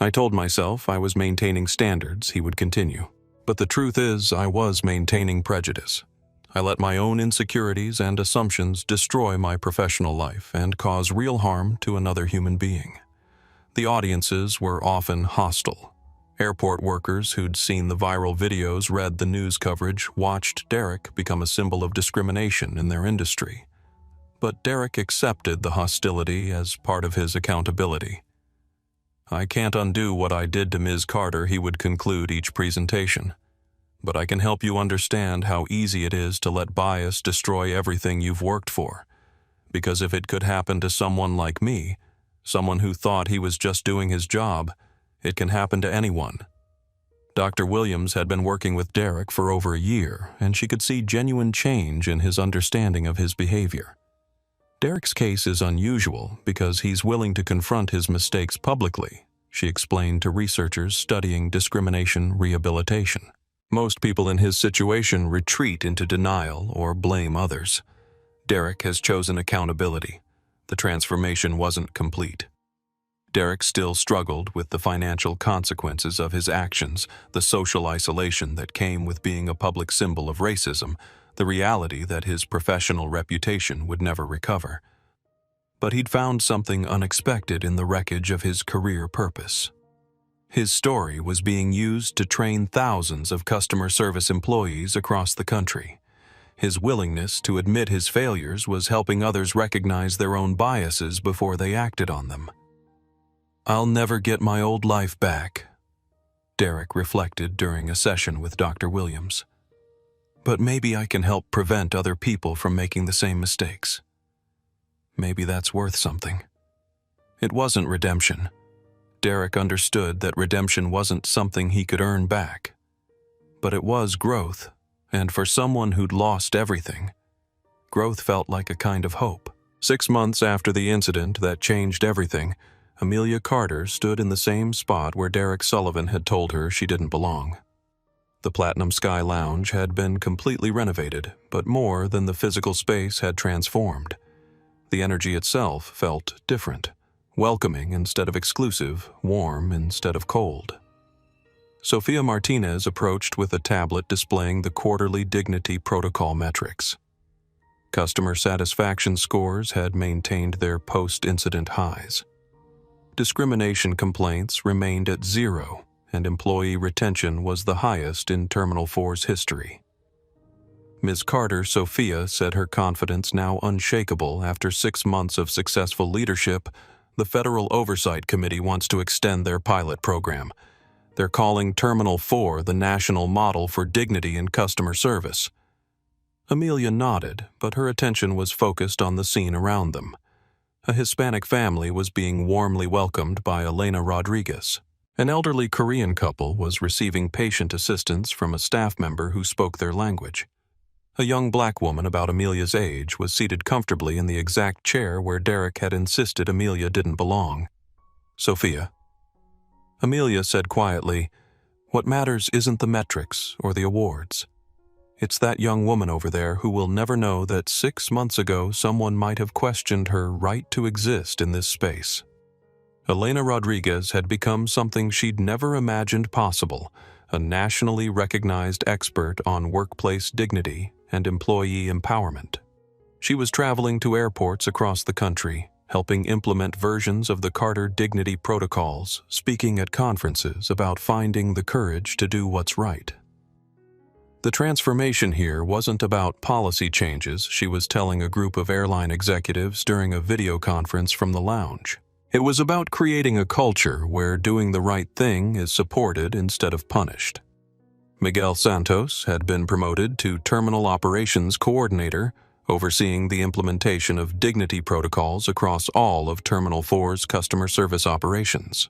A: "I told myself I was maintaining standards," he would continue. "But the truth is, I was maintaining prejudice. I let my own insecurities and assumptions destroy my professional life and cause real harm to another human being." The audiences were often hostile. Airport workers who'd seen the viral videos, read the news coverage, watched Derek become a symbol of discrimination in their industry. But Derek accepted the hostility as part of his accountability. "I can't undo what I did to Ms. Carter," he would conclude each presentation. "But I can help you understand how easy it is to let bias destroy everything you've worked for. Because if it could happen to someone like me, someone who thought he was just doing his job, it can happen to anyone." Dr. Williams had been working with Derek for over a year, and she could see genuine change in his understanding of his behavior. "Derek's case is unusual because he's willing to confront his mistakes publicly," she explained to researchers studying discrimination rehabilitation. "Most people in his situation retreat into denial or blame others. Derek has chosen accountability. The transformation wasn't complete." Derek still struggled with the financial consequences of his actions, the social isolation that came with being a public symbol of racism, the reality that his professional reputation would never recover. But he'd found something unexpected in the wreckage of his career purpose. His story was being used to train thousands of customer service employees across the country. His willingness to admit his failures was helping others recognize their own biases before they acted on them. "I'll never get my old life back," Derek reflected during a session with Dr. Williams. "But maybe I can help prevent other people from making the same mistakes. Maybe that's worth something." It wasn't redemption. Derek understood that redemption wasn't something he could earn back. But it was growth, and for someone who'd lost everything, growth felt like a kind of hope. 6 months after the incident that changed everything, Amelia Carter stood in the same spot where Derek Sullivan had told her she didn't belong. The Platinum Sky Lounge had been completely renovated, but more than the physical space had transformed. The energy itself felt different, welcoming instead of exclusive, warm instead of cold. Sophia Martinez approached with a tablet displaying the quarterly Dignity Protocol metrics. Customer satisfaction scores had maintained their post-incident highs. Discrimination complaints remained at 0, and employee retention was the highest in Terminal 4's history. Ms. Carter Sophia said her confidence now unshakable after 6 months of successful leadership. The Federal Oversight Committee wants to extend their pilot program. They're calling Terminal 4 the national model for dignity in customer service. Amelia nodded, but her attention was focused on the scene around them. A Hispanic family was being warmly welcomed by Elena Rodriguez. An elderly Korean couple was receiving patient assistance from a staff member who spoke their language. A young black woman about Amelia's age was seated comfortably in the exact chair where Derek had insisted Amelia didn't belong. "Sophia." Amelia said quietly, "What matters isn't the metrics or the awards. It's that young woman over there who will never know that 6 months ago someone might have questioned her right to exist in this space." Elena Rodriguez had become something she'd never imagined possible, a nationally recognized expert on workplace dignity and employee empowerment. She was traveling to airports across the country, helping implement versions of the Carter Dignity Protocols, speaking at conferences about finding the courage to do what's right. The transformation here wasn't about policy changes, she was telling a group of airline executives during a video conference from the lounge. It was about creating a culture where doing the right thing is supported instead of punished. Miguel Santos had been promoted to Terminal Operations Coordinator, overseeing the implementation of dignity protocols across all of Terminal 4's customer service operations.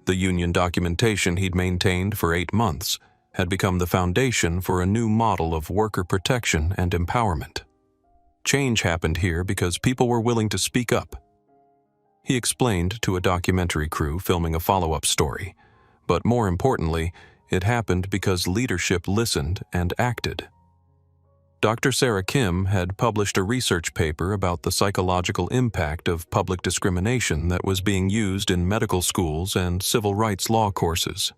A: The union documentation he'd maintained for 8 months had become the foundation for a new model of worker protection and empowerment. Change happened here because people were willing to speak up. He explained to a documentary crew filming a follow-up story, but more importantly, it happened because leadership listened and acted. Dr. Sarah Kim had published a research paper about the psychological impact of public discrimination that was being used in medical schools and civil rights law courses.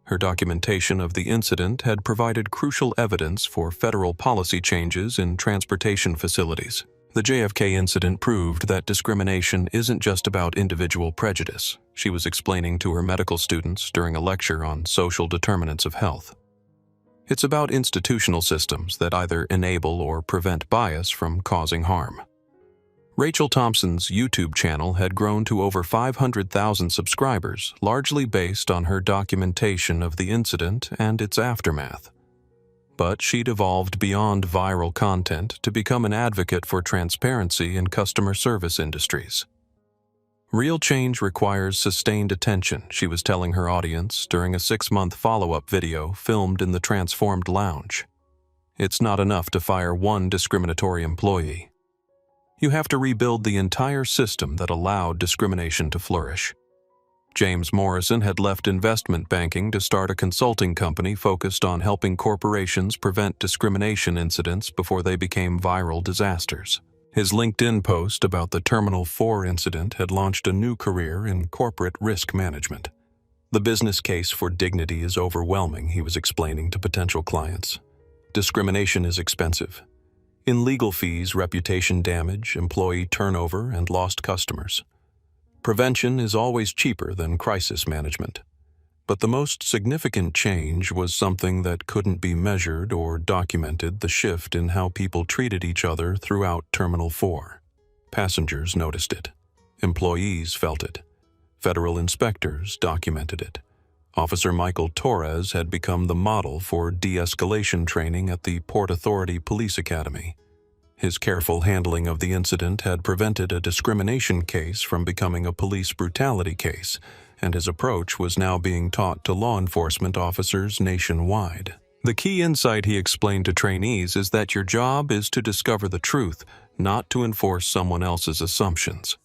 A: Her documentation of the incident had provided crucial evidence for federal policy changes in transportation facilities. The JFK incident proved that discrimination isn't just about individual prejudice, she was explaining to her medical students during a lecture on social determinants of health. It's about institutional systems that either enable or prevent bias from causing harm. Rachel Thompson's YouTube channel had grown to over 500,000 subscribers, largely based on her documentation of the incident and its aftermath. But she'd evolved beyond viral content to become an advocate for transparency in customer service industries. Real change requires sustained attention, she was telling her audience during a 6-month follow-up video filmed in the transformed lounge. It's not enough to fire one discriminatory employee. You have to rebuild the entire system that allowed discrimination to flourish. James Morrison had left investment banking to start a consulting company focused on helping corporations prevent discrimination incidents before they became viral disasters. His LinkedIn post about the Terminal 4 incident had launched a new career in corporate risk management. The business case for dignity is overwhelming, he was explaining to potential clients. Discrimination is expensive. In legal fees, reputation damage, employee turnover, and lost customers. Prevention is always cheaper than crisis management. But the most significant change was something that couldn't be measured or documented: the shift in how people treated each other throughout Terminal 4. Passengers noticed it. Employees felt it. Federal inspectors documented it. Officer Michael Torres had become the model for de-escalation training at the Port Authority Police Academy. His careful handling of the incident had prevented a discrimination case from becoming a police brutality case, and his approach was now being taught to law enforcement officers nationwide. The key insight he explained to trainees is that your job is to discover the truth, not to enforce someone else's assumptions.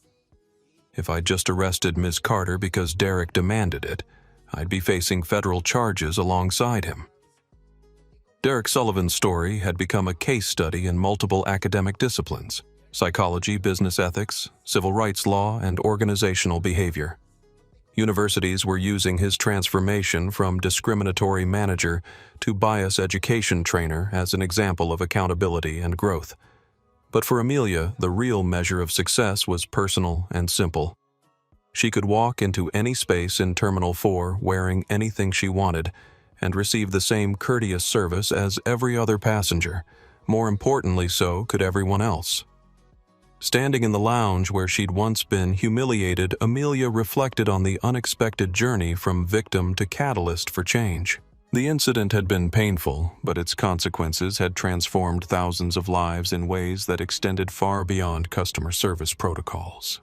A: If I just arrested Ms. Carter because Derek demanded it, I'd be facing federal charges alongside him. Derek Sullivan's story had become a case study in multiple academic disciplines: psychology, business ethics, civil rights law, and organizational behavior. Universities were using his transformation from discriminatory manager to bias education trainer as an example of accountability and growth. But for Amelia, the real measure of success was personal and simple. She could walk into any space in Terminal 4 wearing anything she wanted and receive the same courteous service as every other passenger. More importantly, so could everyone else. Standing in the lounge where she'd once been humiliated, Amelia reflected on the unexpected journey from victim to catalyst for change. The incident had been painful, but its consequences had transformed thousands of lives in ways that extended far beyond customer service protocols.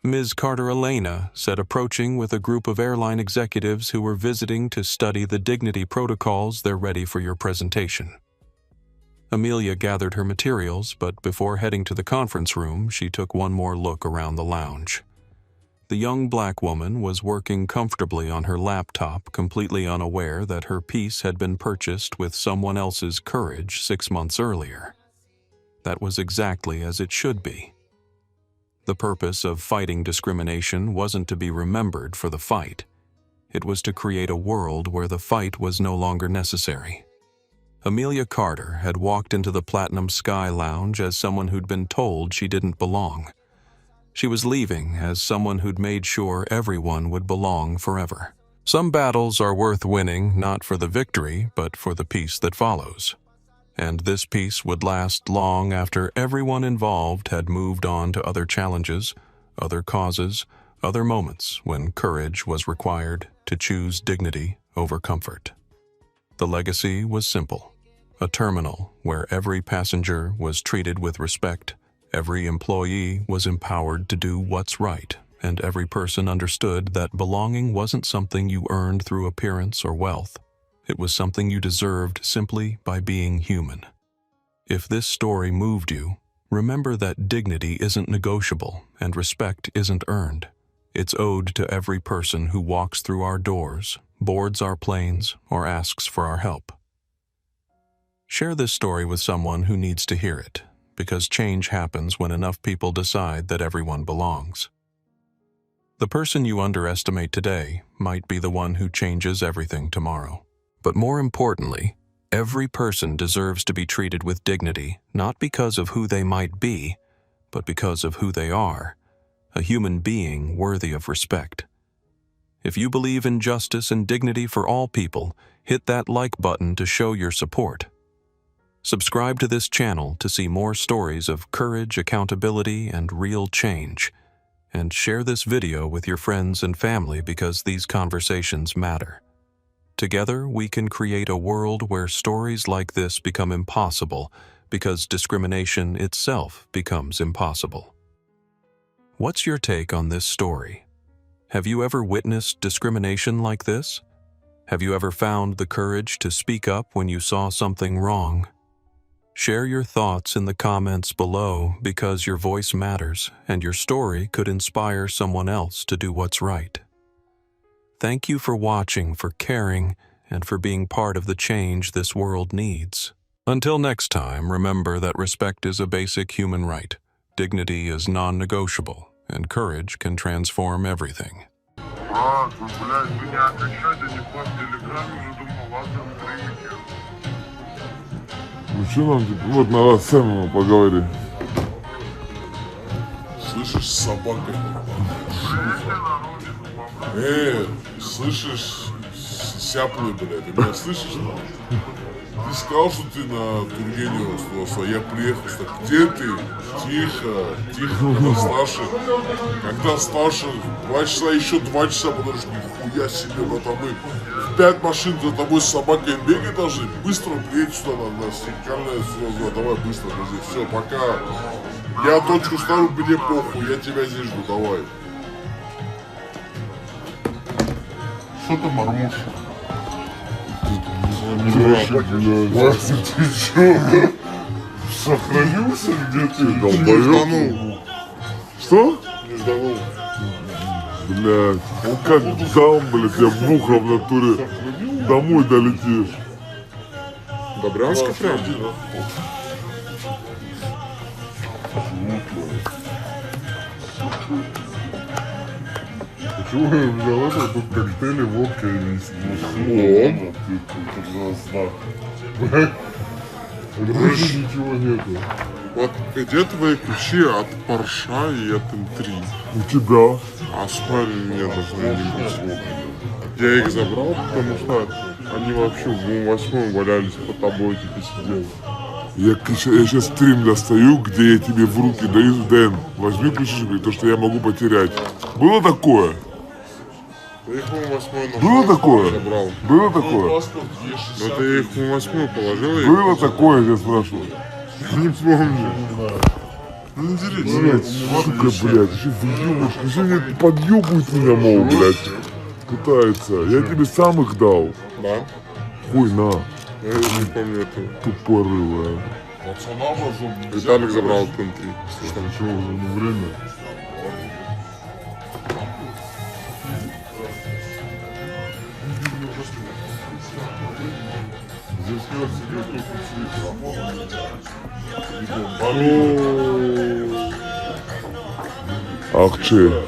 A: Ms. Carter Elena said, approaching with a group of airline executives who were visiting to study the dignity protocols, "They're ready for your presentation." Amelia gathered her materials, but before heading to the conference room, she took one more look around the lounge. The young black woman was working comfortably on her laptop, completely unaware that her piece had been purchased with someone else's courage 6 months earlier. That was exactly as it should be. The purpose of fighting discrimination wasn't to be remembered for the fight. It was to create a world where the fight was no longer necessary. Amelia Carter had walked into the Platinum Sky Lounge as someone who'd been told she didn't belong. She was leaving as someone who'd made sure everyone would belong forever. Some battles are worth winning not for the victory, but for the peace that follows. And this peace would last long after everyone involved had moved on to other challenges, other causes, other moments when courage was required to choose dignity over comfort. The legacy was simple: a terminal where every passenger was treated with respect, every employee was empowered to do what's right, and every person understood that belonging wasn't something you earned through appearance or wealth. It was something you deserved simply by being human. If this story moved you, remember that dignity isn't negotiable and respect isn't earned. It's owed to every person who walks through our doors, boards our planes, or asks for our help. Share this story with someone who needs to hear it, because change happens when enough people decide that everyone belongs. The person you underestimate today might be the one who changes everything tomorrow. But more importantly, every person deserves to be treated with dignity, not because of who they might be, but because of who they are, a human being worthy of respect. If you believe in justice and dignity for all people, hit that like button to show your support. Subscribe to this channel to see more stories of courage, accountability, and real change. And share this video with your friends and family because these conversations matter. Together, we can create a world where stories like this become impossible because discrimination itself becomes impossible. What's your take on this story? Have you ever witnessed discrimination like this? Have you ever found the courage to speak up when you saw something wrong? Share your thoughts in the comments below because your voice matters and your story could inspire someone else to do what's right. Thank you for watching, for caring, and for being part of the change this world needs. Until next time, remember that respect is a basic human right, dignity is non-negotiable, and courage can transform everything.
B: Вот на вас самому поговори. Слышишь, собака?
C: Слышишь, сяплый, блядь, ты меня слышишь? Ты сказал, что ты на Тургенева остался, а я приехал, что где ты? Тихо, когда старше, 2 часа, еще 2 часа, подожди, нихуя себе, братан, мы в 5 машин за тобой с собакой бегать должны, быстро приедь сюда, надо, сикальная сразу, давай быстро, подожди, все, пока, я точку ставлю, мне похуй, я тебя здесь жду, давай. Что ты мормушь?
B: Вася, ты чё? Сохранился где ты? Долбоёб? Что?
C: Не жданул.
B: Блядь, он как дам, блядь, я в ухо в натуре домой долетишь.
C: До Брянска прям?
B: Почему я взял это? Тут коктейли, водка и больше ничего нету.
C: Вот где твои ключи от Порша и от М3?
B: У тебя?
C: А спали мне должны не быть. Я их забрал, потому что они вообще в 8-м валялись под тобой, типа сидели.
B: Я сейчас стрим достаю, где я тебе в руки даю, Дэн, возьми ключи, то, что я могу потерять. Было такое?
C: Я их в 8-й
B: Было такое?
C: забрал.
B: Было такое?
C: Но ты их в 8-й положил и...
B: Было такое, я спрашиваю.
C: Не помню. Ну интересно.
B: Блять, сука, блядь, еще выебываешь, еще мне подъебывает меня, мол, блядь. Пытается. Я тебе сам их дал.
C: Да?
B: Хуй на,
C: Я не помню этого.
B: тупорылая.
C: Виталик забрал М3.
B: Что, уже не время? Здесь Ахче.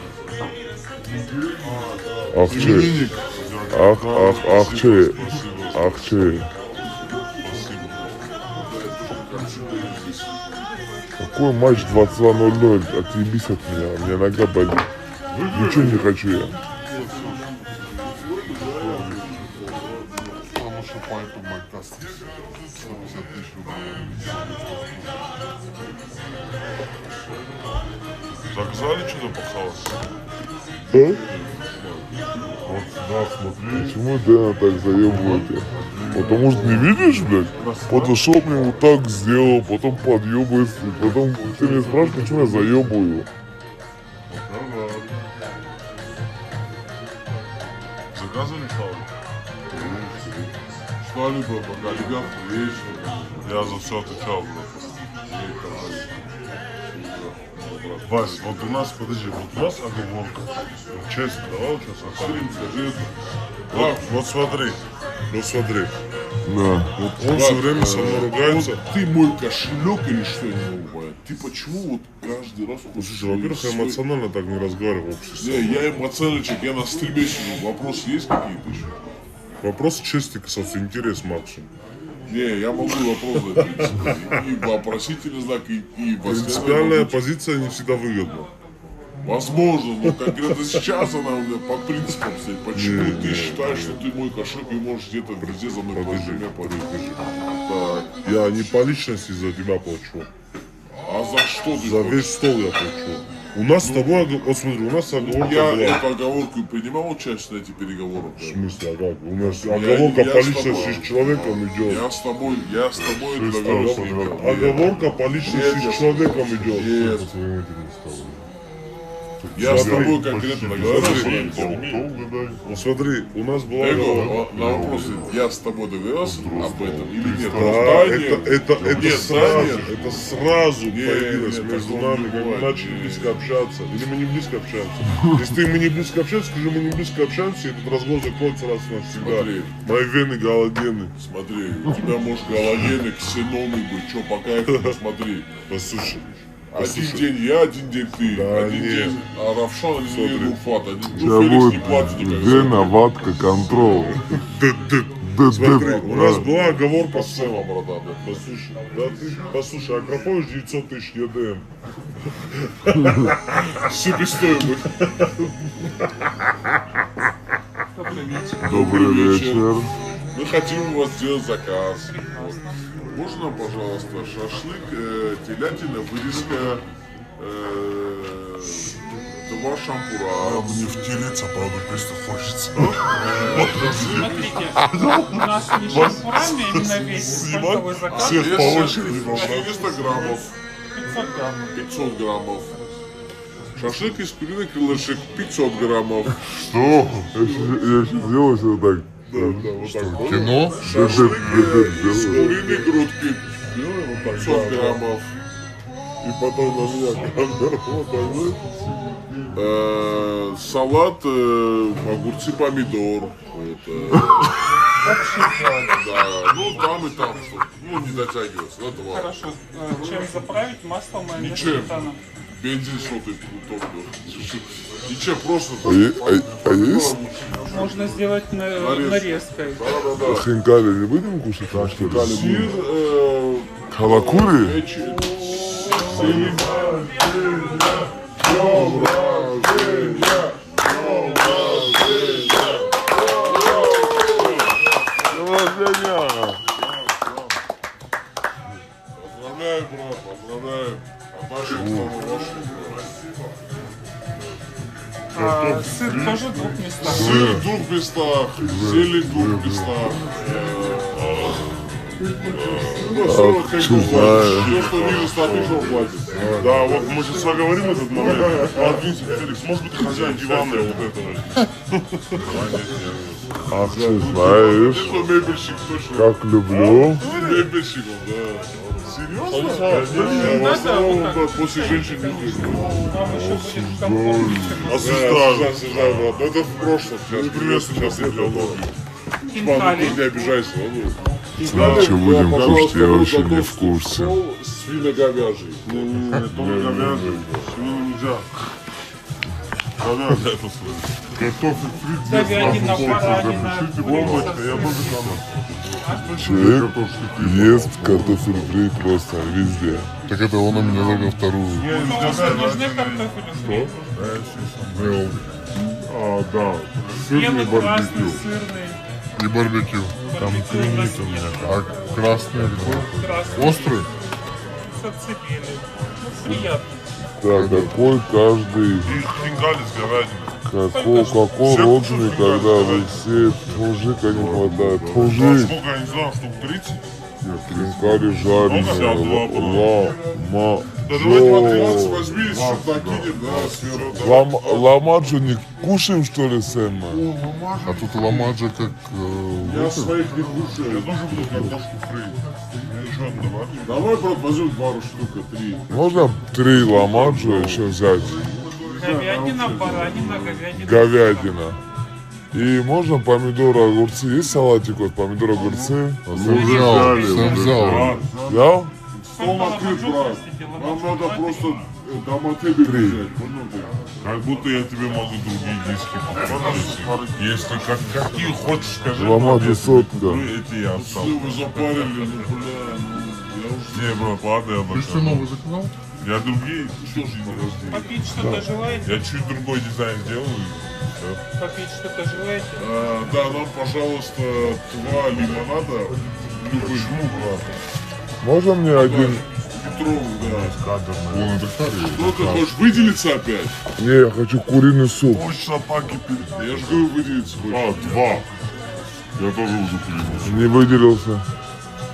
B: Ахче. Ахче. Ахче. Какой матч 22:00? Отъебись от меня. У меня нога болит. Ничего не хочу я.
C: Потому что поэтому Майкас 150 тысяч рублей.
D: Заказали что-то похавать?
B: Да?
D: Вот, да, смотри.
B: Почему Дэна так заебываете? Потому что не видишь, блядь? Подошел мне вот так сделал, потом подъебывается, потом ты меня спрашиваешь, почему я заебываю.
D: Заказывали хавать?
C: Что-либо, пока олигарх вечер.
D: Я за все отвечал, брат. Вась, вот у нас, подожди, вот у нас оговорка. Вот честно, давай сейчас
C: Стрим, скажи это.
D: вот смотри,
B: Да.
D: вот он все время со мной ругается.
C: Вот ты мой кошелек или что, я не могу понять. Ты почему вот каждый раз...
D: Слушай, во-первых, я эмоционально так не разговаривал в обществе.
C: Не, я эмоциональчик, я на стриме сижу. Вопросы есть какие-то еще?
D: Вопрос чести касался, интерес максимум.
C: Не, я могу вопрос задать. И вопросительный знак, и
D: Принципиальная позиция не всегда выгодна.
C: Возможно, но конкретно сейчас она у меня по принципам стоит. Почему
D: Не,
C: ты
D: не,
C: считаешь, что ты мой кошелек и можешь где-то везде за мной
D: Подожди,
C: меня
D: подожди.
C: Так.
D: Я не по личности за тебя плачу.
C: А за что ты
D: За
C: хочешь?
D: весь стол я плачу. У нас с тобой, вот смотри, у нас оговорка
C: Я
D: была.
C: эту оговорку принимал участие на этих переговорах.
D: В смысле, а как? У нас оговорка
C: я
D: по
C: с
D: личности
C: тобой.
D: с человеком идет.
C: Я с тобой эту договорку не имел.
D: Оговорка по личности
C: Нет,
D: с человеком идет.
C: Нет, я с тобой конкретно договорился.
D: Вот смотри, у нас была
C: Я
D: оговорка.
C: говорю, на вопрос, я с тобой договорился об этом или нет?
D: Да,
C: Да, нет.
D: это
C: Нет,
D: сразу,
C: нет.
D: это сразу появилось
C: нет,
D: между
C: такого
D: нами,
C: не
D: как мы
C: бывает.
D: начали близко общаться. Или мы не близко общаемся. Если мы не близко общаемся, скажи, мы не близко общаемся, и этот разговор закроется раз и навсегда.
C: Смотри.
D: Мои вены галогены.
C: Смотри, у тебя может галогены, ксеноны быть, что по кайфу, посмотри.
D: Послушай.
C: Один день я, один день ты,
D: Да,
C: один
D: нет.
C: день Равшан, один день Руфат, один
B: У
C: день
B: тебя
C: Феликс не
B: будет
C: платит никогда.
B: Дена, ватка, контрол.
D: Смотри, у нас была оговорка с
C: Сэма, братан, да.
D: Послушай, да ты, послушай, Акропович 900 тысяч ЕДМ.
C: Себестоимость.
B: Добрый вечер.
C: Мы хотим у вас сделать заказ. Можно, пожалуйста, шашлык, телятина, вырезка, 2 шампура.
D: Мне втереться, правда, просто хочется.
E: Смотрите, у нас не шампурами именно весь сколько заказ.
D: Всех по очереди.
C: 400 граммов,
E: 500 граммов.
C: 500 граммов. Шашлык из куриных крылышек 500 граммов.
B: Что? Я сейчас делаю все так.
C: Да, вот так вот.
B: Кино?
C: Шашлык из куриной грудки 500 граммов.
D: И потом на меня камера вот так вот.
C: Салат, огурцы, помидор. Да, ну там и там, что, ну не дотягивается, да, 2.
E: Хорошо. Чем заправить? Маслом, майонез,
C: Ничем.
E: сметана.
C: Бензин, что ты топливо. Ничего, просто.
B: А есть?
E: Можно сделать нарезкой.
C: Да.
B: Хинкали не будем кушать? А что ли?
C: Сыр,
B: Халакури?
C: Поздравляю, брат, поздравляю. А наши
E: Сыр тоже в 2 местах.
C: Сыр в 2 местах, зелень в 2 местах. Ну, 40 как бы
B: знаю.
C: все, что ниже 100 тысяч платит.
D: Да, вот мы сейчас оговорим этот момент. Подвинься, Феликс, может быть, ты хозяин дивана вот этого.
B: Ах, ты знаешь,
C: Что мебельщик точно.
B: как люблю.
C: Мебельщиком, да. Серьезно?
E: Не
C: В
E: надо,
C: основном,
E: вот так.
C: да, после женщин не люблю.
E: Нам еще будет комфортно.
D: А сестра?
C: Сестра, брат. Ну это в прошлом. Сейчас приветствую, сейчас идет.
E: Хинкали.
C: Не обижайся, ну.
B: Что будем кушать, я вообще не в курсе.
C: Свино-говяжий.
D: Не, только говяжий. Свинину нельзя. Говяжий это слышит. Картофель фри,
E: Говядина, баранина,
D: запишите
E: курица,
D: бомбочка, я
E: сыр.
D: тоже там.
B: Человек ест картофель фри просто везде. Так это он у меня только вторую.
E: Нужны картофели фри.
D: Да. Сырный
E: Белый, красный,
D: барбекю.
E: сырный.
B: И барбекю. Там
E: Барбекю у меня.
B: А красный где?
E: Красный.
B: Острый?
E: С отцепили. Ну, приятно.
B: Так, какой каждый,
D: И хинкали с говядиной.
B: какой родный, когда вы все мужика не хватает.
D: Да,
B: Мужик,
D: сколько, я не знаю, штук 30?
B: хинкали жареные, лама,
C: Да давайте по 13 возьми, что накинем, да, сверху.
B: ламаджо не кушаем, что ли, Сэма? А тут ламаджо как...
C: Я своих не
D: Я
C: кушаю.
D: тоже буду картошку фри. Я еще одну добавлю.
C: Давай, брат, возьмем пару штук, 3.
B: Можно 3 ламаджо еще взять?
E: Говядина, баранина, говядина.
B: Говядина. И можно помидоры, огурцы. Есть салатик вот, помидоры, огурцы? Сэм взял. Взял?
C: Стол накрыт, брат. Нам надо просто доматеби взять. Понял ты?
D: Как будто я тебе могу другие диски показать. Если какие хочешь, скажи.
B: Ламаджо
D: мне,
B: сотка.
D: ну, эти я оставлю.
C: Вы запарили, ну, бля, ну, я уже...
D: Не, брат, ладно, я обожаю.
B: новый заказал?
D: Я другие, что же не рождения.
E: Попить что-то желаете?
D: Я чуть другой дизайн сделаю. и всё.
E: Попить что-то желаете?
C: Да, нам, пожалуйста, 2 лимонада. Любых.
B: Можно мне один?
C: Петровых, да.
B: Он это
C: Ну, ты хочешь выделиться опять?
B: Не, я хочу куриный суп.
D: Пусть собаки
C: Я же говорю, выделиться хочешь.
D: 2. Я тоже уже принес.
B: Не выделился.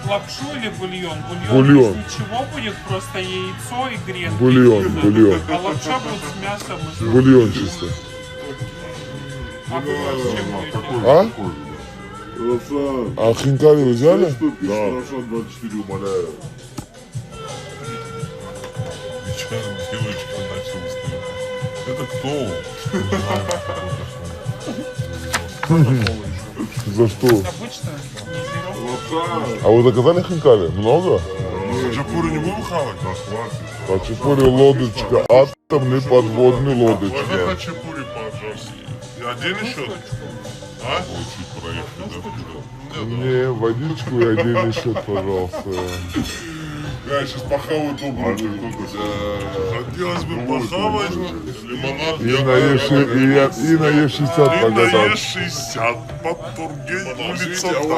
E: Лапшу или бульон?
B: Бульон.
E: Без ничего будет, просто яйцо и гренки.
B: Бульон.
E: А лапша будет с мясом и с...
B: Бульон чисто.
E: А вы с чем будете?
B: А?
C: Лапша.
B: А хинкали вы взяли?
C: 100 лапша 24, умоляю.
D: Сейчас девочка начала стоять. Это кто?
B: За что?
E: Обычно не
C: Лапша.
B: А вы заказали хинкали? Много?
D: Хачапури не будем хавать? Да, хватит.
B: Хачапури лодочка, атомный подводный
D: Можно
B: лодочка.
D: хачапури, пожалуйста? Один еще? А? Чуть проехали, да?
B: Не, водичку и один счет, пожалуйста.
C: Я сейчас похаваю добрую. Хотелось бы похавать, лимонад.
B: И на Е60
C: И на
B: покататься.
C: Е60 под Тургень, улица